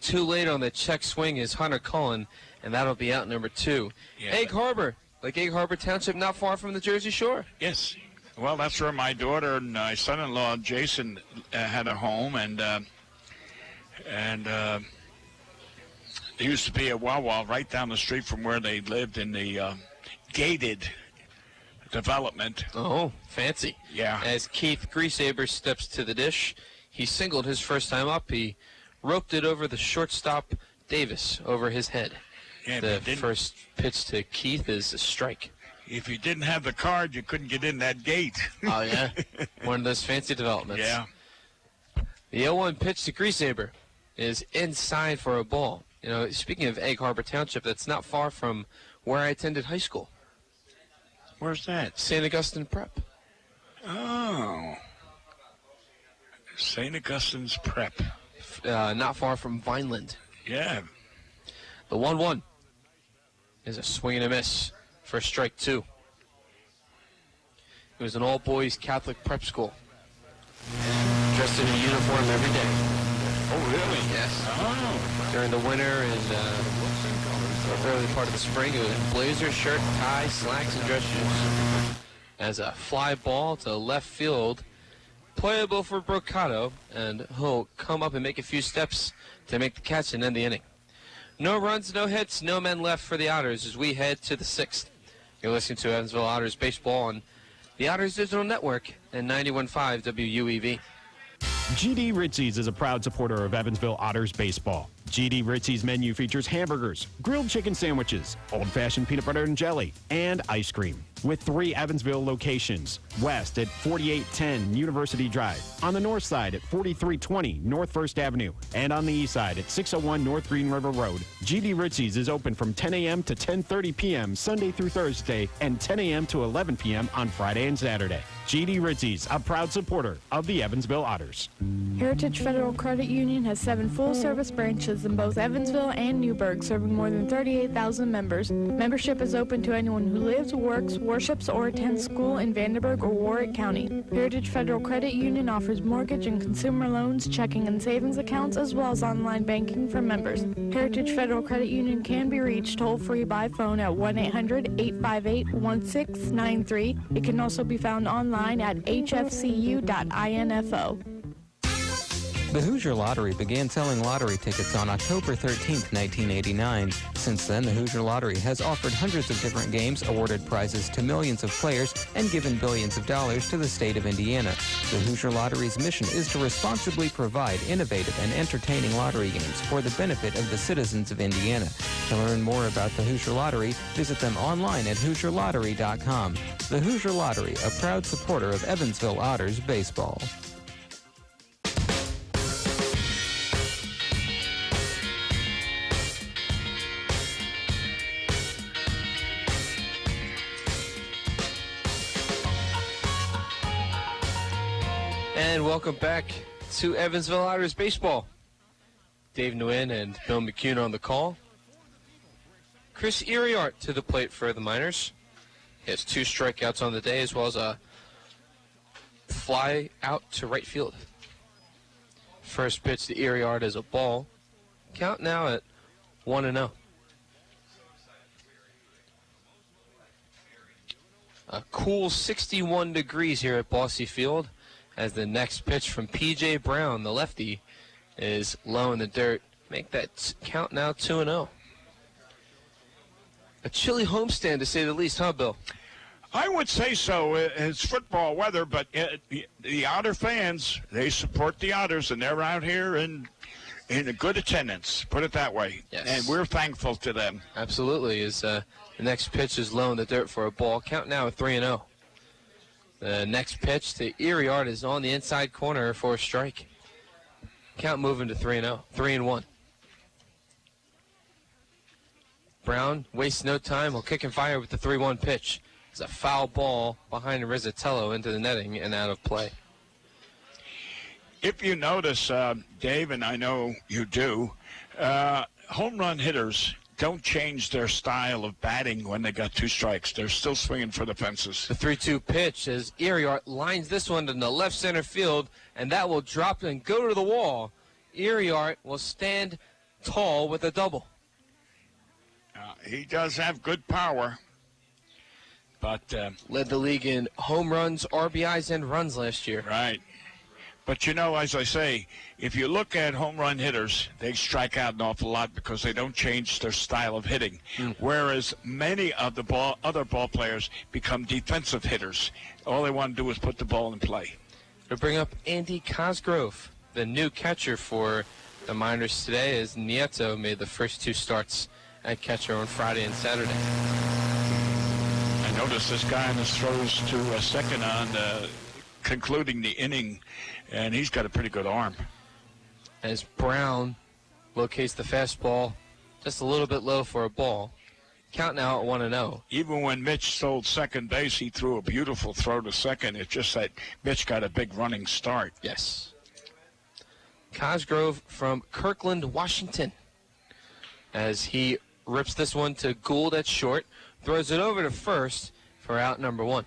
too late on the check swing is Hunter Cullen, and that'll be out number 2. Yeah. Egg Harbor, like Egg Harbor Township, not far from the Jersey Shore. Yes. Well, that's where my daughter and my son-in-law Jason had a home, and there used to be a Wawa right down the street from where they lived in the gated development. Oh, fancy. Yeah. As Keith Greasaber steps to the dish, he singled his first time up. He roped it over the shortstop Davis over his head. Yeah, the first pitch to Keith is a strike. If you didn't have the card, you couldn't get in that gate. Oh, yeah? One of those fancy developments. Yeah. The 0-1 pitch to Greasaber is inside for a ball. You know, speaking of Egg Harbor Township, that's not far from where I attended high school. Where's that? St. Augustine Prep. Oh. St. Augustine's Prep. Not far from Vineland. Yeah. The 1-1 is a swing and a miss for strike 2. It was an all-boys Catholic prep school. Dressed in a uniform every day. Oh, really? Yes. Oh. During the winter and early part of the spring, it was blazer, shirt, tie, slacks, and dress shoes. As a fly ball to left field, playable for Brocato, and he'll come up and make a few steps to make the catch and end the inning. No runs, no hits, no men left for the Otters as we head to the 6th. You're listening to Evansville Otters baseball on the Otters Digital Network and 91.5 WUEV. GD Ritzy's is a proud supporter of Evansville Otters baseball. GD Ritzy's menu features hamburgers, grilled chicken sandwiches, old-fashioned peanut butter and jelly, and ice cream. With 3 Evansville locations: west at 4810 University Drive, on the north side at 4320 North 1st Avenue, and on the east side at 601 North Green River Road. GD Ritzy's is open from 10 a.m. to 10:30 p.m. Sunday through Thursday, and 10 a.m. to 11 p.m. on Friday and Saturday. GD Ritzy's, a proud supporter of the Evansville Otters. Heritage Federal Credit Union has 7 full-service branches in both Evansville and Newburgh, serving more than 38,000 members. Membership is open to anyone who lives, works, worships, or attends school in Vanderburgh or Warwick County. Heritage Federal Credit Union offers mortgage and consumer loans, checking and savings accounts, as well as online banking for members. Heritage Federal Credit Union can be reached toll-free by phone at 1-800-858-1693. It can also be found online at hfcu.info. The Hoosier Lottery began selling lottery tickets on October 13, 1989. Since then, the Hoosier Lottery has offered hundreds of different games, awarded prizes to millions of players, and given billions of dollars to the state of Indiana. The Hoosier Lottery's mission is to responsibly provide innovative and entertaining lottery games for the benefit of the citizens of Indiana. To learn more about the Hoosier Lottery, visit them online at HoosierLottery.com. The Hoosier Lottery, a proud supporter of Evansville Otters baseball. And welcome back to Evansville Otters baseball. Dave Nguyen and Bill McCune on the call. Chris Iriart to the plate for the Miners. He has 2 strikeouts on the day, as well as a fly out to right field. First pitch to Iriart is a ball. Count now at 1-0. A cool 61 degrees here at Bossy Field, as the next pitch from P.J. Brown, the lefty, is low in the dirt. Make that count now 2-0. A chilly homestand, to say the least, huh, Bill? I would say so. It's football weather, but the Otter fans, they support the Otters, and they're out here in a good attendance, put it that way. Yes. And we're thankful to them. Absolutely. The next pitch is low in the dirt for a ball. Count now at 3-0. The next pitch to Iriart is on the inside corner for a strike. Count moving to 3-0, 3-1. Brown wastes no time. He'll kick and fire with the 3-1 pitch. It's a foul ball behind Rizzatello into the netting and out of play. If you notice, Dave, and I know you do, home run hitters don't change their style of batting when they got 2 strikes. They're still swinging for the fences. The 3-2 pitch as Iriart lines this one to the left center field, and that will drop and go to the wall. Iriart will stand tall with a double. He does have good power, but led the league in home runs, RBIs, and runs last year. Right. But, you know, as I say, if you look at home run hitters, they strike out an awful lot because they don't change their style of hitting, whereas many of the other ball players become defensive hitters. All they want to do is put the ball in play. To bring up Andy Cosgrove, the new catcher for the Miners today, as Nieto made the first 2 starts at catcher on Friday and Saturday. I noticed this guy on his throws to second on concluding the inning, and he's got a pretty good arm. As Brown locates the fastball just a little bit low for a ball. Count now at 1-0. Even when Mitch stole second base, he threw a beautiful throw to second. It's just that Mitch got a big running start. Yes. Cosgrove from Kirkland, Washington, as he rips this one to Gould at short, throws it over to first for out number 1.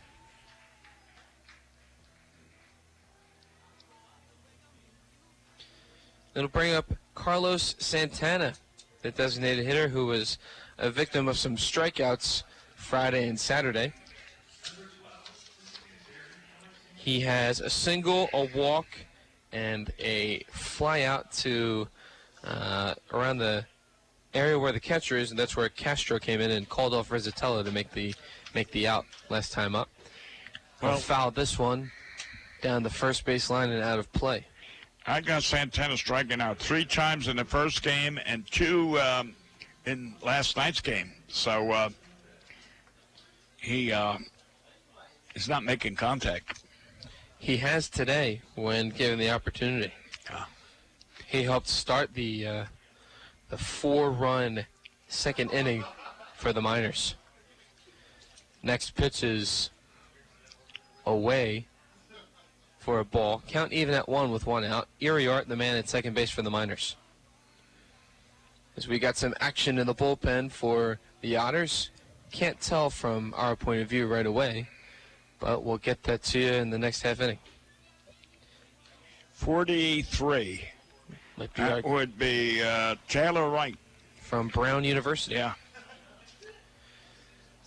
It'll bring up Carlos Santana, the designated hitter who was a victim of some strikeouts Friday and Saturday. He has a single, a walk, and a fly out to around the area where the catcher is, and that's where Castro came in and called off Rizzatello to make the out last time up. Well, fouled this one down the first base line and out of play. I got Santana striking out 3 times in the first game and 2 in last night's game. So he is not making contact. He has today when given the opportunity. He helped start the 4-run second inning for the Miners. Next pitch is away for a ball. Count even at 1 with 1 out. Iriart, the man at second base for the Miners. As we got some action in the bullpen for the Otters. Can't tell from our point of view right away, but we'll get that to you in the next half inning. 43. That would be Taylor Wright. From Brown University. Yeah.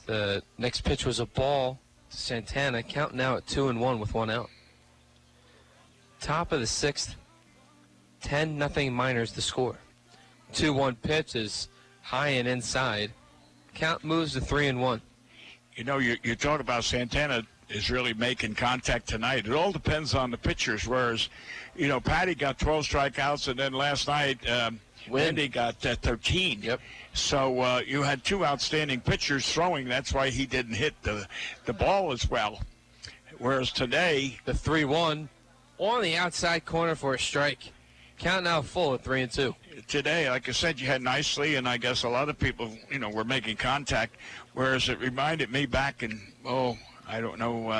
The next pitch was a ball to Santana. Count now at 2-1 with 1 out. Top of the 6th. 10-0 Miners to score. 2-1 pitch is high and inside. Count moves to 3-1. You know, you talk about Santana is really making contact tonight. It all depends on the pitchers, whereas, you know, Patty got 12 strikeouts, and then last night Wendy got 13. Yep. So you had two outstanding pitchers throwing. That's why he didn't hit the ball as well. Whereas today, the 3-1 on the outside corner for a strike. Count now full at 3-2. Today, like I said, you had Nicely, and I guess a lot of people, you know, were making contact, whereas it reminded me back in, I don't know,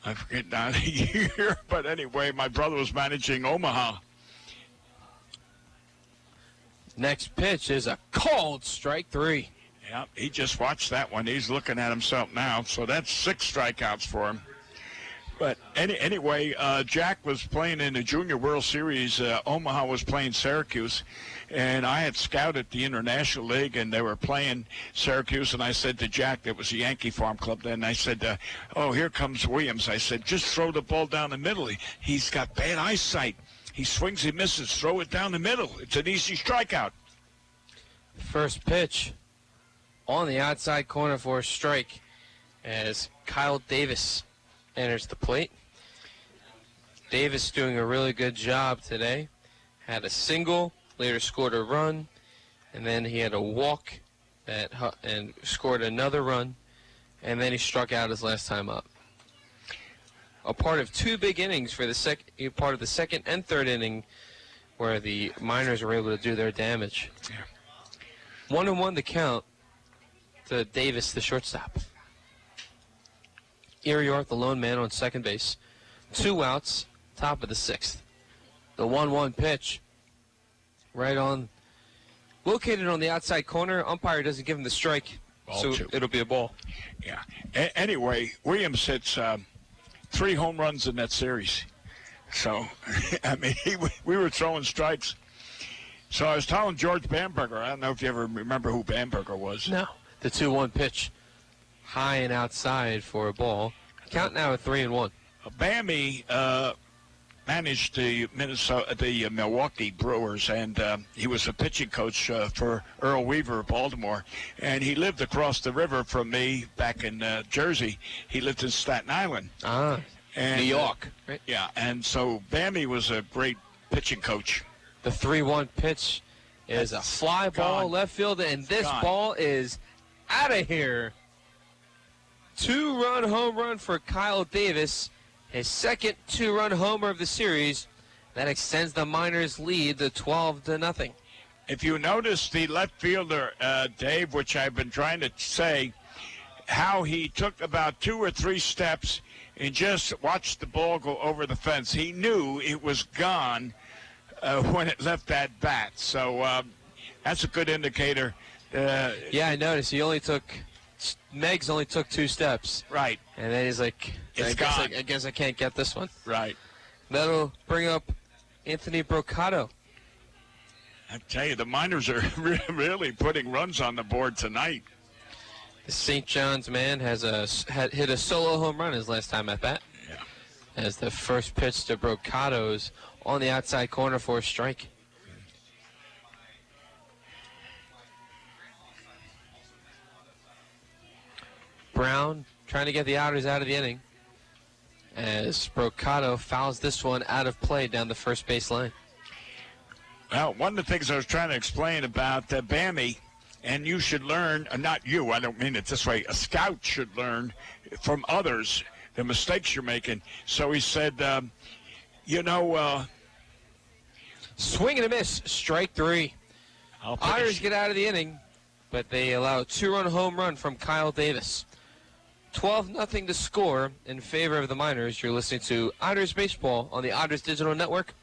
I forget now the year, but anyway, my brother was managing Omaha. Next pitch is a called strike 3. Yeah, he just watched that one. He's looking at himself now, so that's 6 strikeouts for him. But anyway, Jack was playing in the Junior World Series. Omaha was playing Syracuse, and I had scouted the International League, and they were playing Syracuse, and I said to Jack, that was the Yankee Farm Club then, I said, here comes Williams. I said, just throw the ball down the middle. He's got bad eyesight. He swings, he misses. Throw it down the middle. It's an easy strikeout. First pitch on the outside corner for a strike as Kyle Davis enters the plate. Davis doing a really good job today. Had a single, later scored a run, and then he had a walk and scored another run, and then he struck out his last time up. A part of 2 big innings for the part of the second and third inning where the Miners were able to do their damage. 1-1 the count to Davis, the shortstop. Erie York, the lone man on second base. 2 outs, top of the 6th. The 1-1 pitch, located on the outside corner. Umpire doesn't give him the strike, so it'll be a ball. Yeah. Anyway, Williams hits 3 home runs in that series. So, I mean, we were throwing strikes. So I was telling George Bamberger, I don't know if you ever remember who Bamberger was. No. The 2-1 pitch, high and outside for a ball. Count now at 3-1. Bammy managed the Milwaukee Brewers, and he was a pitching coach for Earl Weaver of Baltimore. And he lived across the river from me back in Jersey. He lived in Staten Island. New York. Right? Yeah, and so Bammy was a great pitching coach. The 3-1 pitch is a fly ball left field, and this ball is out of here. 2-run home run for Kyle Davis, his second 2-run homer of the series. That extends the Miners' lead to 12-0. If you notice the left fielder, Dave, which I've been trying to say, how he took about 2 or 3 steps and just watched the ball go over the fence. He knew it was gone when it left that bat. So that's a good indicator. Yeah, I noticed. Meggs only took 2 steps. Right. And then he's like, it's gone. I guess I can't get this one. Right. That'll bring up Anthony Brocato. I tell you, the Miners are really putting runs on the board tonight. The St. John's man had hit a solo home run his last time at bat. Yeah. As the first pitch to Brocato's on the outside corner for a strike. Brown trying to get the Otters out of the inning as Brocato fouls this one out of play down the first base line. Well, one of the things I was trying to explain about Bammy, and you should learn, not you, I don't mean it this way, a scout should learn from others the mistakes you're making. So he said, swing and a miss, strike 3. Otters get out of the inning, but they allow a 2-run home run from Kyle Davis. 12-0 to score in favor of the Miners. You're listening to Otters Baseball on the Otters Digital Network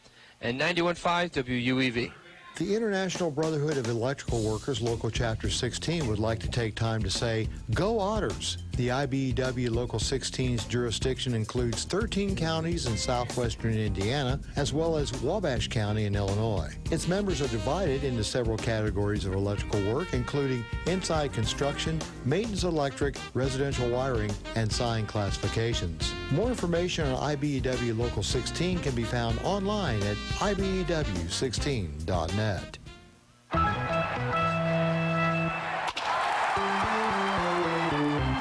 and 91.5 WUEV. The International Brotherhood of Electrical Workers, Local Chapter 16, would like to take time to say, Go Otters! The IBEW Local 16's jurisdiction includes 13 counties in southwestern Indiana, as well as Wabash County in Illinois. Its members are divided into several categories of electrical work, including inside construction, maintenance electric, residential wiring, and sign classifications. More information on IBEW Local 16 can be found online at IBEW16.net.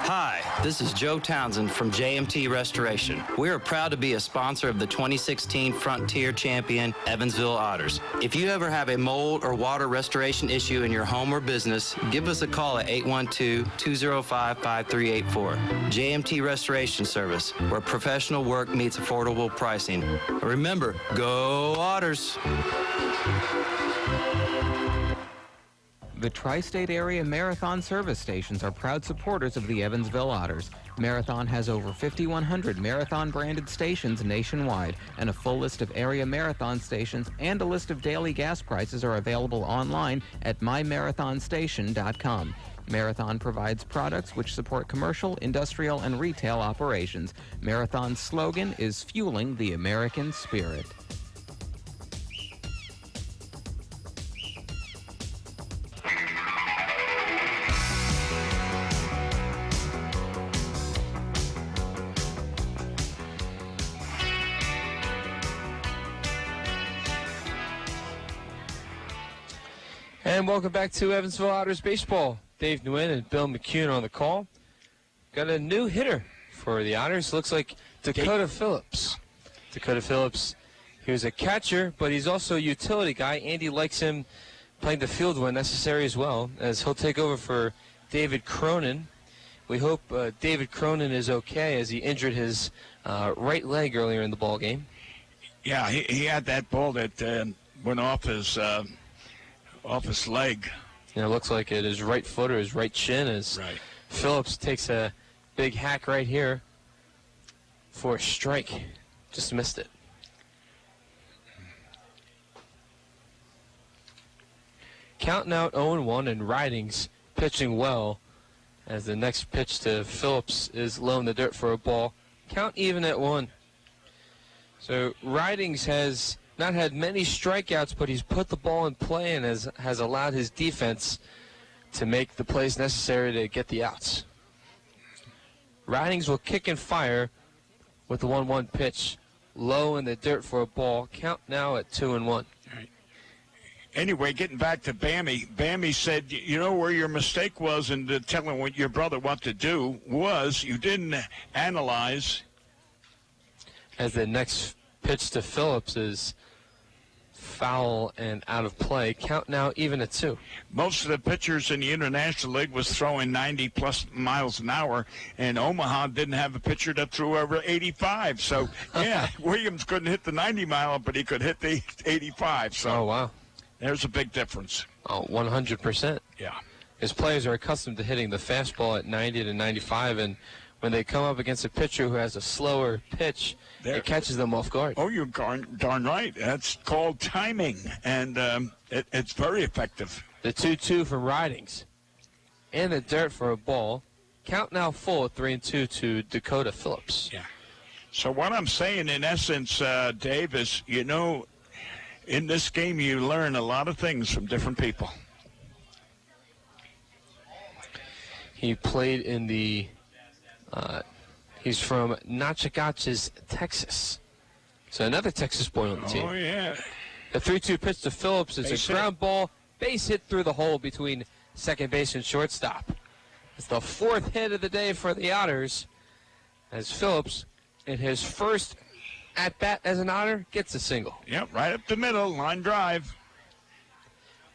Hi, this is Joe Townsend from JMT Restoration. We are proud to be a sponsor of the 2016 Frontier Champion Evansville Otters. If you ever have a mold or water restoration issue in your home or business, give us a call at 812-205-5384. JMT Restoration Service, where professional work meets affordable pricing. Remember, go Otters! The Tri-State Area Marathon service stations are proud supporters of the Evansville Otters. Marathon has over 5,100 Marathon-branded stations nationwide, and a full list of area Marathon stations and a list of daily gas prices are available online at myMarathonStation.com. Marathon provides products which support commercial, industrial, and retail operations. Marathon's slogan is Fueling the American Spirit. And welcome back to Evansville Otters Baseball. Dave Nguyen and Bill McCune on the call. Got a new hitter for the Otters. Looks like Dakota Phillips. Dakota Phillips, he was a catcher, but he's also a utility guy. Andy likes him playing the field when necessary as well, as he'll take over for David Cronin. We hope David Cronin is okay, as he injured his right leg earlier in the ball game. Yeah, he had that ball that went off his leg. Yeah, it looks like it. His right foot or his right shin. As Phillips takes a big hack right here for a strike. Just missed it. Counting out 0-1, and Ridings pitching well, as the next pitch to Phillips is low in the dirt for a ball. Count even at 1. So Ridings has not had many strikeouts, but he's put the ball in play and has allowed his defense to make the plays necessary to get the outs. Ridings will kick and fire with the 1-1 pitch. Low in the dirt for a ball. Count now at 2-1. Anyway, getting back to Bammy, Bammy said, you know where your mistake was in telling what your brother what to do was you didn't analyze. As the next pitch to Phillips is foul and out of play. Count now even at 2. Most of the pitchers in the International League was throwing 90-plus miles an hour, and Omaha didn't have a pitcher that threw over 85. So, yeah, Williams couldn't hit the 90-mile, but he could hit the 85. So, oh, wow. There's a big difference. Oh, 100%. Yeah. His players are accustomed to hitting the fastball at 90 to 95, and when they come up against a pitcher who has a slower pitch, it catches them off guard. Oh, you're darn right. That's called timing, and it's very effective. The 2-2 from Ridings. In the dirt for a ball. Count now full at 3-2 to Dakota Phillips. Yeah. So what I'm saying, in essence, Dave, is, you know, in this game you learn a lot of things from different people. He played in the... he's from Natchitoches, Texas. So another Texas boy on the team. Oh, yeah. The 3-2 pitch to Phillips is Base a ground ball, base hit through the hole between second base and shortstop. It's the 4th hit of the day for the Otters, as Phillips, in his first at-bat as an Otter, gets a single. Yep, right up the middle, line drive.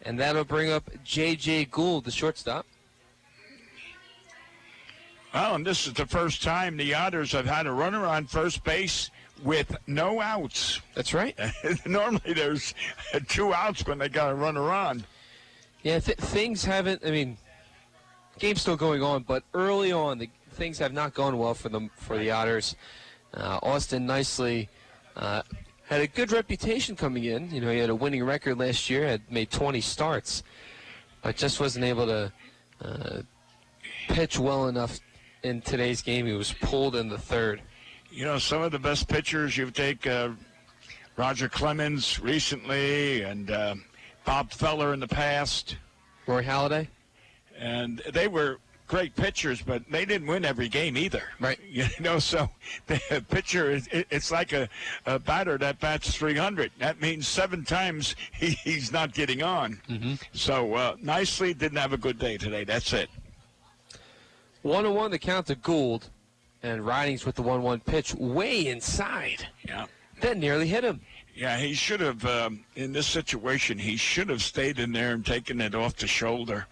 And that'll bring up J.J. Gould, the shortstop. Well, and this is the first time the Otters have had a runner on first base with no outs. That's right. Normally there's 2 outs when they got a runner on. Yeah, things haven't, I mean, game's still going on, but early on, things have not gone well for the Otters. Austin Nicely had a good reputation coming in. You know, he had a winning record last year, had made 20 starts, but just wasn't able to pitch well enough in today's game. He was pulled in the third. You know, some of the best pitchers, you take Roger Clemens recently and Bob Feller in the past. Roy Halladay. And they were great pitchers, but they didn't win every game either. Right. You know, so the pitcher, it's like a batter that bats 300. That means 7 times he's not getting on. Mm-hmm. So Nicely didn't have a good day today. That's it. 1-1 the count to Gould, and Ridings with the 1-1 pitch way inside. Yeah. That nearly hit him. Yeah, he should have, in this situation, he should have stayed in there and taken it off the shoulder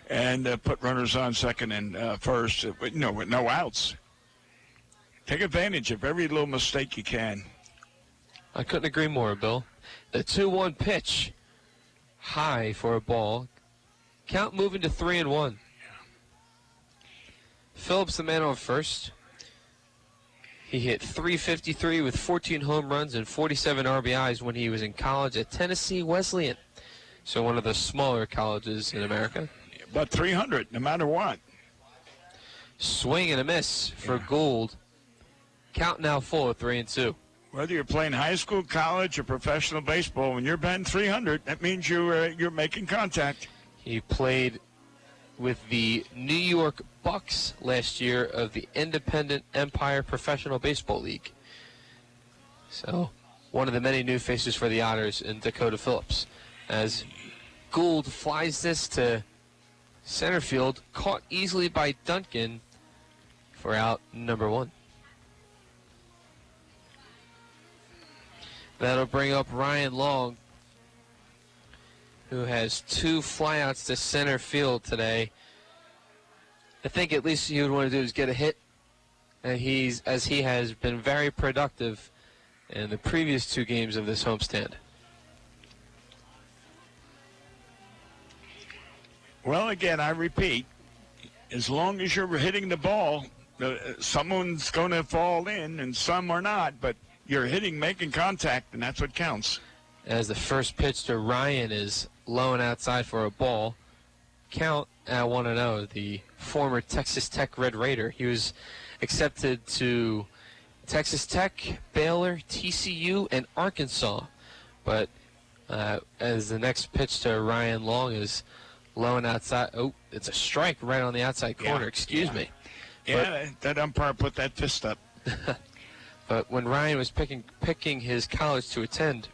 and put runners on second and first, with no outs. Take advantage of every little mistake you can. I couldn't agree more, Bill. The 2-1 pitch, high for a ball. Count moving to 3-1. Phillips, the man on first. He hit .353 with 14 home runs and 47 RBIs when he was in college at Tennessee Wesleyan. So one of the smaller colleges in America. But 300, no matter what. Swing and a miss for Gould. Count now full at 3-2. Whether you're playing high school, college, or professional baseball, when you're batting 300, that means you're making contact. He played with the New York Bucks last year of the Independent Empire Professional Baseball League. So, one of the many new faces for the Otters in Dakota Phillips. As Gould flies this to center field, caught easily by Duncan for out number 1. That'll bring up Ryan Long, who has 2 flyouts to center field today. I think at least he would want to do is get a hit. And he has been very productive in the previous 2 games of this homestand. Well, again, I repeat, as long as you're hitting the ball, someone's going to fall in and some are not, but you're making contact, and that's what counts. As the first pitch to Ryan is low and outside for a ball. Count at 1-0, the former Texas Tech Red Raider. He was accepted to Texas Tech, Baylor, TCU, and Arkansas. But as the next pitch to Ryan Long is low and outside. Oh, it's a strike right on the outside corner. Excuse me. Yeah, that umpire put that fist up. But when Ryan was picking his college to attend,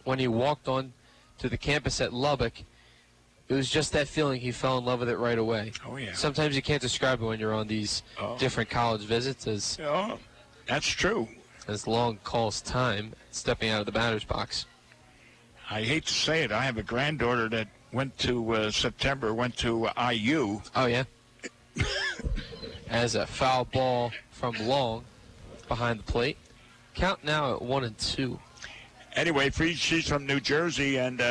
when he walked on to the campus at Lubbock, it was just that feeling. He fell in love with it right away. Oh, yeah. Sometimes you can't describe it when you're on these different college visits. That's true. As Long calls time, stepping out of the batter's box. I hate to say it. I have a granddaughter that went to IU. Oh, yeah? As a foul ball from Long behind the plate. Count now at 1-2. Anyway, she's from New Jersey, and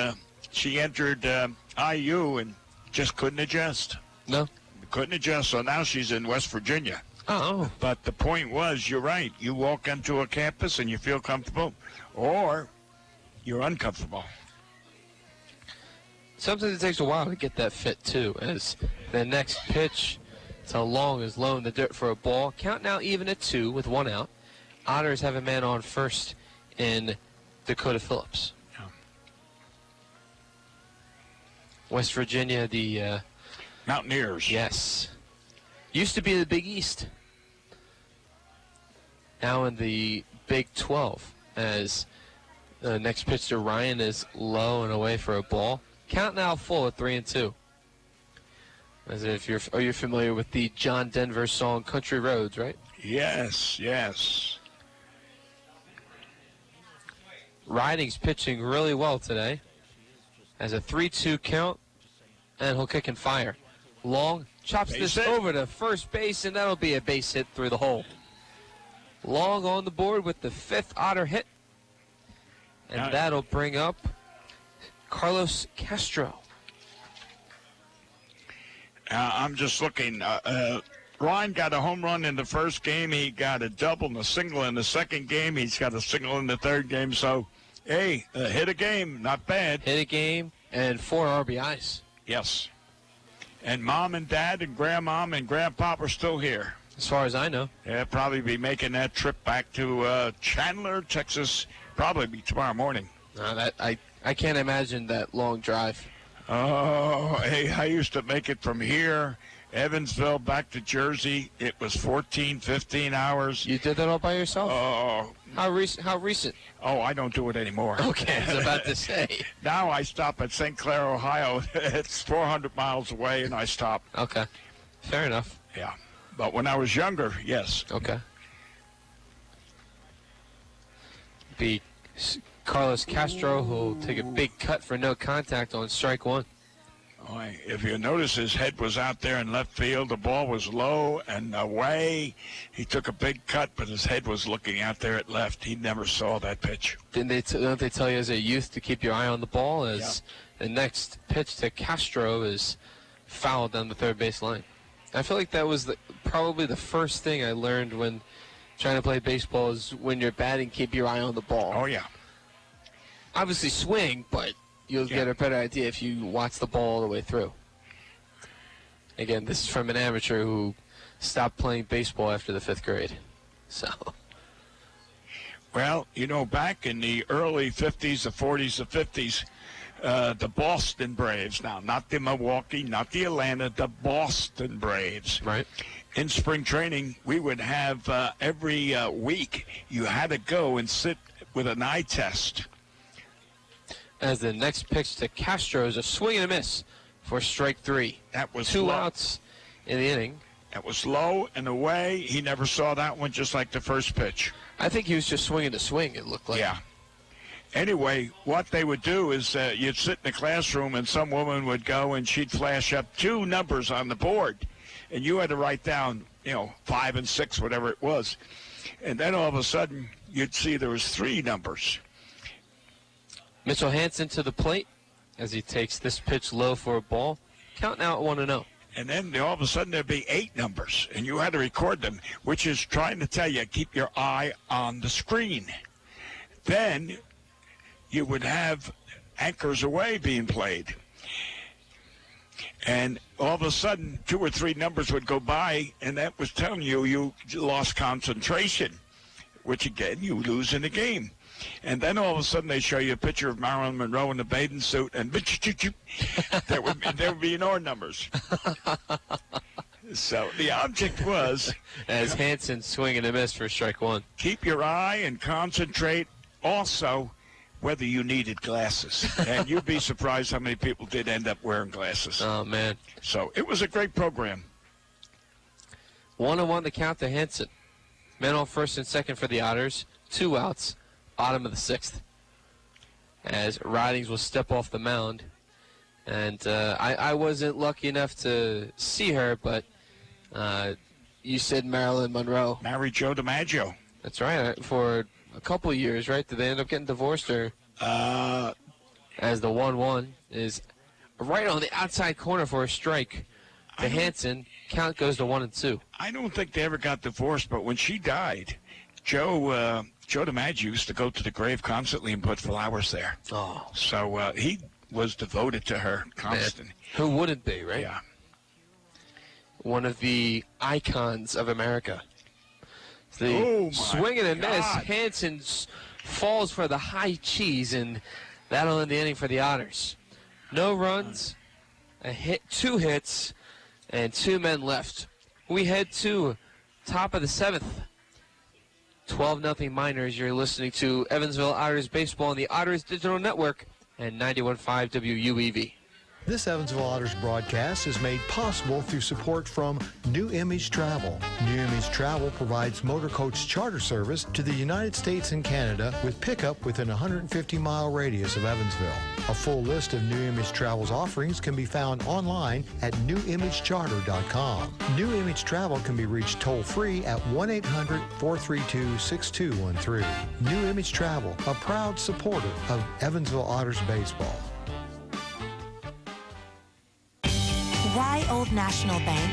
she entered IU and just couldn't adjust. No? Couldn't adjust, so now she's in West Virginia. Oh. But the point was, you're right. You walk into a campus and you feel comfortable, or you're uncomfortable. Sometimes it takes a while to get that fit, too, as the next pitch to Long is low in the dirt for a ball. Count now even at 2 with 1 out. Otters have a man on first in Dakota Phillips. Yeah. West Virginia, the Mountaineers. Yes. Used to be the Big East. Now in the Big 12, as the next pitch to Ryan is low and away for a ball. Count now full at 3-2. As if are you familiar with the John Denver song Country Roads, right? Yes, yes. Riding's pitching really well today. Has a 3-2 count, and he'll kick and fire. Long chops Base this hit. over to first base, and that'll be a base hit through the hole. Long on the board with the 5th Otter hit. And that'll bring up Carlos Castro. I'm just looking. Ryan got a home run in the first game. He got a double and a single in the second game. He's got a single in the third game. So, hey, hit a game. Not bad. Hit a game and 4 RBIs. Yes. And Mom and Dad and Grandmom and Grandpa are still here. As far as I know. They'll probably be making that trip back to Chandler, Texas, probably be tomorrow morning. I can't imagine that long drive. Oh, hey, I used to make it from here, Evansville, back to Jersey. It was 14, 15 hours. You did that all by yourself? Oh. How recent? Oh, I don't do it anymore. Okay, I was about to say. Now I stop at St. Clair, Ohio. It's 400 miles away, and I stop. Okay. Fair enough. Yeah. But when I was younger, yes. Okay. Be Carlos Castro, who'll take a big cut for no contact on strike one. If you notice, his head was out there in left field. The ball was low and away. He took a big cut, but his head was looking out there at left. He never saw that pitch. Don't they tell you as a youth to keep your eye on the ball? As the next pitch to Castro is fouled down the third base line. I feel like that was probably the first thing I learned when trying to play baseball is when you're batting, keep your eye on the ball. Oh, yeah. Obviously swing, but you'll get a better idea if you watch the ball all the way through. Again, this is from an amateur who stopped playing baseball after the 5th grade. So. Well, back in the early 50s, the 40s, the 50s, the Boston Braves, now not the Milwaukee, not the Atlanta, the Boston Braves. Right. In spring training, we would have every week, you had to go and sit with an eye test. As the next pitch to Castro is a swing and a miss for strike 3. That was two low. outs in the inning. That was low and away. He never saw that one, just like the first pitch. I think he was just swinging to swing, it looked like. Yeah. Anyway, what they would do is you'd sit in the classroom and some woman would go and she'd flash up 2 numbers on the board. And you had to write down, 5 and 6, whatever it was. And then all of a sudden, you'd see there was 3 numbers. Mitchell Hansen to the plate as he takes this pitch low for a ball. Count now at 1-0. And then all of a sudden there'd be 8 numbers, and you had to record them, which is trying to tell you, keep your eye on the screen. Then you would have anchors away being played. And all of a sudden, 2 or 3 numbers would go by, and that was telling you lost concentration, which again, you lose in the game. And then all of a sudden they show you a picture of Marilyn Monroe in a bathing suit, and there would be no numbers. So the object was, as Hansen swing and a miss for strike 1. Keep your eye and concentrate. Also, whether you needed glasses, and you'd be surprised how many people did end up wearing glasses. Oh man! So it was a great program. 1-1 the count to Hansen. Men on first and second for the Otters. 2 outs. Bottom of the 6th, as Ridings will step off the mound. And I wasn't lucky enough to see her, but you said Marilyn Monroe. Married Joe DiMaggio. That's right, for a couple of years, right? Did they end up getting divorced? Or as the 1-1 is right on the outside corner for a strike to Hansen. Count goes to 1-2. I don't think they ever got divorced, but when she died, Joe DiMaggio used to go to the grave constantly and put flowers there. Oh. So he was devoted to her constantly. Who wouldn't be, right? Yeah. One of the icons of America. The swing and a miss. Hansen falls for the high cheese, and that'll end the inning for the Otters. No runs, a hit, 2 hits, and 2 men left. We head to top of the 7th. 12-0 Miners. You're listening to Evansville Otters baseball on the Otters Digital Network and 91.5 WUEV. This Evansville Otters broadcast is made possible through support from New Image Travel. New Image Travel provides motor coach charter service to the United States and Canada with pickup within a 150-mile radius of Evansville. A full list of New Image Travel's offerings can be found online at newimagecharter.com. New Image Travel can be reached toll-free at 1-800-432-6213. New Image Travel, a proud supporter of Evansville Otters baseball. Why Old National Bank?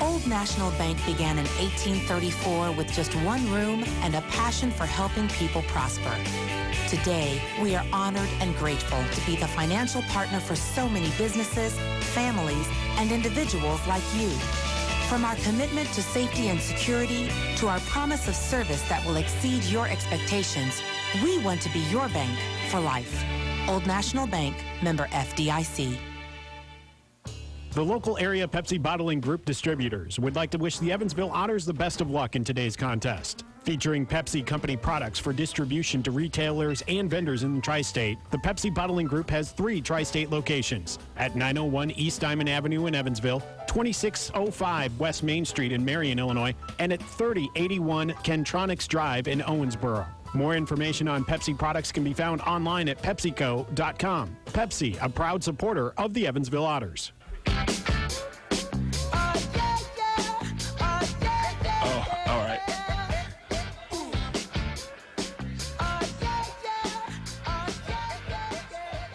Old National Bank began in 1834 with just one room and a passion for helping people prosper. Today, we are honored and grateful to be the financial partner for so many businesses, families, and individuals like you. From our commitment to safety and security to our promise of service that will exceed your expectations, we want to be your bank for life. Old National Bank, member FDIC. The local area Pepsi Bottling Group distributors would like to wish the Evansville Otters the best of luck in today's contest. Featuring Pepsi Company products for distribution to retailers and vendors in the tri-state, the Pepsi Bottling Group has 3 tri-state locations at 901 East Diamond Avenue in Evansville, 2605 West Main Street in Marion, Illinois, and at 3081 Kentronics Drive in Owensboro. More information on Pepsi products can be found online at PepsiCo.com. Pepsi, a proud supporter of the Evansville Otters.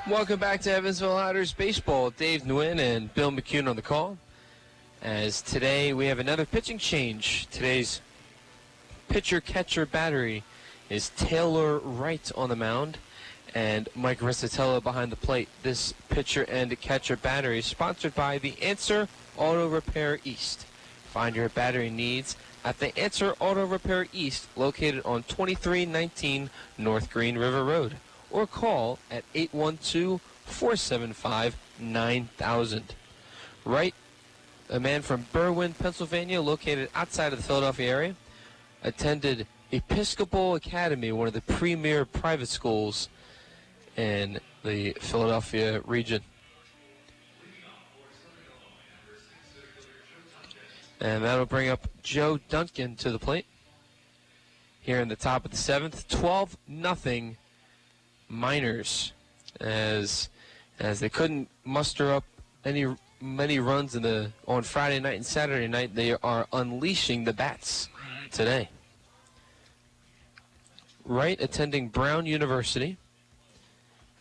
Welcome back to Evansville Otters Baseball. Dave Nguyen and Bill McCune on the call. As today we have another pitching change. Today's pitcher-catcher battery is Taylor Wright on the mound and Mike Ricitello behind the plate. This pitcher and catcher battery is sponsored by The Answer Auto Repair East. Find your battery needs at The Answer Auto Repair East, located on 2319 North Green River Road, or call at 812-475-9000. Wright, a man from Berwyn, Pennsylvania, located outside of the Philadelphia area, attended Episcopal Academy, one of the premier private schools in the Philadelphia region. And that'll bring up Joe Duncan to the plate here in the top of the 7th. 12-0 Miners, as they couldn't muster up many runs on Friday night and Saturday night. They are unleashing the bats today. Wright attending Brown University,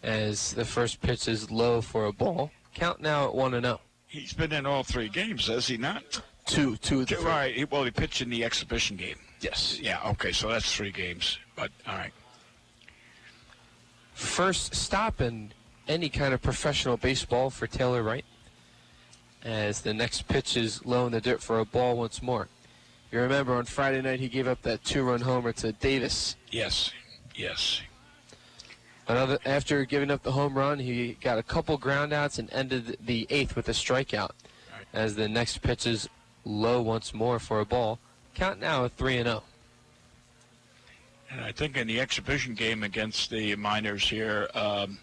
as the first pitch is low for a ball. Count now at 1-0. He's been in all 3 games, has he not? Two of the 3. Right. Well, he pitched in the exhibition game. Yes. Yeah. Okay. So that's 3 games. But all right. First stop in any kind of professional baseball for Taylor Wright, as the next pitch is low in the dirt for a ball once more. You remember on Friday night he gave up that 2-run homer to Davis. Yes. Yes. After giving up the home run, he got a couple groundouts and ended the 8th with a strikeout. Right. As the next pitch is low once more for a ball. Count now at 3-0. And I think in the exhibition game against the Miners here, I'm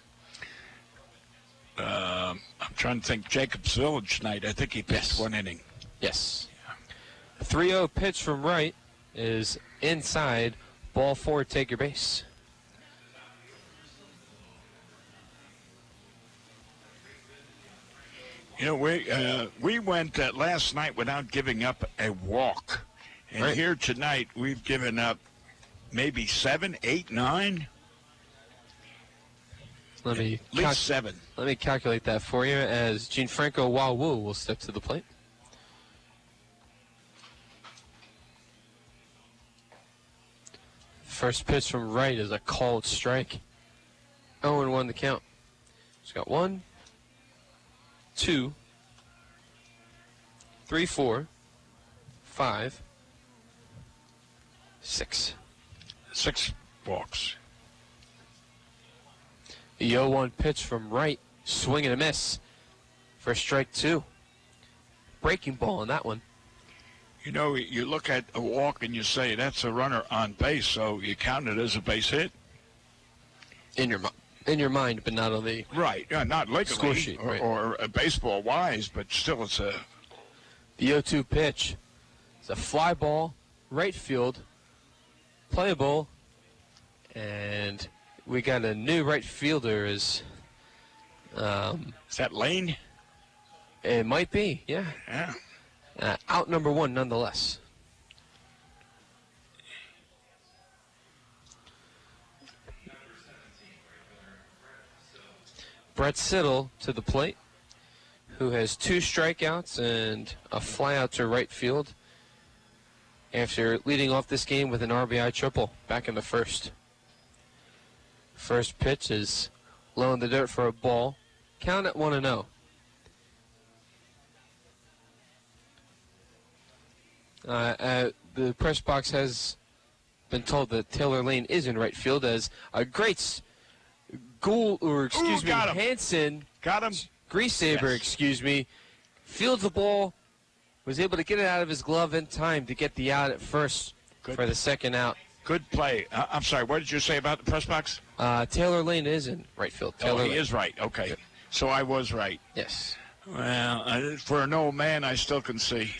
trying to think, Jacobs Village night, I think he pitched 1 inning. Yes. 3-0 pitch from Wright is inside. Ball 4, take your base. You know, we went last night without giving up a walk. And here tonight we've given up maybe 7, 8, 9. At least 7. Let me calculate that for you, as Gianfranco Wawu will step to the plate. First pitch from Wright is a called strike. 0-1 the count. He's got 1, 2, 3, 4, 5, 6. 6 walks. The 0-1 pitch from Wright, swing and a miss for strike 2. Breaking ball on that one. You know, you look at a walk and you say that's a runner on base, so you count it as a base hit. In your mind, but not on the not legally score sheet, or baseball wise, but still it's a. The 0-2 pitch. It's a fly ball, right field, playable, and we got a new right fielder. Is that Lane? It might be, yeah. Yeah. Out number 1, nonetheless. Brett Siddle to the plate, who has 2 strikeouts and a flyout to right field after leading off this game with an RBI triple back in the first. First pitch is low in the dirt for a ball. Count at 1-0. The press box has been told that Taylor Lane is in right field as a great Hansen got him. Grease Saber, Yes. Fields the ball, was able to get it out of his glove in time to get the out at first for the second out. Good play. I'm sorry, what did you say about the press box? Taylor Lane is in right field. Taylor he Lane. is right. Okay. Good. So I was right. Yes. Well, for an old man, I still can see.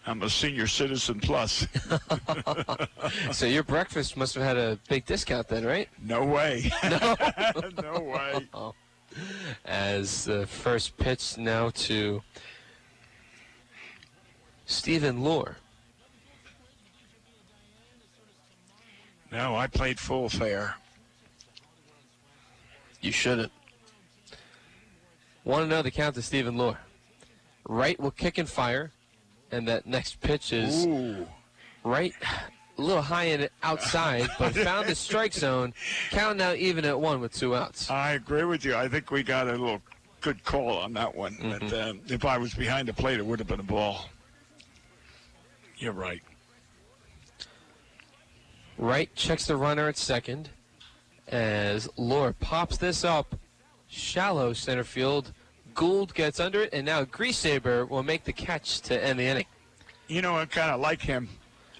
I'm a senior citizen plus. So your breakfast must have had a big discount then, right? No way. No? No way. As the first pitch now to Stephen Lohr. No, I played full fare. You shouldn't. 1-0 the count to Stephen Lohr. Wright will kick and fire, and that next pitch is right, a little high and outside, but found the strike zone. Count now even at 1 with 2 outs. I agree with you. I think we got a little good call on that one. Mm-hmm. But, if I was behind the plate, it would have been a ball. You're right. Wright checks the runner at second as Lohr pops this up. Shallow center field. Gould gets under it, and now Grease Saber will make the catch to end the inning. You know, I kind of like him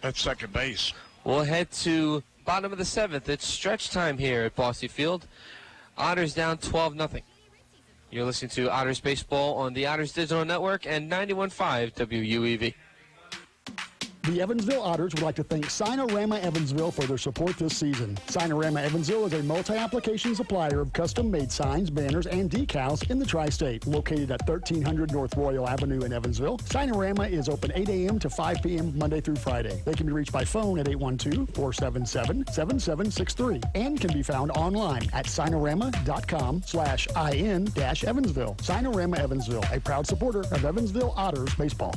at second base. We'll head to bottom of the 7th. It's stretch time here at Bossy Field. Otters down 12-0. You're listening to Otters Baseball on the Otters Digital Network and 91.5 WUEV. The Evansville Otters would like to thank Sinorama Evansville for their support this season. Sinorama Evansville is a multi-application supplier of custom-made signs, banners, and decals in the tri-state. Located at 1300 North Royal Avenue in Evansville, Sinorama is open 8 a.m. to 5 p.m. Monday through Friday. They can be reached by phone at 812-477-7763 and can be found online at sinorama.com/in-Evansville. Sinorama Evansville, a proud supporter of Evansville Otters baseball.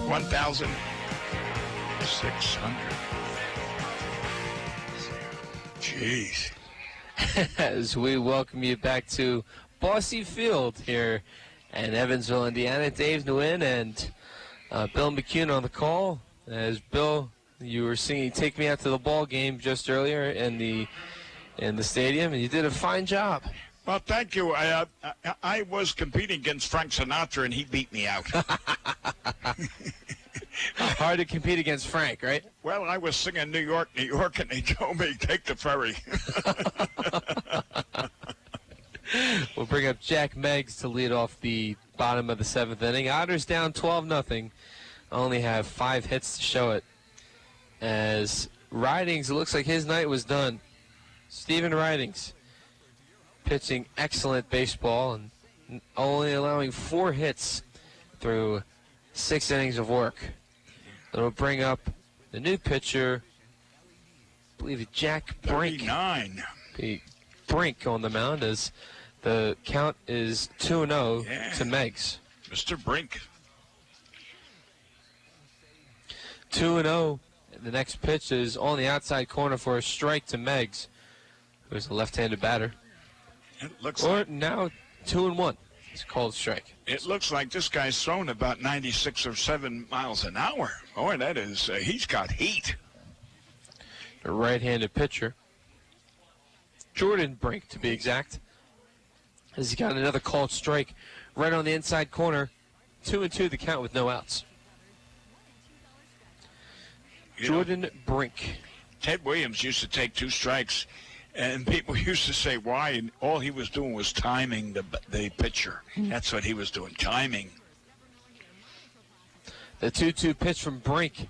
$1,600. Jeez. As we welcome you back to Bossy Field here in Evansville, Indiana. Dave Nguyen and Bill McCune on the call. As Bill, you were singing "Take Me Out to the Ball Game" just earlier in the stadium, and you did a fine job. Well, thank you. I was competing against Frank Sinatra, and he beat me out. Hard to compete against Frank, right? Well, I was singing New York, New York, and they told me, take the ferry. We'll bring up Jack Meggs to lead off the bottom of the 7th inning. Otters down 12-0. Only have 5 hits to show it. As Ridings, it looks like his night was done. Stephen Ridings pitching excellent baseball and only allowing 4 hits through 6 innings of work. That'll bring up the new pitcher, I believe it's Jack Brink. 39. Brink on the mound as the count is 2-0 to Meggs. Mr. Brink. 2-0. The next pitch is on the outside corner for a strike to Meggs, who's a left-handed batter. It looks now 2-1. It's called strike. It looks like this guy's thrown about 96 or 7 miles an hour. Boy, that is, he's got heat. A right-handed pitcher. Jordan Brink, to be exact. As he got another called strike right on the inside corner. 2-2 the count with no outs. Jordan Brink. Ted Williams used to take 2 strikes, and people used to say why, and all he was doing was timing the pitcher. That's what he was doing, timing. The 2-2 pitch from Brink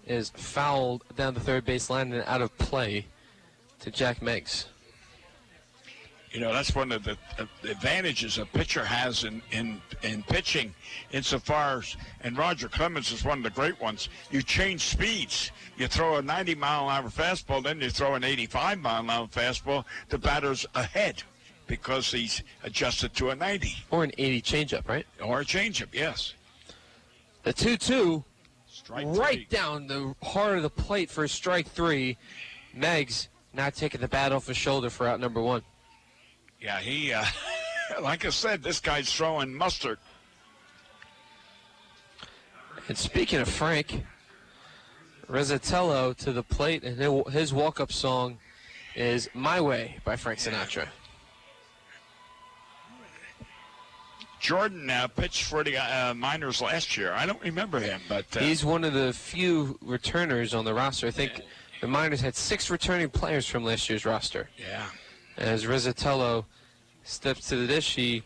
is fouled down the third base line and out of play to Jack Meggs. You know, that's one of the advantages a pitcher has in pitching insofar as, and Roger Clemens is one of the great ones, you change speeds. You throw a 90-mile-an-hour fastball, then you throw an 85-mile-an-hour fastball, the batter's ahead because he's adjusted to a 90. Or an 80 changeup, right? Or a changeup, yes. The 2-2, right 3. down the heart of the plate for strike 3. Meggs not taking the bat off his shoulder for out number 1. Yeah, he, like I said, this guy's throwing mustard. And speaking of Frank, Rizzatello to the plate, and his walk-up song is My Way by Frank Sinatra. Jordan pitched for the minors last year. I don't remember him, but... he's one of the few returners on the roster. I think the minors had 6 returning players from last year's roster. Yeah. As Rizzatello steps to the dish, he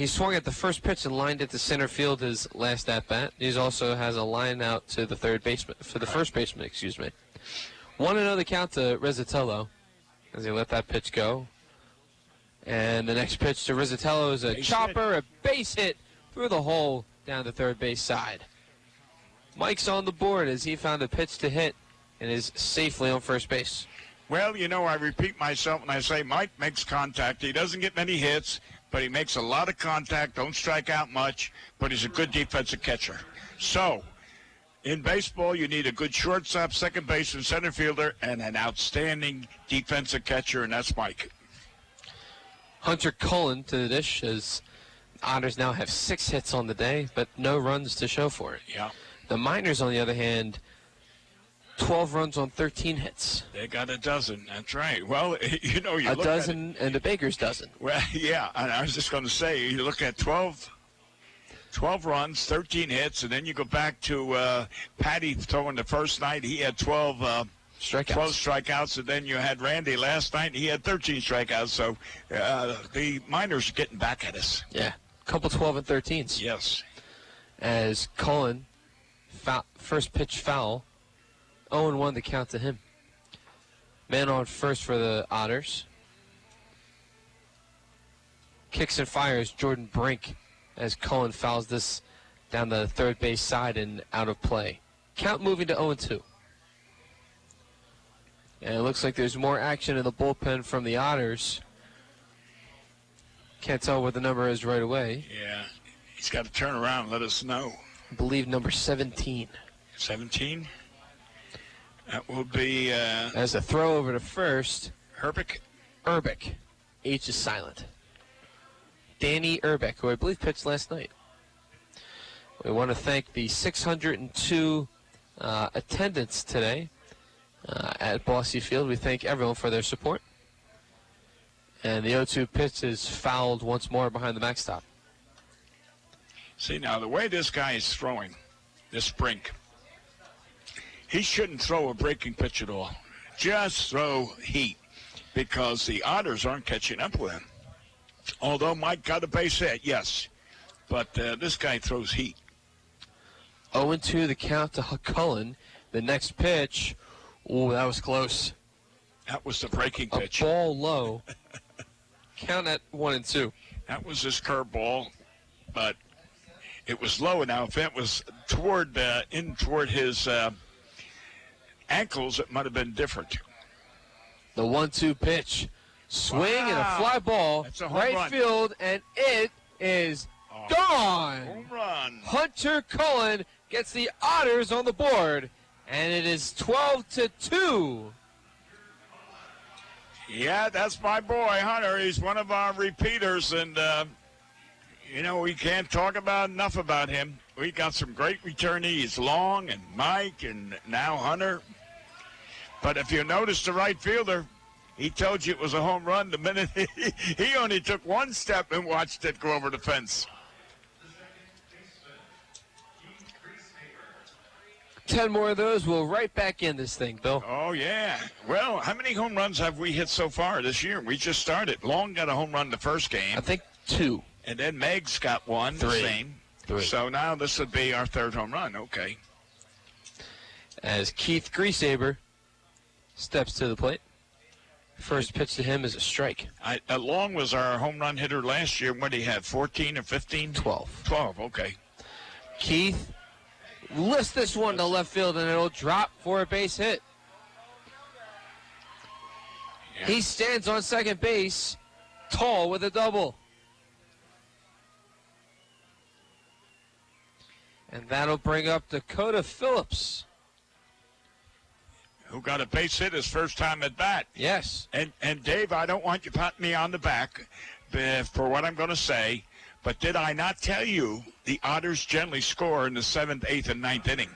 swung at the first pitch and lined it to center field his last at-bat. He also has a line out to the third baseman, for the first baseman, excuse me. 1-0 the count to Rizzatello as he let that pitch go. And the next pitch to Rizzatello is a chopper, a base hit through the hole down the third base side. Mike's on the board as he found a pitch to hit and is safely on first base. Well, you know, I repeat myself when I say Mike makes contact. He doesn't get many hits, but he makes a lot of contact, don't strike out much, but he's a good defensive catcher. So, in baseball, you need a good shortstop, second baseman, center fielder, and an outstanding defensive catcher, and that's Mike. Hunter Cullen to the dish as Otters now have 6 hits on the day, but no runs to show for it. Yeah. The Miners, on the other hand, 12 runs on 13 hits. They got a dozen. That's right. Well, you know, you a look dozen at it, and a baker's dozen. Well, yeah, and I was just going to say, you look at 12 runs, 13 hits, and then you go back to Patty throwing the first night. He had 12 strikeouts, and then you had Randy last night. He had 13 strikeouts. So the Miners are getting back at us. Yeah, a couple 12 and 13s. Yes. As Cullen, first pitch foul, 0-1 the count to him. Man on first for the Otters. Kicks and fires Jordan Brink as Cullen fouls this down the third base side and out of play. Count moving to 0-2. And it looks like there's more action in the bullpen from the Otters. Can't tell what the number is right away. Yeah, he's got to turn around and let us know. I believe number 17. 17? That will be... As a throw over to first. Herbeck? Urbeck. H is silent. Danny Urbeck, who I believe pitched last night. We want to thank the 602 attendants today at Bossy Field. We thank everyone for their support. And the 0-2 pitch is fouled once more behind the backstop. See, now, the way this guy is throwing, this Brink, he shouldn't throw a breaking pitch at all. Just throw heat because the Otters aren't catching up with him. Although Mike got a base hit, yes. But this guy throws heat. 0-2 the count to Cullen. The next pitch, ooh, that was close. That was the breaking pitch. A ball low. Count at 1-2. That was his curveball, but it was low. Now, if it was toward his ankles, it might have been different. The 1-2 pitch. Swing and a fly ball. That's a home right run. field, and it is gone. Home run. Hunter Cullen gets the Otters on the board, and it is 12-2. Yeah, that's my boy, Hunter. He's one of our repeaters, and, we can't talk enough about him. We got some great returnees, Long and Mike and now Hunter. But if you notice the right fielder, he told you it was a home run the minute he only took one step and watched it go over the fence. 10 more of those. We'll right back in this thing, Bill. Oh, yeah. Well, how many home runs have we hit so far this year? We just started. Long got a home run the first game. I think 2. And then Meg's got one, 3. the same. 3. So now this would be our third home run. Okay. As Keith Griesaber steps to the plate. First pitch to him is a strike. Long was our home run hitter last year. What did he have, 14 or 15? 12. 12, okay. Keith lifts this one to left field, and it'll drop for a base hit. Yeah. He stands on second base, tall with a double. And that'll bring up Dakota Phillips, who got a base hit his first time at bat. Yes. And Dave, I don't want you patting me on the back for what I'm going to say, but did I not tell you the Otters generally score in the 7th, 8th, and 9th inning?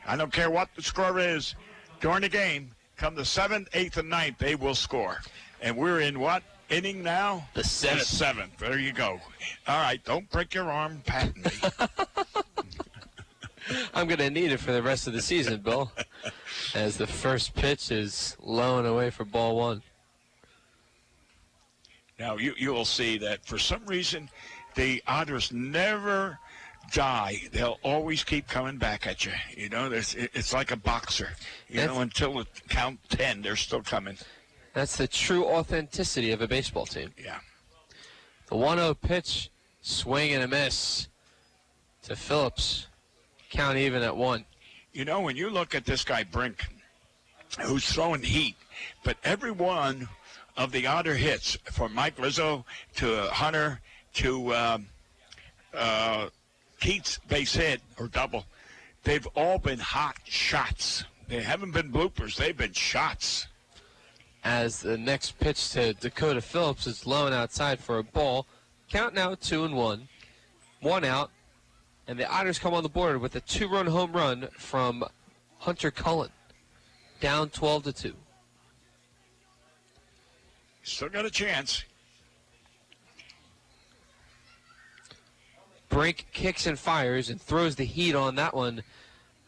I don't care what the score is. During the game, come the 7th, 8th, and 9th, they will score. And we're in what inning now? The 7th. The 7th. There you go. All right, don't break your arm patting me. I'm going to need it for the rest of the season, Bill, as the first pitch is low and away for ball 1. Now, you will see that for some reason, the Otters never die. They'll always keep coming back at you. You know, it's like a boxer. Until the count 10, they're still coming. That's the true authenticity of a baseball team. Yeah. The 1-0 pitch, swing and a miss to Phillips. Count even at 1. You know, when you look at this guy Brink, who's throwing heat, but every one of the Otter hits, from Mike Rizzo to Hunter to Keith's base hit or double, they've all been hot shots. They haven't been bloopers. They've been shots. As the next pitch to Dakota Phillips is low and outside for a ball. Count now 2-1. 1 out. And the Otters come on the board with a 2-run home run from Hunter Cullen. Down 12-2. Still got a chance. Brink kicks and fires and throws the heat on that one.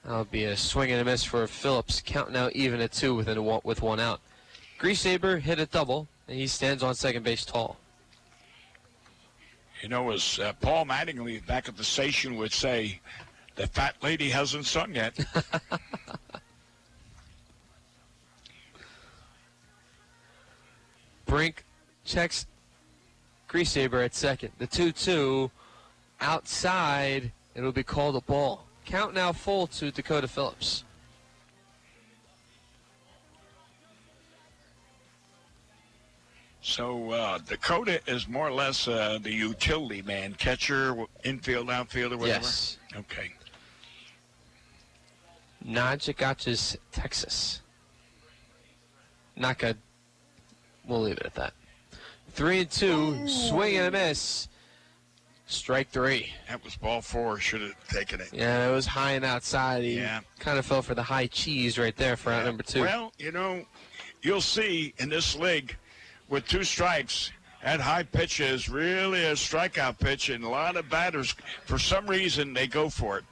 That'll be a swing and a miss for Phillips. Count now even at 2 with 1 out. Griesaber hit a double, and he stands on second base tall. You know, as Paul Mattingly back at the station would say, the fat lady hasn't sung yet. Brink checks Griesaber at second. The 2-2 outside. It'll be called a ball. Count now full to Dakota Phillips. So Dakota is more or less the utility man, catcher, infield, outfield, or whatever? Yes. Okay. Najagachis, Texas. Not good. We'll leave it at that. 3-2, swing and a miss. Strike 3. That was ball 4. Should have taken it. Yeah, it was high and outside. He kind of fell for the high cheese right there for out number 2. Well, you know, you'll see in this league, with 2 strikes, that high pitch is really a strikeout pitch, and a lot of batters, for some reason, they go for it.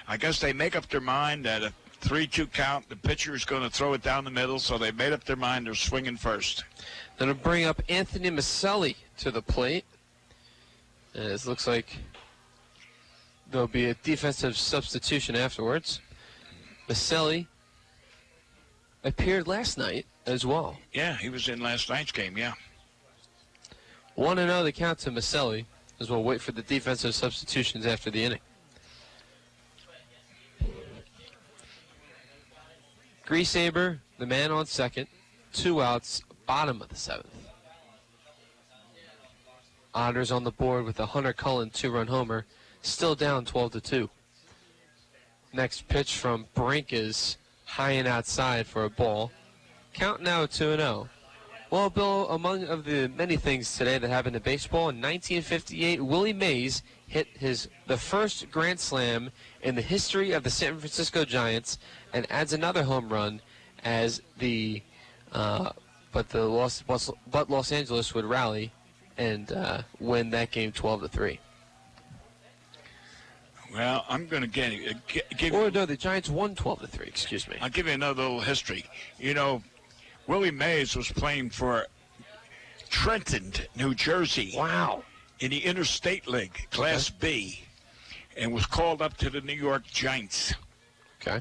I guess they make up their mind that a 3-2 count, the pitcher is going to throw it down the middle, so they made up their mind they're swinging first. Then it'll bring up Anthony Maselli to the plate. And it looks like there'll be a defensive substitution afterwards. Maselli appeared last night as well. Yeah, he was in last night's game, yeah. 1-0 the count to Maselli, as we'll wait for the defensive substitutions after the inning. Griesaber, the man on second. 2 outs, bottom of the 7th. Otters on the board with a Hunter Cullen 2-run homer. Still down 12-2. Next pitch from Brink is high and outside for a ball. Count now 2-0. Well, Bill, among of the many things today that happened in baseball, in 1958, Willie Mays hit the first grand slam in the history of the San Francisco Giants and adds another home run as but Los Angeles would rally and win that game 12-3. Well, I'm going to give Or no, the Giants won 12-3. Excuse me. I'll give you another little history. You know, Willie Mays was playing for Trenton, New Jersey. Wow. In the Interstate League, Class B, and was called up to the New York Giants. Okay.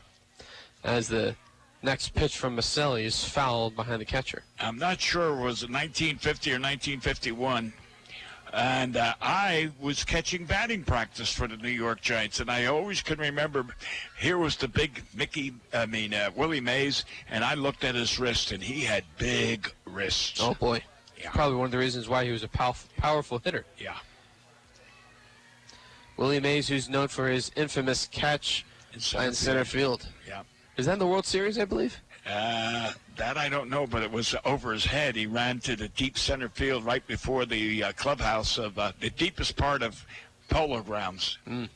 As the next pitch from Maselli is fouled behind the catcher. I'm not sure it was 1950 or 1951. And I was catching batting practice for the New York Giants, and I always can remember here was the big Willie Mays, and I looked at his wrist, and he had big wrists. Oh, boy. Yeah. Probably one of the reasons why he was a powerful hitter. Yeah. Willie Mays, who's known for his infamous catch in center field. Yeah. Is that in the World Series, I believe? That I don't know, but it was over his head. He ran to the deep center field right before the clubhouse of the deepest part of Polo Grounds. The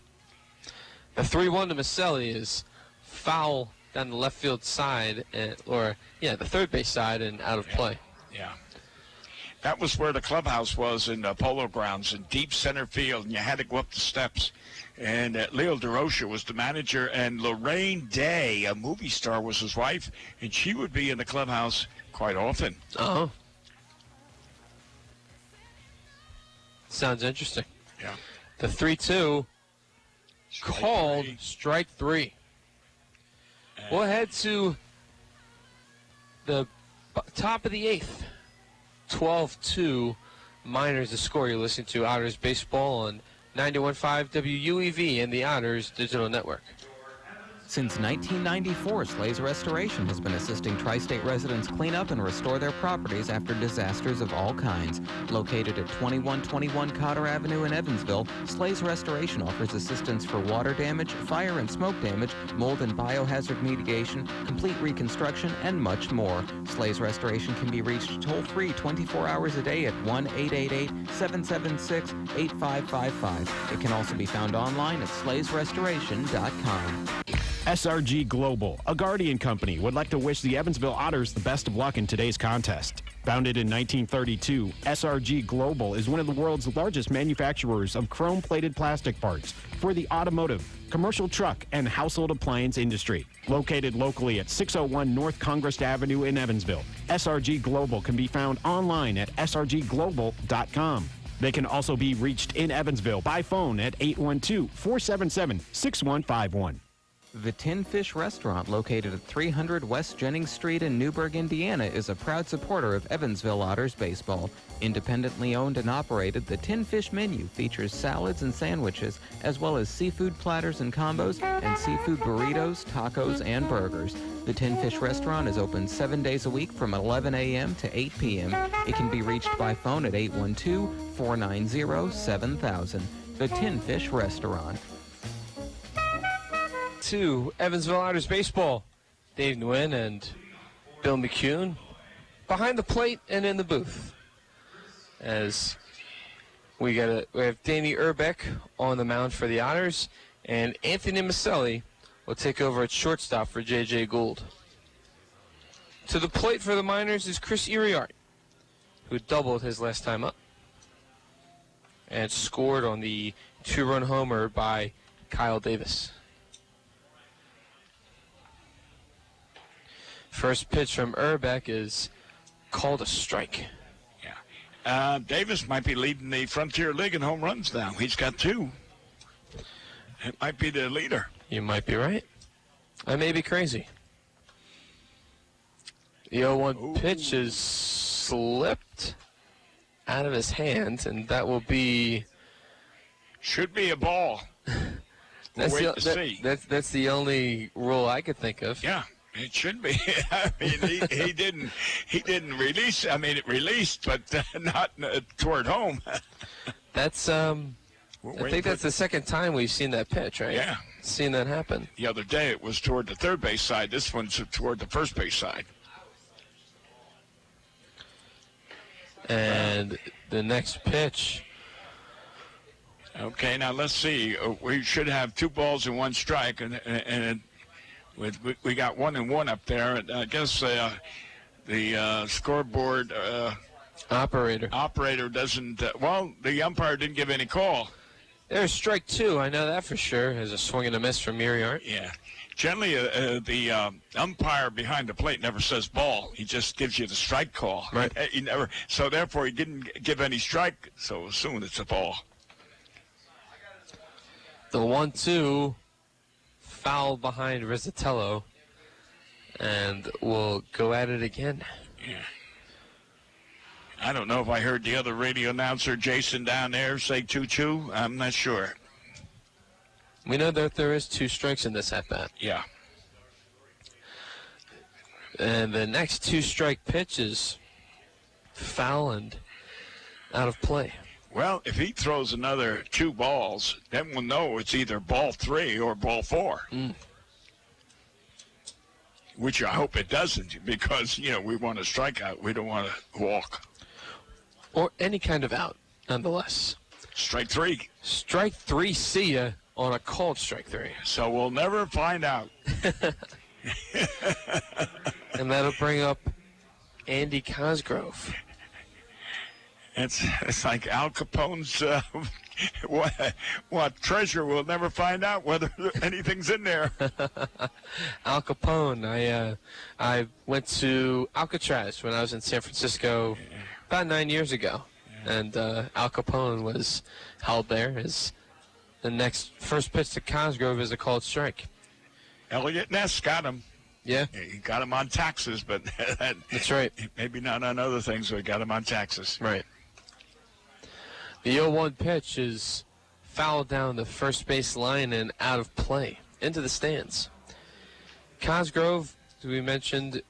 3-1 to Maselli is foul down the left field side, the third base side and out of play. Yeah. That was where the clubhouse was in Polo Grounds in deep center field, and you had to go up the steps. And Leo DeRocha was the manager, and Lorraine Day, a movie star, was his wife, and she would be in the clubhouse quite often. Oh. Sounds interesting. Yeah. The 3-2 called strike 3. We'll head to the top of the 8th. 12-2 Miners the score. You're listening to Otters Baseball on 91.5 WUEV and the Otters Digital Network. Since 1994, Slays Restoration has been assisting tri-state residents clean up and restore their properties after disasters of all kinds. Located at 2121 Cotter Avenue in Evansville, Slays Restoration offers assistance for water damage, fire and smoke damage, mold and biohazard mitigation, complete reconstruction, and much more. Slays Restoration can be reached toll-free 24 hours a day at 1-888-776-8555. It can also be found online at slaysrestoration.com. SRG Global, a Guardian company, would like to wish the Evansville Otters the best of luck in today's contest. Founded in 1932, SRG Global is one of the world's largest manufacturers of chrome-plated plastic parts for the automotive, commercial truck, and household appliance industry. Located locally at 601 North Congress Avenue in Evansville, SRG Global can be found online at srgglobal.com. They can also be reached in Evansville by phone at 812-477-6151. The Tin Fish Restaurant, located at 300 West Jennings Street in Newburgh, Indiana, is a proud supporter of Evansville Otters baseball. Independently owned and operated, the Tin Fish menu features salads and sandwiches, as well as seafood platters and combos, and seafood burritos, tacos, and burgers. The Tin Fish Restaurant is open 7 days a week from 11 a.m. to 8 p.m. It can be reached by phone at 812-490-7000. The Tin Fish Restaurant. To Evansville Otters baseball, Dave Nguyen and Bill McCune behind the plate and in the booth. As we have Danny Urbeck on the mound for the Otters, and Anthony Maselli will take over at shortstop for J.J. Gould. To the plate for the Miners is Chris Iriart, who doubled his last time up and scored on the 2-run homer by Kyle Davis. First pitch from Urbeck is called a strike. Yeah. Davis might be leading the Frontier League in home runs now. He's got 2. It might be the leader. You might be right. I may be crazy. The 0-1 pitch is slipped out of his hand, and that will be... Should be a ball. We'll wait to see. That's the only rule I could think of. Yeah. It should be. I mean, he didn't release. I mean, it released, but not toward home. That's I think that's the second time we've seen that pitch, right? Yeah. Seen that happen. The other day it was toward the third base side. This one's toward the first base side. And the next pitch. Okay, now let's see. We should have 2 balls and 1 strike, and we got 1-1 up there. And I guess the scoreboard operator doesn't. The umpire didn't give any call. There's strike 2. I know that for sure. There's a swing and a miss from Miriart. Yeah. Generally, the umpire behind the plate never says ball. He just gives you the strike call. Right. He never. So therefore, he didn't give any strike. So assume it's a ball. The 1-2 foul behind Rizzatello, and we'll go at it again. Yeah. I don't know if I heard the other radio announcer, Jason, down there say 2-2. I'm not sure. We know that there is 2 strikes in this at-bat. Yeah. And the next 2-strike pitch is foul and out of play. Well, if he throws another 2 balls, then we'll know it's either ball 3 or ball 4. Which I hope it doesn't, because, we want a strikeout. We don't want to walk. Or any kind of out, nonetheless. Strike 3. Strike 3, see ya on a called strike 3. So we'll never find out. And that'll bring up Andy Cosgrove. It's like Al Capone's what treasure. We'll never find out whether anything's in there. Al Capone. I went to Alcatraz when I was in San Francisco about 9 years ago, and Al Capone was held there. As the next first pitch to Cosgrove is a called strike. Elliot Ness got him. Yeah. He got him on taxes, but that's right. Maybe not on other things, but he got him on taxes. Right. The 0-1 pitch is fouled down the first base line and out of play into the stands. Cosgrove, as we mentioned,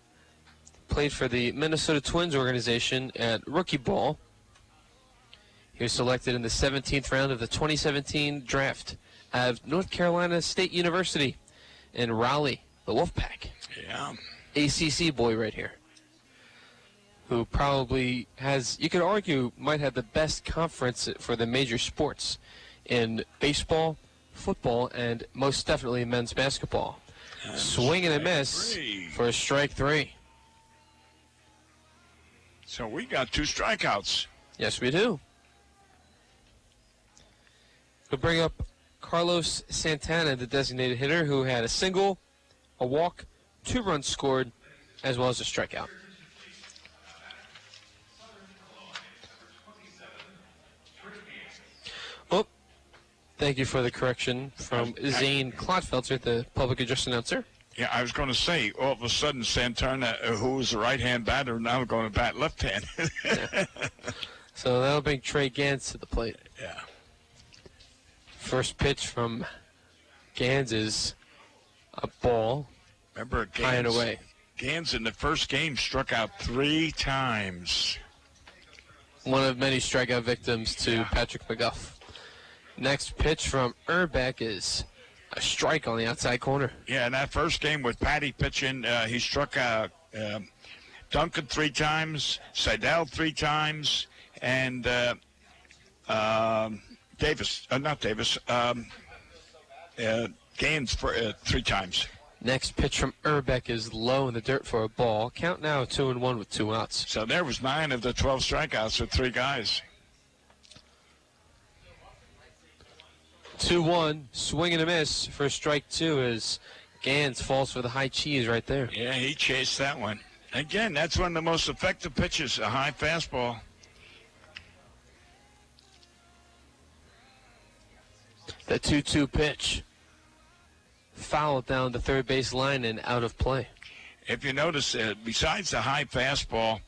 played for the Minnesota Twins organization at rookie ball. He was selected in the 17th round of the 2017 draft at North Carolina State University in Raleigh, the Wolfpack. Yeah. ACC boy right here, who probably has, you could argue, might have the best conference for the major sports in baseball, football, and most definitely men's basketball. Swing and a miss for a strike 3. So we got 2 strikeouts. Yes, we do. We'll bring up Carlos Santana, the designated hitter, who had a single, a walk, 2 runs scored, as well as a strikeout. Oh, thank you for the correction from Zane Klotfelter, the public address announcer. Yeah, I was going to say, all of a sudden, Santana, who was a right-hand batter, now going to bat left-hand. Yeah. So that'll bring Trey Gans to the plate. Yeah. First pitch from Gans is a ball. Remember, high and away. Gans in the first game struck out 3 times. One of many strikeout victims to Patrick McGuff. Next pitch from Urbeck is a strike on the outside corner. Yeah, in that first game with Patty pitching, he struck out Duncan 3 times, Seidel 3 times, and Gans for 3 times. Next pitch from Urbeck is low in the dirt for a ball. Count now 2-1 with 2 outs. So there was 9 of the 12 strikeouts with 3 guys. 2-1, swing and a miss for strike 2 as Gans falls for the high cheese right there. Yeah, he chased that one. Again, that's one of the most effective pitches, a high fastball. The 2-2 pitch. Fouled down the third base line and out of play. If you notice, besides the high fastball,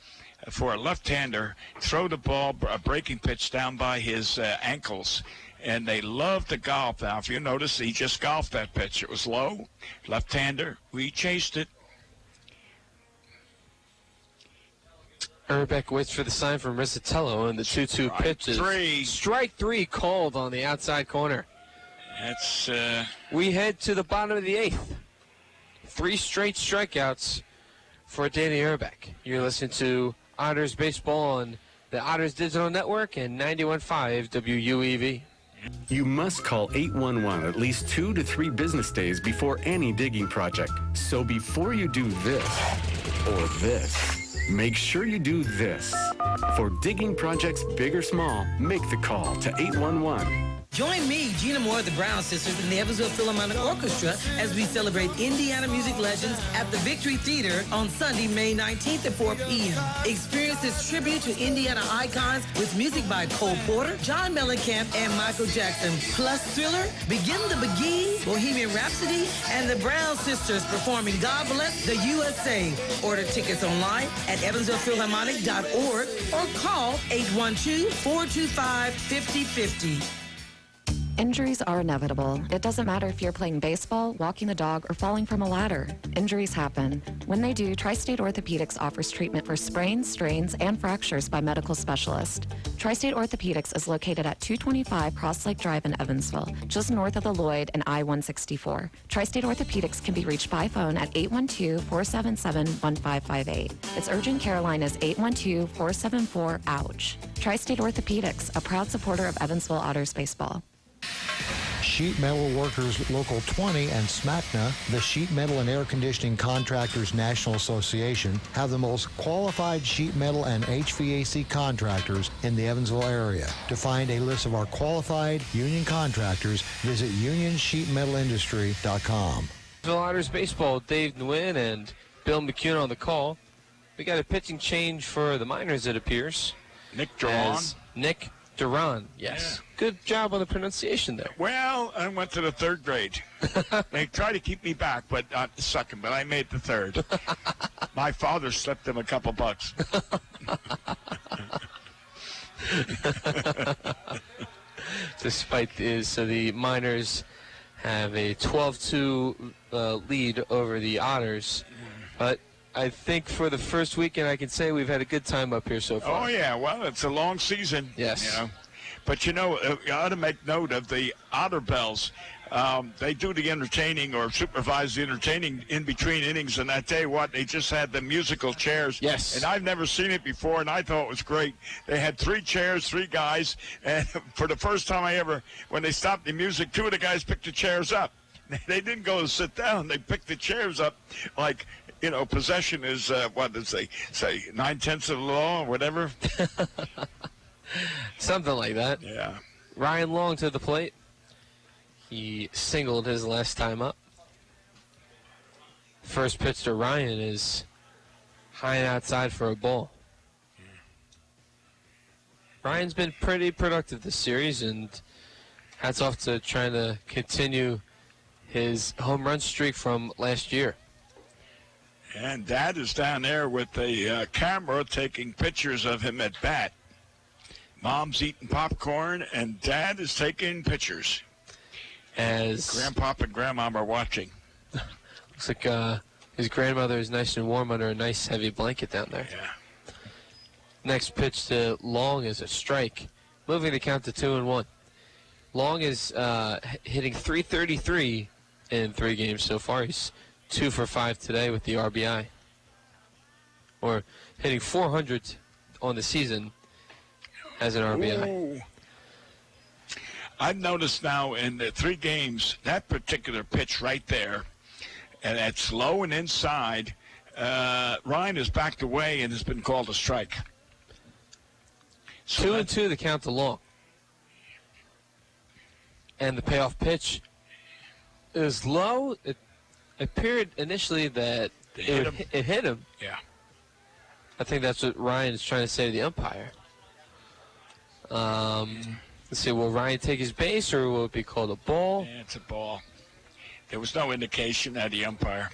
for a left-hander, throw the ball, a breaking pitch down by his ankles. And they love to golf. Now, if you notice, he just golfed that pitch. It was low, left-hander. We chased it. Urbeck waits for the sign from Rizzatello, and the 2-2 pitch is strike three called on the outside corner. That's we head to the bottom of the 8th. 3 straight strikeouts for Danny Urbeck. You're listening to Otters Baseball on the Otters Digital Network and 91.5 WUEV. You must call 811 at least 2 to 3 business days before any digging project. So before you do this or this, make sure you do this. For digging projects big or small, make the call to 811. Join me, Gina Moore, the Brown Sisters, and the Evansville Philharmonic Orchestra as we celebrate Indiana music legends at the Victory Theater on Sunday, May 19th at 4 p.m. Experience this tribute to Indiana icons with music by Cole Porter, John Mellencamp, and Michael Jackson. Plus Thriller, Begin the Begin, Bohemian Rhapsody, and the Brown Sisters performing God Bless the USA. Order tickets online at evansvillephilharmonic.org or call 812-425-5050. Injuries are inevitable. It doesn't matter if you're playing baseball, walking the dog, or falling from a ladder. Injuries happen. When they do, Tri-State Orthopedics offers treatment for sprains, strains, and fractures by medical specialists. Tri-State Orthopedics is located at 225 Cross Lake Drive in Evansville, just north of the Lloyd and I-164. Tri-State Orthopedics can be reached by phone at 812-477-1558. Its urgent care line is 812-474-OUCH. Tri-State Orthopedics, a proud supporter of Evansville Otters baseball. Sheet Metal Workers Local 20 and SMACNA, the Sheet Metal and Air Conditioning Contractors National Association, have the most qualified sheet metal and HVAC contractors in the Evansville area. To find a list of our qualified union contractors, visit unionsheetmetalindustry.com. Evansville Otters baseball, Dave Nguyen and Bill McCune on the call. We got a pitching change for the Miners, it appears. Nick Duran. Nick Duran, yes. Yeah. Good job on the pronunciation there. Well, I went to the 3rd grade. They tried to keep me back, but not the 2nd, but I made the 3rd. My father slipped him a couple bucks. Despite this, so the Miners have a 12-2 lead over the Otters, but I think for the first weekend, I can say we've had a good time up here so far. Oh, yeah. Well, it's a long season. Yes. You know. But, you know, you ought to make note of the Otter Bells. They do the entertaining or supervise the entertaining in between innings. And I tell you what, they just had the musical chairs. Yes. And I've never seen it before, and I thought it was great. They had 3 chairs, 3 guys. And for the first time when they stopped the music, 2 of the guys picked the chairs up. They didn't go and sit down. They picked the chairs up like, you know, possession is, what did they say, 9/10 of the law or whatever? Something like that. Yeah. Ryan Long to the plate. He singled his last time up. First pitch to Ryan is high and outside for a ball. Ryan's been pretty productive this series, and hats off to trying to continue his home run streak from last year. And Dad is down there with the camera taking pictures of him at bat. Mom's eating popcorn, and Dad is taking pictures. As Grandpop and Grandmom are watching. Looks like his grandmother is nice and warm under a nice heavy blanket down there. Yeah. Next pitch to Long is a strike, moving the count to 2-1. Long is hitting .333 in 3 games so far. He's 2 for 5 today with the RBI. Or hitting .400 on the season as an RBI. Ooh. I've noticed now in the 3 games, that particular pitch right there, and that's low and inside, Ryan has backed away and has been called a strike. So 2-2 the count to Long. And the payoff pitch is low. It appeared initially that it hit him. Yeah. I think that's what Ryan is trying to say to the umpire. Let's see, will Ryan take his base or will it be called a ball? Yeah, it's a ball. There was no indication at the umpire.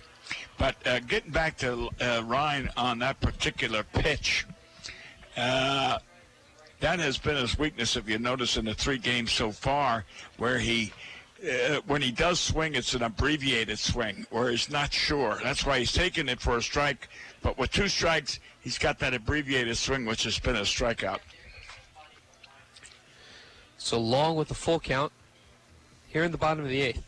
But getting back to Ryan on that particular pitch, that has been his weakness, if you notice, in the 3 games so far, where he when he does swing, it's an abbreviated swing where he's not sure. That's why he's taking it for a strike. But with 2 strikes, he's got that abbreviated swing, which has been a strikeout. So Long with the full count here in the bottom of the 8th.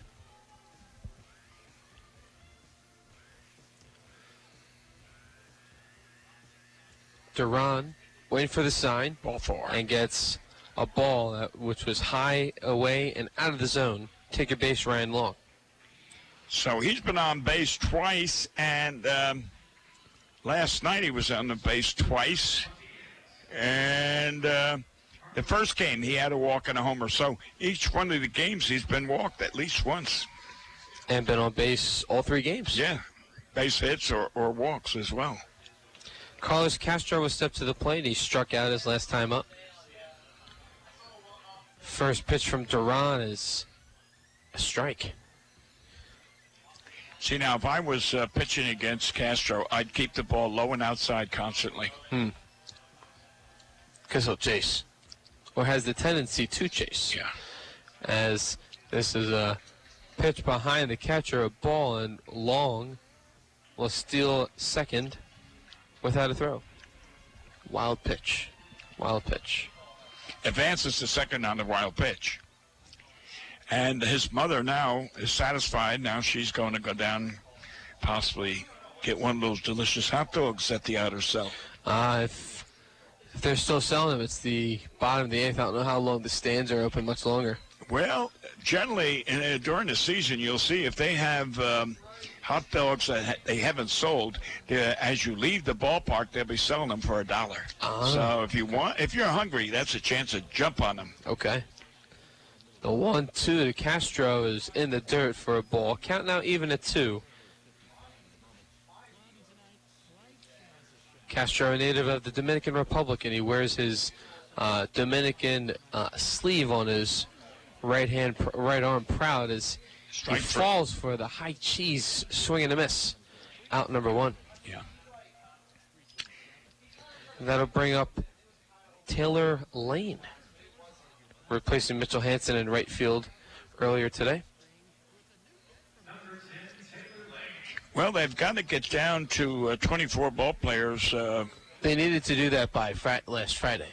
Duran waiting for the sign. Ball 4. And gets a ball which was high away and out of the zone. Take a base, Ryan Long. So he's been on base twice, and last night he was on the base twice. And the first game he had a walk and a homer. So each one of the games he's been walked at least once. And been on base all 3 games. Yeah, base hits or walks as well. Carlos Castro was stepped to the plate. He struck out his last time up. First pitch from Duran is a strike. See, now, if I was pitching against Castro, I'd keep the ball low and outside constantly. Because he'll chase. Or has the tendency to chase. Yeah. As this is a pitch behind the catcher, a ball, and Long will steal second without a throw. Wild pitch. Wild pitch. Advances to second on the wild pitch. And his mother now is satisfied. Now she's going to go down, possibly get one of those delicious hot dogs that the Otters sell. If they're still selling them, it's the bottom of the 8th. I don't know how long the stands are open, much longer. Well, generally, during the season, you'll see if they have hot dogs that they haven't sold, as you leave the ballpark, they'll be selling them for $1. So if you're hungry, that's a chance to jump on them. Okay. The 1-2 to Castro is in the dirt for a ball. Count now even at 2. Castro, a native of the Dominican Republic, and he wears his Dominican sleeve on his right arm proud as he falls for the high cheese swing and a miss. Out number 1. Yeah. And that'll bring up Taylor Lane, replacing Mitchell Hansen in right field earlier today. Well, they've got to get down to 24 ball players. They needed to do that by last Friday.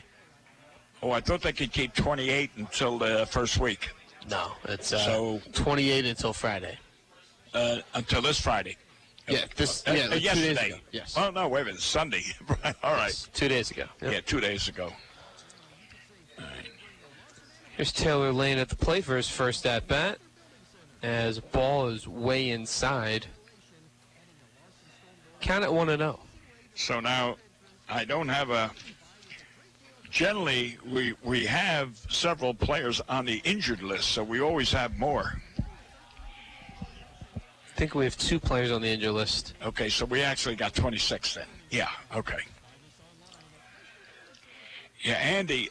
Oh, I thought they could keep 28 until the first week. No, it's 28 until Friday. Until this Friday. Yeah, yesterday. 2 days ago. Yes. Oh, no, wait a minute. Sunday. All right. Yes, 2 days ago. Yep. Yeah, 2 days ago. Here's Taylor Lane at the plate for his first at-bat, as ball is way inside. Count at 1-0. So now, I don't have a... Generally, we have several players on the injured list, so we always have more. I think we have 2 players on the injured list. Okay, so we actually got 26 then. Yeah, okay. Yeah, Andy,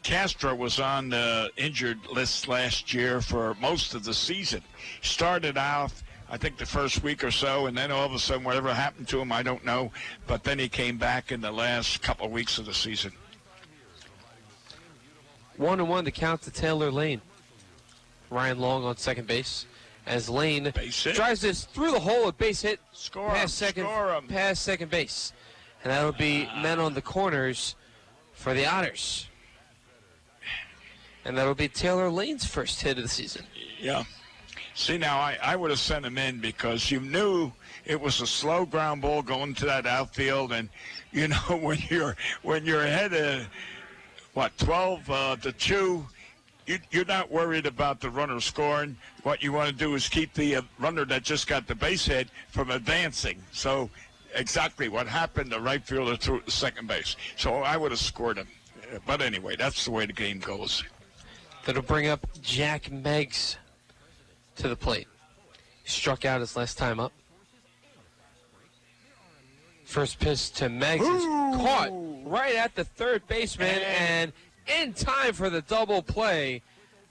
Castro was on the injured list last year for most of the season. Started out, I think, the first week or so, and then all of a sudden, whatever happened to him, I don't know. But then he came back in the last couple of weeks of the season. 1-1 to count to Taylor Lane. Ryan Long on second base. As Lane drives this through the hole, a base hit past second base. And that'll be men on the corners for the Otters. And that'll be Taylor Lane's first hit of the season. Yeah. See, now, I would have sent him in because you knew it was a slow ground ball going to that outfield. And, you know, when you're ahead of, 12-2, you're not worried about the runner scoring. What you want to do is keep the runner that just got the base hit from advancing. So exactly what happened, the right fielder threw second base. So I would have scored him. But anyway, that's the way the game goes. That'll bring up Jack Meggs to the plate. Struck out his last time up. First pitch to Meggs is caught right at the third baseman and in time for the double play.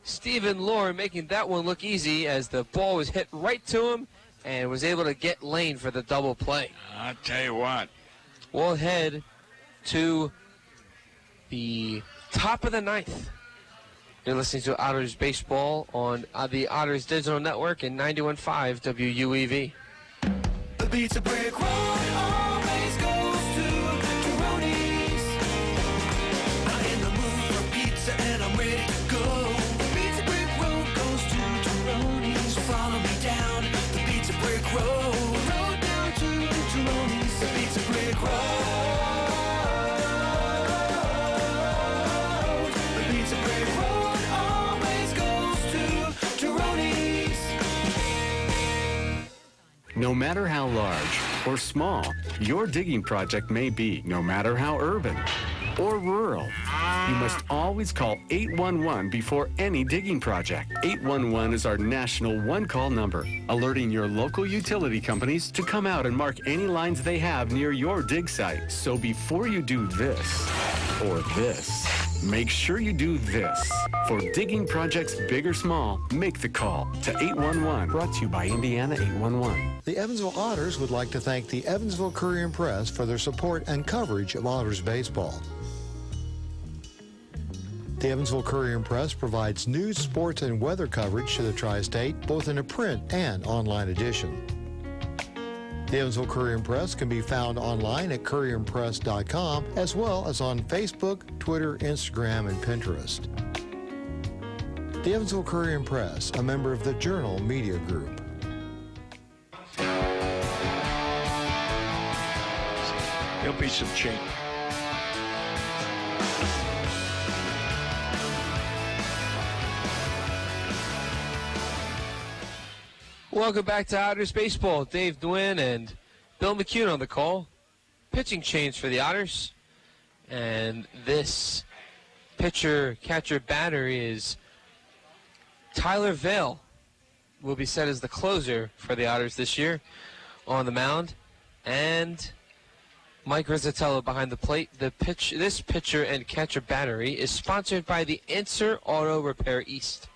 Stephen Lohr making that one look easy as the ball was hit right to him and was able to get Lane for the double play. I'll tell you what. We'll head to the top of the 9th. You're listening to Otters Baseball on the Otters Digital Network and 91.5 WUEV. The pizza brick road always goes to Tyroni's. I'm in the mood for pizza and I'm ready to go. The pizza brick road goes to Tyroni's. So follow me down the pizza brick road. Road down to Tyroni's. The pizza brick road. The pizza brick road always goes to Tyroni's. No matter how large or small your digging project may be, no matter how urban or rural, you must always call 811 before any digging project. 811 is our national one-call number, alerting your local utility companies to come out and mark any lines they have near your dig site. So before you do this or this, make sure you do this. For digging projects big or small, make the call to 811. Brought to you by Indiana 811. The Evansville Otters would like to thank the Evansville Courier and Press for their support and coverage of Otters baseball. The Evansville Courier and Press provides news, sports, and weather coverage to the tri-state, both in a print and online edition. The Evansville Courier and Press can be found online at courierandpress.com, as well as on Facebook, Twitter, Instagram, and Pinterest. The Evansville Courier and Press, a member of the Journal Media Group. There'll be some change. Welcome back to Otters Baseball. Dave Nguyen and Bill McCune on the call. Pitching change for the Otters. And this pitcher-catcher battery is Tyler Vale. Will be set as the closer for the Otters this year on the mound. And Mike Rizzatello behind the plate. This pitcher and catcher battery is sponsored by the Answer Auto Repair East.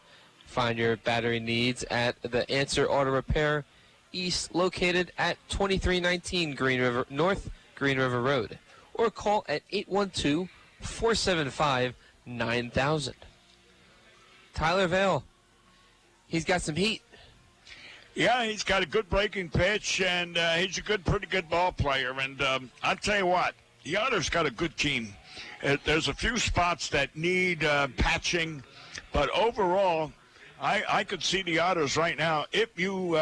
Find your battery needs at the Answer Auto Repair East, located at 2319 North Green River Road, or call at 812-475-9000. Tyler Vale, he's got some heat. Yeah, he's got a good breaking pitch, and he's a pretty good ball player. And I'll tell you what, the Otters got a good team. There's a few spots that need patching, but overall, I could see the Otters right now. If you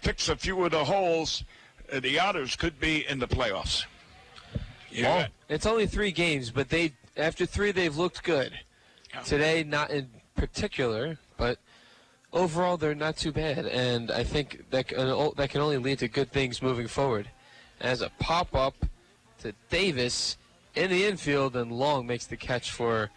fix a few of the holes, the Otters could be in the playoffs. Yeah. Well, it's only 3 games, but after 3 they've looked good. Yeah. Today, not in particular, but overall they're not too bad, and I think that can only lead to good things moving forward. As a pop-up to Davis in the infield, and Long makes the catch for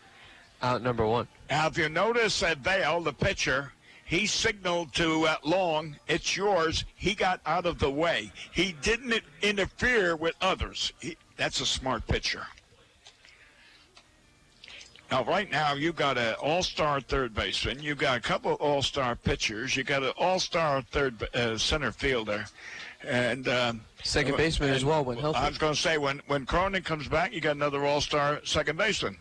out number 1. Now, if you notice that Vale, the pitcher, he signaled to Long, it's yours. He got out of the way. He didn't interfere with others. That's a smart pitcher. Now, right now, you got an all-star third baseman. You got a couple all-star pitchers. You got an all-star center fielder. And second baseman as well when healthy. I was going to say, when Cronin comes back, you got another all-star second baseman.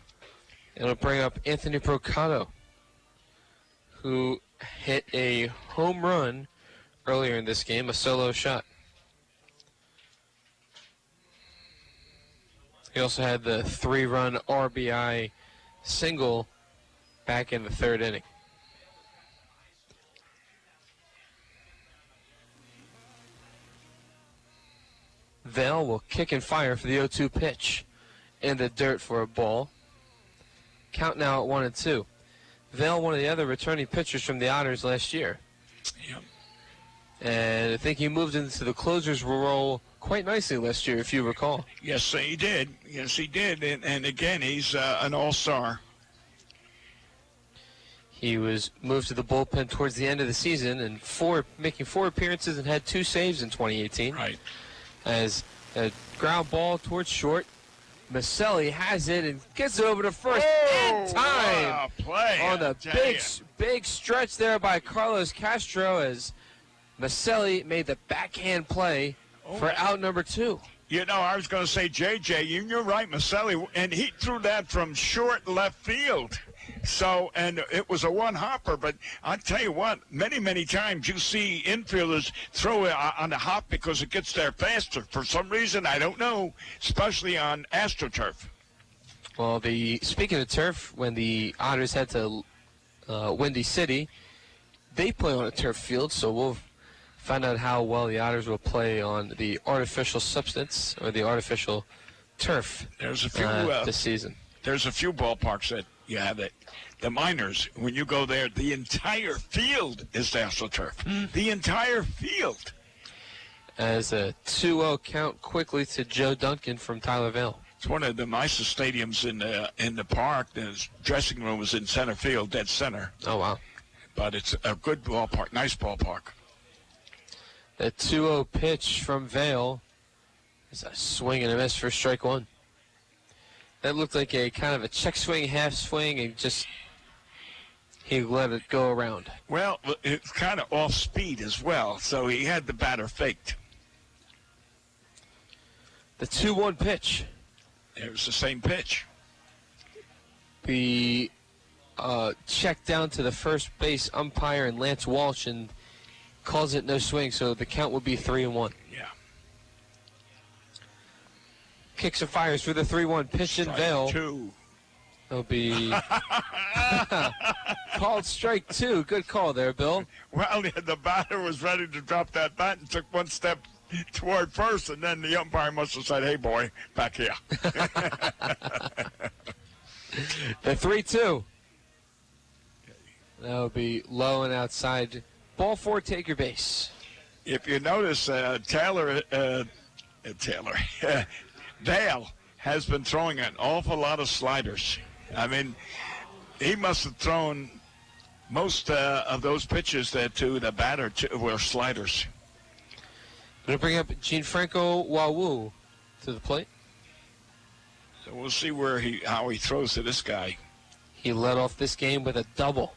It'll bring up Anthony Procado, who hit a home run earlier in this game, a solo shot. He also had the 3-run RBI single back in the 3rd inning. Vale will kick and fire for the 0-2 pitch in the dirt for a ball. Count now at 1-2. Vale, one of the other returning pitchers from the Otters last year. Yep. And I think he moved into the closer's role quite nicely last year, if you recall. Yes, he did. Yes, he did. And again, he's an all-star. He was moved to the bullpen towards the end of the season and making 4 appearances and had 2 saves in 2018. Right. As a ground ball towards short. Maselli has it and gets it over to first in time. Play, on the big stretch there by Carlos Castro as Maselli made the backhand play for out number 2. You know, I was going to say, JJ, you're right, Maselli, and he threw that from short left field. So, and it was a one-hopper, but I'll tell you what, many times you see infielders throw it on the hop because it gets there faster. For some reason, I don't know, especially on AstroTurf. Well, speaking of turf, when the Otters head to Windy City, they play on a turf field, so we'll find out how well the Otters will play on the artificial substance or the artificial turf There's a few this season. There's a few ballparks that you have it. The minors, when you go there, the entire field is AstroTurf. The entire field. As a 2-0 count quickly to Joe Duncan from Tyler Vale. It's one of the nicest stadiums in the park. The dressing room is in center field, dead center. Oh, wow. But it's a good ballpark, nice ballpark. The 2-0 pitch from Vale is a swing and a miss for strike one. That looked like a kind of a check swing, half swing, and just he let it go around. Well, it's kind of off speed as well, so he had the batter faked. The 2-1 pitch. It was the same pitch. The check down to the first base umpire and Lance Walsh and calls it no swing, so the count would be 3-1. Yeah. Kicks and fires for the 3-1 pitch in Vale. Strike two. It'll be called strike two. Good call there, Bill. Well, the batter was ready to drop that bat and took one step toward first, and then the umpire must have said, "Hey, boy, back here." The 3-2. That'll be low and outside. Ball four, take your base. If you notice, Dale has been throwing an awful lot of sliders. I mean, he must have thrown most of those pitches to the batter were sliders. Going to bring up Gianfranco Wawu to the plate. So we'll see how he throws to this guy. He led off this game with a double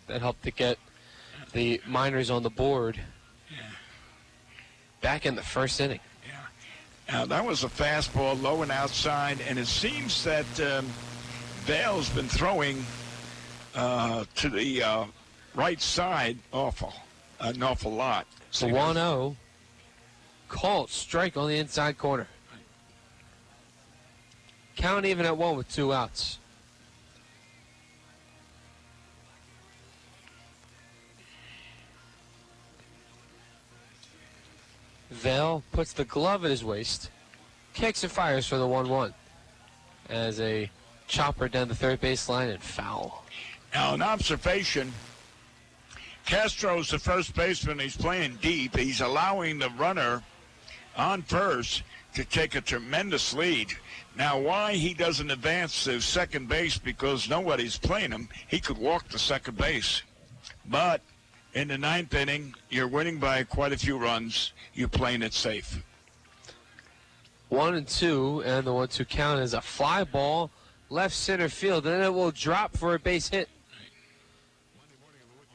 that helped to get the Miners on the board back in the first inning. Now, that was a fastball low and outside, and it seems that Vale's been throwing to the right side an awful lot. So 1-0, called strike on the inside corner. Count even at one with 2 outs. Vale puts the glove at his waist, kicks and fires for the 1-1 as a chopper down the third baseline and foul. Now, an observation, Castro's the first baseman. He's playing deep. He's allowing the runner on first to take a tremendous lead. Now, why he doesn't advance to second base because nobody's playing him, he could walk to second base. But in the 9th inning, you're winning by quite a few runs. You're playing it safe. 1-2, and the 1-2 count is a fly ball left center field, and it will drop for a base hit.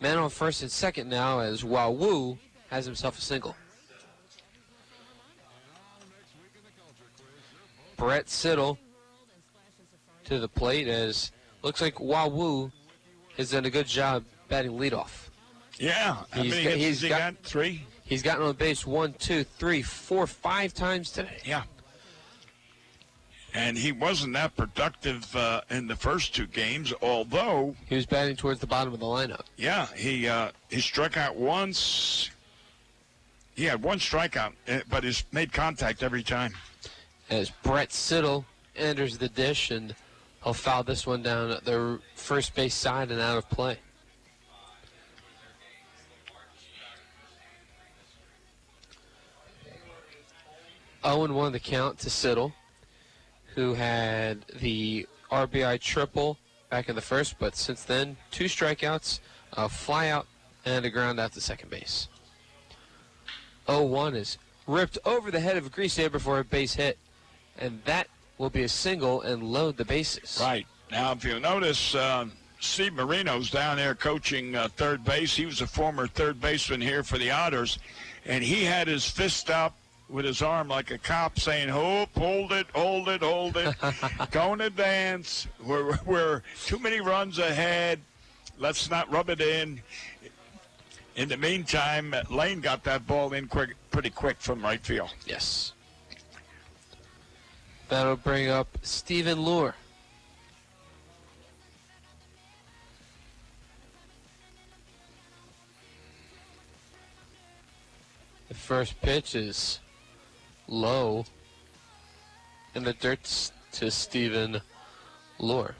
Man on first and second now as Wawu has himself a single. Brett Siddle to the plate as looks like Wawu has done a good job batting leadoff. Yeah, how many hits has he got? 3? He's gotten on base 1, 2, 3, 4, 5 times today. Yeah. And he wasn't that productive in the first 2 games, although he was batting towards the bottom of the lineup. Yeah, he struck out once. He had 1 strikeout, but he's made contact every time. As Brett Siddle enters the dish, and he'll foul this one down at the first base side and out of play. Owen won the count to Siddle, who had the RBI triple back in the first, but since then, 2 strikeouts, a fly out, and a ground out to second base. 0-1 is ripped over the head of a grease saber for a base hit, and that will be a single and load the bases. Right. Now, if you notice, Steve Marino's down there coaching third base. He was a former third baseman here for the Otters, and he had his fist up with his arm like a cop saying, hold it. Don't advance. We're too many runs ahead. Let's not rub it in. In the meantime, Lane got that ball in pretty quick from right field. Yes. That'll bring up Stephen Lure. The first pitch is low in the dirt to Stephen Lure.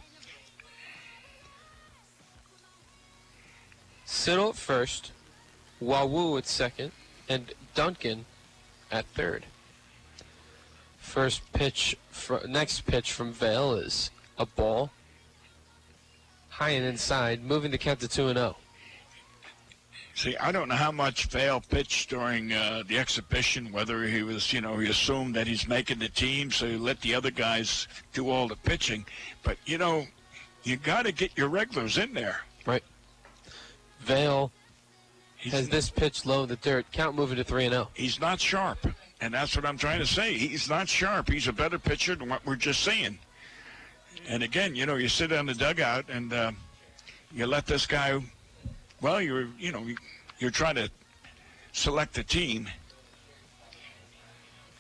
Siddle at first, Wawu at second, and Duncan at third. Next pitch from Vail is a ball, high and inside, moving the count to 2-0. See, I don't know how much Vail pitched during the exhibition, whether he was, he assumed that he's making the team, so he let the other guys do all the pitching. But, you got to get your regulars in there. Right. Vail has this pitch low in the dirt, count moving to 3-0. He's not sharp, and that's what I'm trying to say. He's not sharp. He's a better pitcher than what we're just seeing. And, again, you sit on the dugout and you let this guy... Well, you're trying to select a team.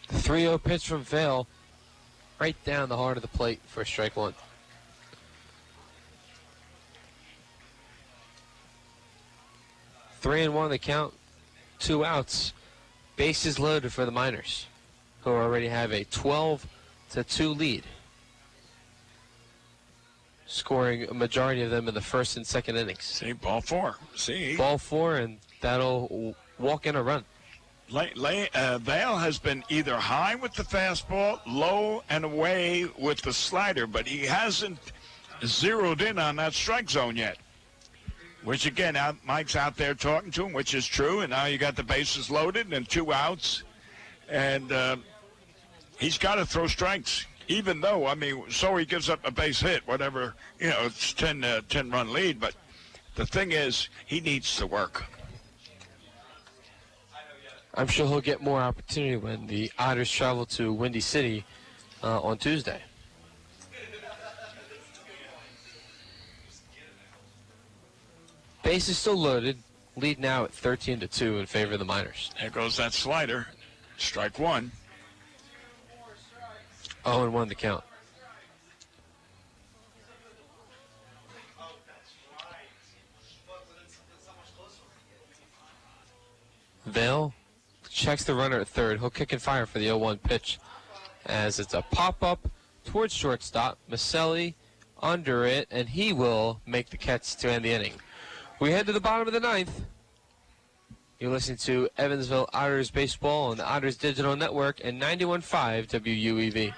3-0 pitch from Vail, right down the heart of the plate for strike one. Three and one the count, 2 outs. Bases loaded for the Miners, who already have a 12-2 lead, scoring a majority of them in the first and second innings. See, ball 4. Ball 4, and that'll walk in a run. Vail has been either high with the fastball, low and away with the slider, but he hasn't zeroed in on that strike zone yet. Which, again, Mike's out there talking to him, which is true, and now you got the bases loaded and 2 outs. And he's got to throw strikes. Even though, so he gives up a base hit, whatever, it's 10-run lead. But the thing is, he needs to work. I'm sure he'll get more opportunity when the Otters travel to Windy City on Tuesday. Base is still loaded. Lead now at 13-2 in favor of the Miners. There goes that slider. Strike one. 0-1 the count. Vail checks the runner at third. He'll kick and fire for the 0-1 pitch as it's a pop-up towards shortstop. Maselli under it, and he will make the catch to end the inning. We head to the bottom of the 9th. You're listening to Evansville Otters Baseball on the Otters Digital Network and 91.5 WUEV.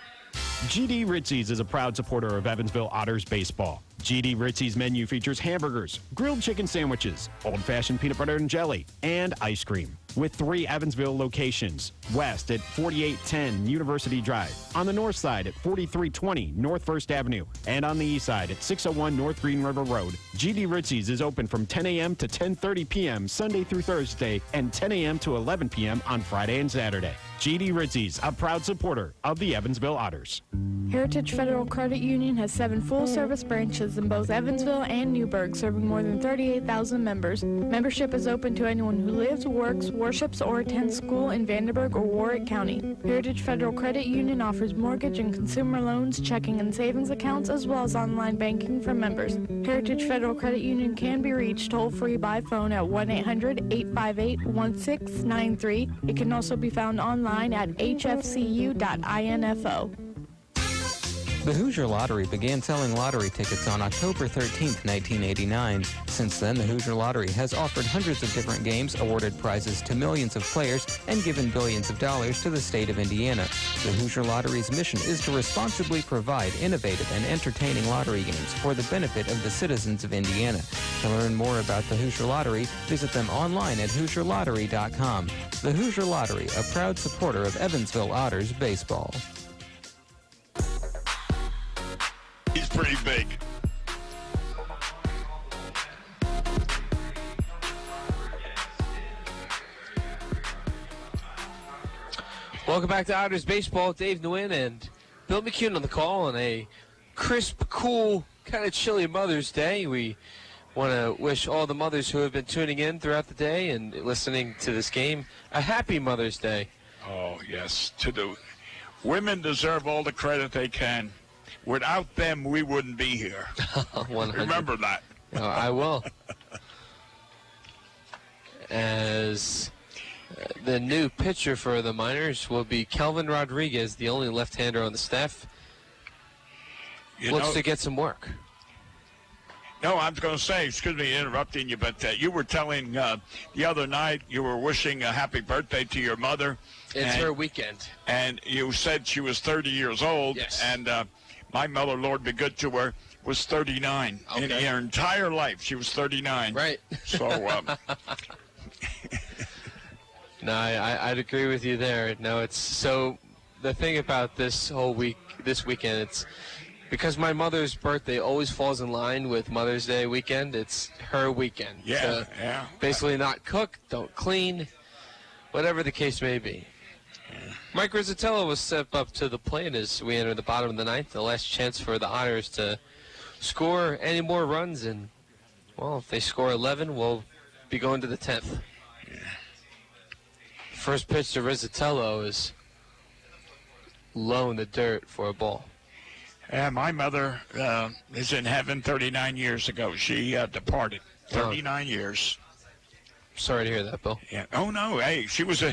GD Ritzy's is a proud supporter of Evansville Otters Baseball. GD Ritzy's menu features hamburgers, grilled chicken sandwiches, old-fashioned peanut butter and jelly, and ice cream. With 3 Evansville locations: west at 4810 University Drive, on the north side at 4320 North 1st Avenue, and on the east side at 601 North Green River Road. GD Ritzy's is open from 10 a.m. to 10:30 p.m. Sunday through Thursday, and 10 a.m. to 11 p.m. on Friday and Saturday. GD Ritzy's, a proud supporter of the Evansville Otters. Heritage Federal Credit Union has 7 full-service branches in both Evansville and Newburgh, serving more than 38,000 members. Membership is open to anyone who lives, works, worships, or attends school in Vanderburgh or Warwick County. Heritage Federal Credit Union offers mortgage and consumer loans, checking and savings accounts, as well as online banking for members. Heritage Federal Credit Union can be reached toll-free by phone at 1-800-858-1693. It can also be found online at hfcu.info. The Hoosier Lottery began selling lottery tickets on October 13, 1989. Since then, the Hoosier Lottery has offered hundreds of different games, awarded prizes to millions of players, and given billions of dollars to the state of Indiana. The Hoosier Lottery's mission is to responsibly provide innovative and entertaining lottery games for the benefit of the citizens of Indiana. To learn more about the Hoosier Lottery, visit them online at HoosierLottery.com. The Hoosier Lottery, a proud supporter of Evansville Otters baseball. He's pretty big. Welcome back to Otters Baseball. Dave Nguyen and Bill McCune on the call on a crisp, cool, kind of chilly Mother's Day. We want to wish all the mothers who have been tuning in throughout the day and listening to this game a happy Mother's Day. Oh, yes. To the women deserve all the credit they can. Without them, we wouldn't be here. 100. Remember that. I will. As the new pitcher for the Miners will be Kelvin Rodriguez, the only left-hander on the staff. Looks to get some work. No, I was going to say, excuse me interrupting you, but you were telling the other night you were wishing a happy birthday to your mother. It's her weekend. And you said she was 30 years old. Yes. And my mother, Lord be good to her, was 39. Okay. In her entire life, she was 39. Right. So, no, I'd agree with you there. No, it's so the thing about this weekend, it's because my mother's birthday always falls in line with Mother's Day weekend. It's her weekend. Yeah, to yeah. Basically not cook, don't clean, whatever the case may be. Yeah. Mike Rizzatello will step up to the plate as we enter the bottom of the ninth. The last chance for the Otters to score any more runs. And, well, if they score 11, we'll be going to the 10th. Yeah. First pitch to Rizzatello is low in the dirt for a ball. My mother is in heaven 39 years ago. She departed 39 years. Sorry to hear that, Bill. Yeah. Oh, no. Hey, she was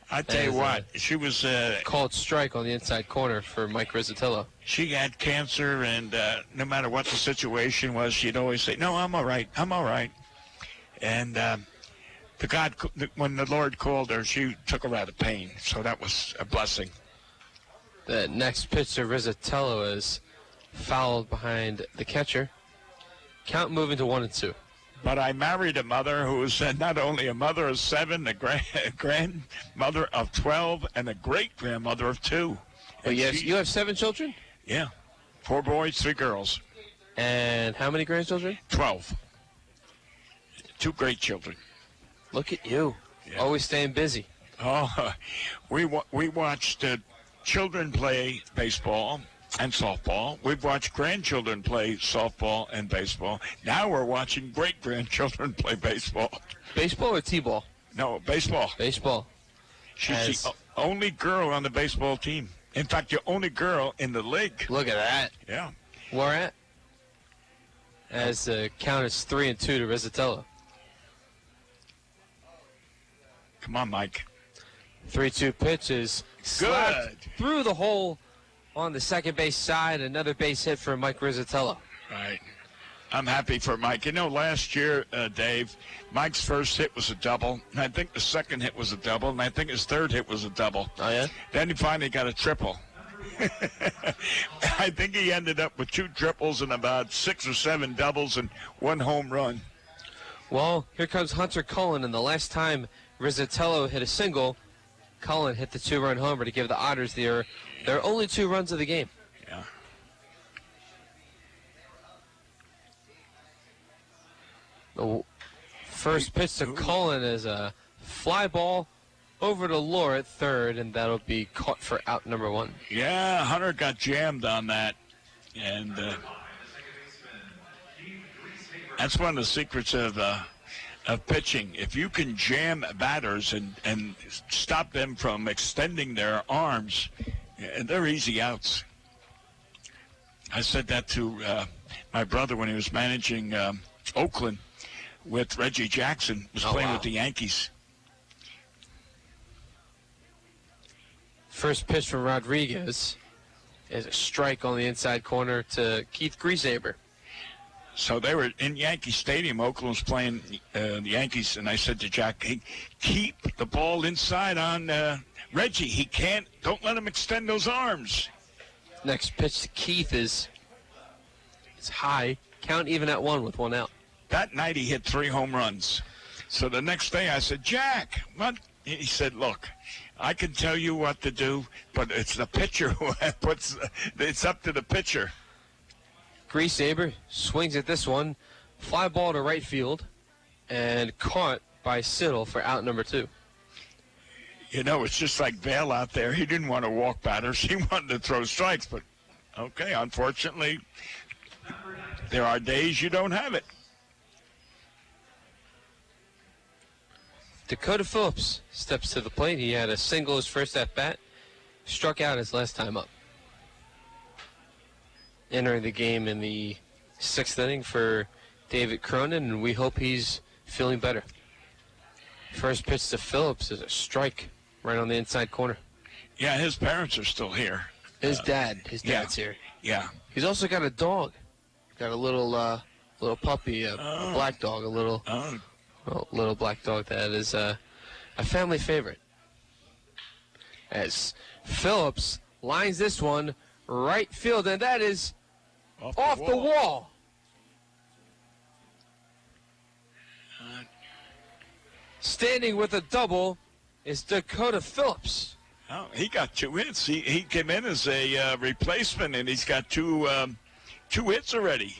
I tell you what, she was called strike on the inside corner for Mike Rizzatello. She had cancer, and no matter what the situation was, she'd always say, "No, I'm all right. I'm all right." And when the Lord called her, she took her out of pain. So that was a blessing. The next pitch to Rizzatello is fouled behind the catcher. Count moving to 1-2. But I married a mother who was not only a mother of 7, a grandmother of 12, and a great-grandmother of 2. Oh, yes, you have 7 children? Yeah. 4 boys, 3 girls. And how many grandchildren? 12. 2 great children. Look at you. Yeah. Always staying busy. Oh, we watched children play baseball and softball. We've watched grandchildren play softball and baseball. Now we're watching great-grandchildren play baseball. Baseball or T-ball? No, baseball. Baseball. She's the only girl on the baseball team. In fact, the only girl in the league. Look at that. Yeah. Where at? As the count is 3-2 to Rizzatello. Come on, Mike. 3-2 pitch is slapped through the hole on the second base side. Another base hit for Mike Rizzatello. Right. I'm happy for Mike. You know, last year, Dave, Mike's first hit was a double, and I think the second hit was a double, and I think his third hit was a double. Oh, yeah? Then he finally got a triple. I think he ended up with 2 triples and about 6 or 7 doubles and 1 home run. Well, here comes Hunter Cullen, and the last time Rizzatello hit a single, Cullen hit the 2-run homer to give the Otters their only 2 runs of the game. Yeah. The first pitch to Cullen is a fly ball over to Lore at third, and that'll be caught for out number 1. Yeah, Hunter got jammed on that, and that's one of the secrets of pitching. If you can jam batters and stop them from extending their arms, they're easy outs. I said that to my brother when he was managing Oakland with Reggie Jackson, was playing with the Yankees. First pitch from Rodriguez is a strike on the inside corner to Keith Griesaber. So they were in Yankee Stadium. Oakland was playing the Yankees, and I said to Jack, hey, keep the ball inside on Reggie. Don't let him extend those arms. Next pitch to Keith is high. Count even at 1 with 1 out. That night he hit 3 home runs. So the next day I said, Jack, what? He said, look, I can tell you what to do, but it's the pitcher who it's up to the pitcher. Griesaber swings at this one. Fly ball to right field and caught by Siddle for out number 2. You know, it's just like Vail out there. He didn't want to walk batters. He wanted to throw strikes. But, okay, unfortunately, there are days you don't have it. Dakota Phillips steps to the plate. He had a single his first at-bat. Struck out his last time up. Entering the game in the 6th inning for David Cronin, and we hope he's feeling better. First pitch to Phillips is a strike right on the inside corner. Yeah, his parents are still here. His dad's here. Yeah. He's also got a dog. Got a little puppy, a black dog, a little black dog that is a family favorite. As Phillips lines this one right field, and that is off the wall. Standing with a double is Dakota Phillips. Oh, he got 2 hits. He came in as a replacement, and he's got two hits already.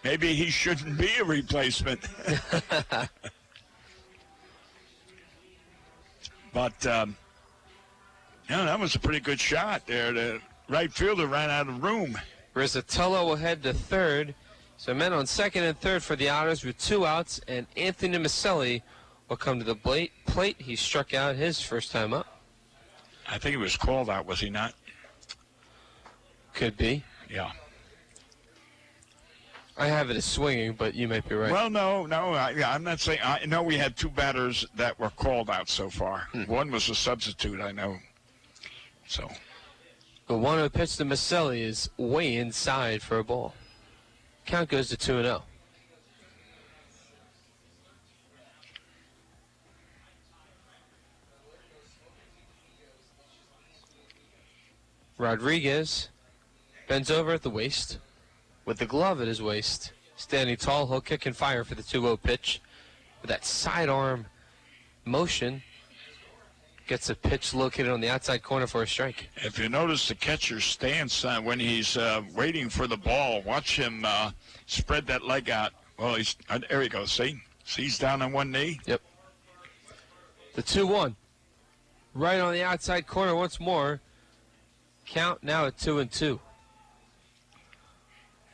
Maybe he shouldn't be a replacement. But, that was a pretty good shot there. The right fielder ran out of room. Rizzatello will head to third. So men on second and third for the Otters with 2 outs, and Anthony Maselli will come to the plate. He struck out his first time up. I think he was called out, was he not? Could be. Yeah. I have it as swinging, but you might be right. Well, no, I'm not saying. I know we had 2 batters that were called out so far. One was a substitute, I know. So. The 1-0 pitch to Maselli is way inside for a ball. Count goes to 2-0. Rodriguez bends over at the waist with the glove at his waist. Standing tall, he'll kick and fire for the 2-0 pitch. With that sidearm motion, gets a pitch located on the outside corner for a strike. If you notice the catcher's stance when he's waiting for the ball, watch him spread that leg out. Well, there he goes. See, he's down on one knee. Yep. The 2-1. Right on the outside corner once more. Count now at 2-2.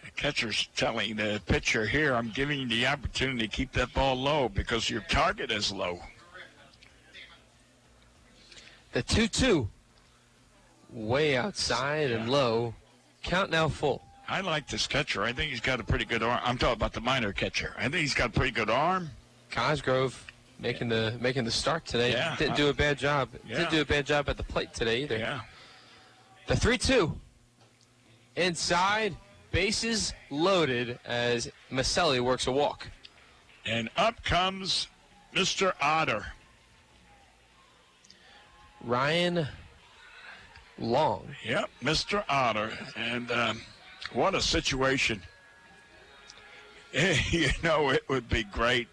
The catcher's telling the pitcher here, I'm giving you the opportunity to keep that ball low because your target is low. The 2-2. Way outside and low. Count now full. I like this catcher. I think he's got a pretty good arm. I'm talking about the minor catcher. I think he's got a pretty good arm. Cosgrove making the start today. Yeah, Didn't do a bad job. Yeah. Didn't do a bad job at the plate today either. Yeah. The 3-2. Inside, bases loaded as Maselli works a walk. And up comes Mr. Otter. Ryan Long. Yep, Mr. Otter. And what a situation. You know, it would be great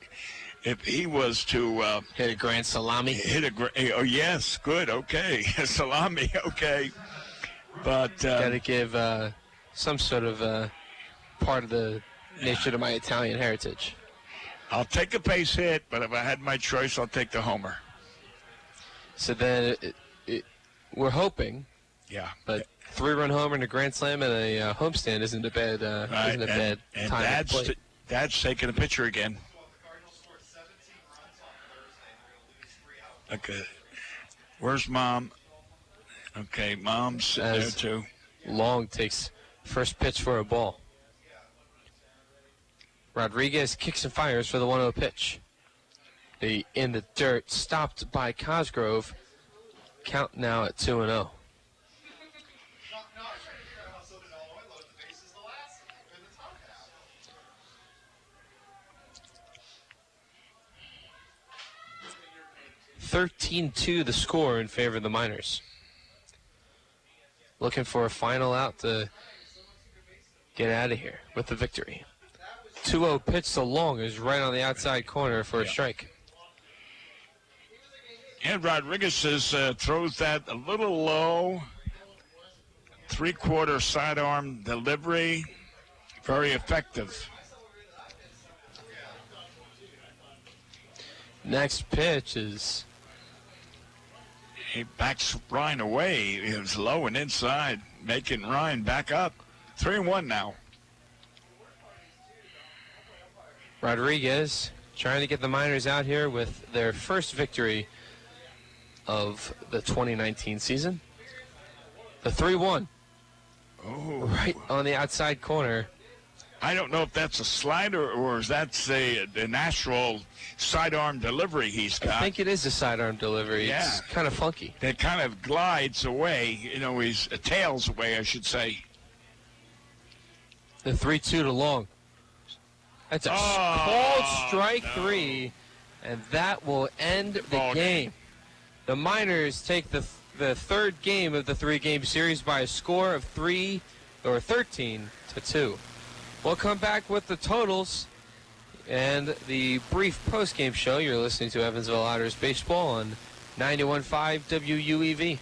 if he was to hit a grand salami. Oh, yes, good, okay. Salami, okay. But got to give some sort of part of the nature to my Italian heritage. I'll take a base hit, but if I had my choice, I'll take the homer. So then we're hoping. Yeah. But 3-run homer and a grand slam and a homestand isn't a bad And time to play. Dad's taking a pitcher again. Okay. Where's Mom? Okay, Mom's sitting there too. Long takes first pitch for a ball. Rodriguez kicks and fires for the 1-0 pitch. In the dirt, stopped by Cosgrove. Count now at 2-0. (13-2) the score in favor of the Miners. Looking for a final out to get out of here with the victory. 2-0 pitch to Long is right on the outside corner for a strike. And Rodriguez throws that a little low. 3/4 sidearm delivery. Very effective. Next pitch is He backs Ryan away. He was low and inside, making Ryan back up. 3-1 now. Rodriguez trying to get the Miners out here with their first victory of the 2019 season. The 3-1. Oh. Right on the outside corner. I don't know if that's a slider or is that the natural sidearm delivery he's got. I think it is a sidearm delivery. Yeah. It's kind of funky. It kind of glides away. He's tails away, I should say. The 3-2 to Long. That's a called strike 3, and that will end the game. The Miners take the third game of the 3-game series by a score of 13-2. We'll come back with the totals and the brief post-game show. You're listening to Evansville Otters Baseball on 91.5 WUEV.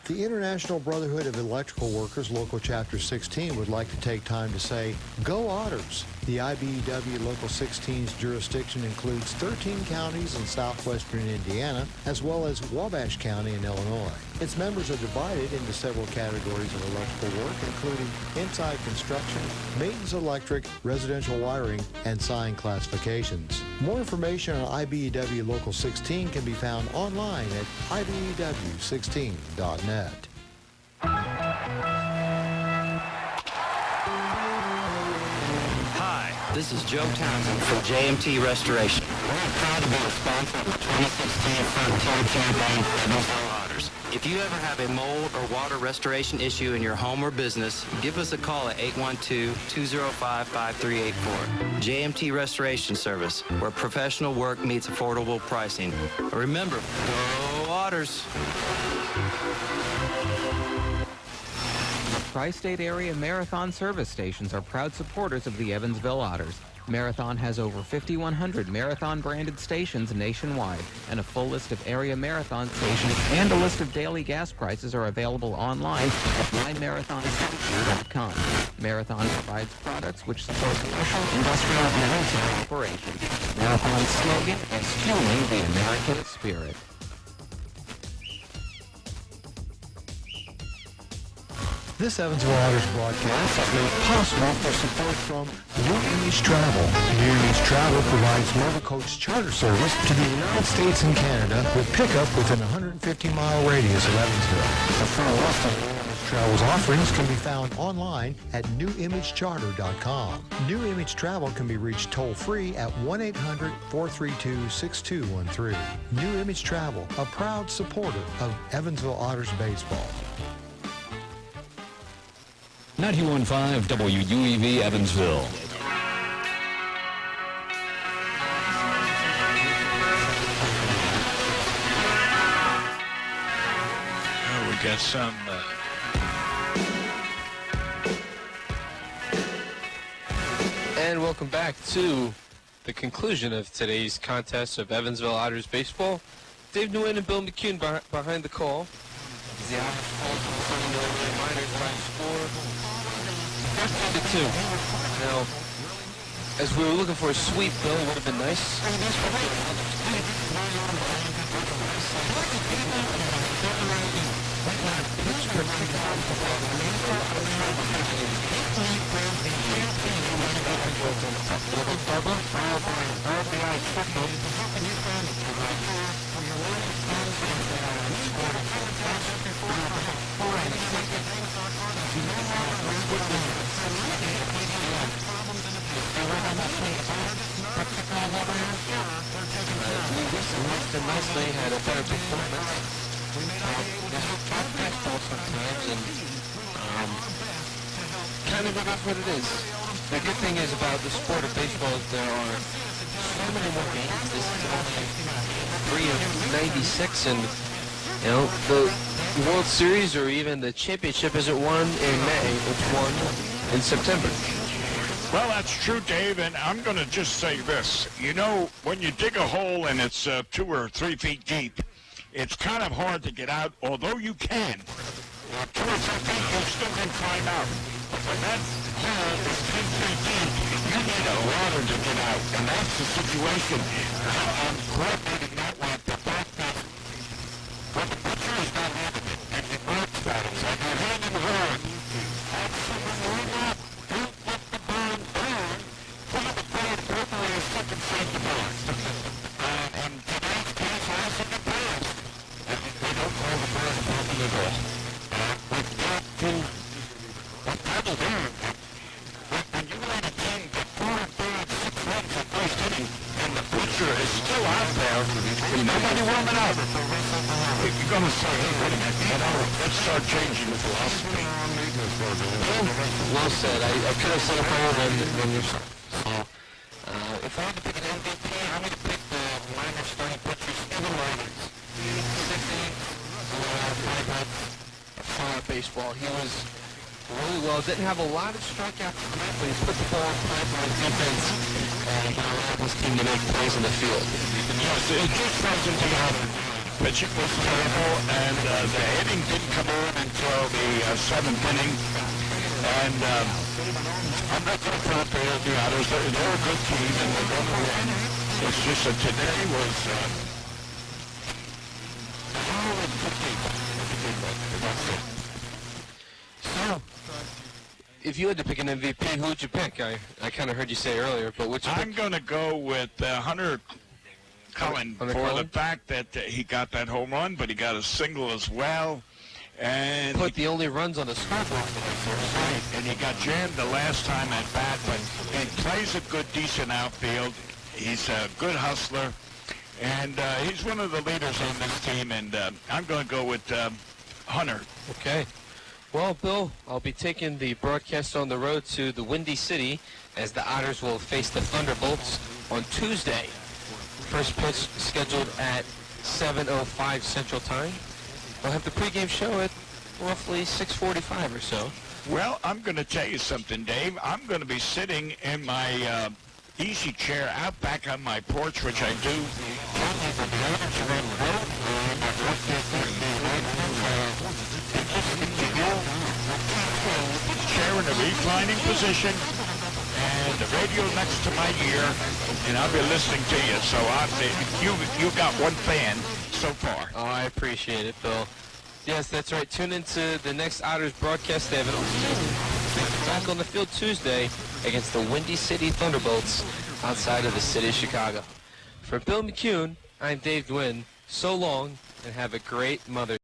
The International Brotherhood of Electrical Workers, Local Chapter 16, would like to take time to say, Go Otters! The IBEW Local 16's jurisdiction includes 13 counties in southwestern Indiana, as well as Wabash County in Illinois. Its members are divided into several categories of electrical work, including inside construction, maintenance electric, residential wiring, and sign classifications. More information on IBEW Local 16 can be found online at IBEW16.net. Hi, this is Joe Townsend from JMT Restoration. We're proud to be a sponsor of the 2016 Frontier Champion Evansville Otters. If you ever have a mold or water restoration issue in your home or business, give us a call at 812-205-5384. JMT Restoration Service, where professional work meets affordable pricing. Remember, go Otters! Tri-State area Marathon service stations are proud supporters of the Evansville Otters. Marathon has over 5,100 Marathon-branded stations nationwide, and a full list of area Marathon stations and a list of daily gas prices are available online at mymarathonstation.com. Marathon provides products which support commercial, industrial, and retail operations. Marathon's slogan is fueling the American spirit. This Evansville Otters broadcast is made possible for support from New Image Travel. New Image Travel provides motor coach charter service to the United States and Canada with pickup within a 150-mile radius of Evansville. The full list of New Image Travel's offerings can be found online at newimagecharter.com. New Image Travel can be reached toll-free at 1-800-432-6213. New Image Travel, a proud supporter of Evansville Otters baseball. 91.5 WUEV Evansville. We got some... And welcome back to the conclusion of today's contest of Evansville Otters baseball. Dave Nguyen and Bill McCune behind the call. The Otters fall to the Miners by a score 13-2. Now, as we were looking for a sweep, Bill, it would have been nice. Nicely had a better performance. Sometimes, and kind of about what it is. The good thing is about the sport of baseball is there are so many more games. This is only 3 of 96, and the World Series or even the championship isn't won in May. It's won in September. Well, that's true, Dave, and I'm going to just say this. When you dig a hole and it's 2 or 3 feet deep, it's kind of hard to get out, although you can. 2 or 3 feet, you still can climb out. When that hole is 10 feet deep, you need a ladder to get out, and that's the situation. I'm glad they did not want the fact that when the pitcher to what Bible there. When you let a team get 4 thirds, 6 runs in first inning, and the pitcher is still out there, and nobody warming up, you're going to say, hey, wait a minute, let's start changing the philosophy. Well said. I could have said it better than yourself. So, if I had to pick an MVP, I'm going to pick the minor starting pitcher, Steven Lyons. 5 baseball. He was really well. Didn't have a lot of strikeouts, but he's put the ball in play for his defense and allowed his team to make plays in the field. Yes, it just wasn't together. Pitching was terrible, and the hitting didn't come on until the 7th inning. And I'm not going to put up the Otters. They're a good team, and they're going to win. It's just that today was... So, if you had to pick an MVP, who would you pick? I kind of heard you say earlier, but which I'm going to go with Hunter Cullen for the fact that he got that home run, but he got a single as well. And put the only runs on the scoreboard. Right, and he got jammed the last time at bat, but he plays a good, decent outfield. He's a good hustler, and he's one of the leaders on this team, and I'm going to go with Hunter. Okay. Well, Bill, I'll be taking the broadcast on the road to the Windy City as the Otters will face the Thunderbolts on Tuesday. First pitch scheduled at 7:05 Central Time. We'll have the pregame show at roughly 6:45 or so. Well, I'm going to tell you something, Dave. I'm going to be sitting in my easy chair out back on my porch, which I do. Chair in a reclining position, and the radio next to my ear, and I'll be listening to you. So you got one fan so far. Oh, I appreciate it, Bill. Yes, that's right. Tune into the next Otters broadcast. They have an back on the field Tuesday against the Windy City Thunderbolts outside of the city of Chicago. For Bill McCune, I'm Dave Gwynn. So long, and have a great Mother's Day.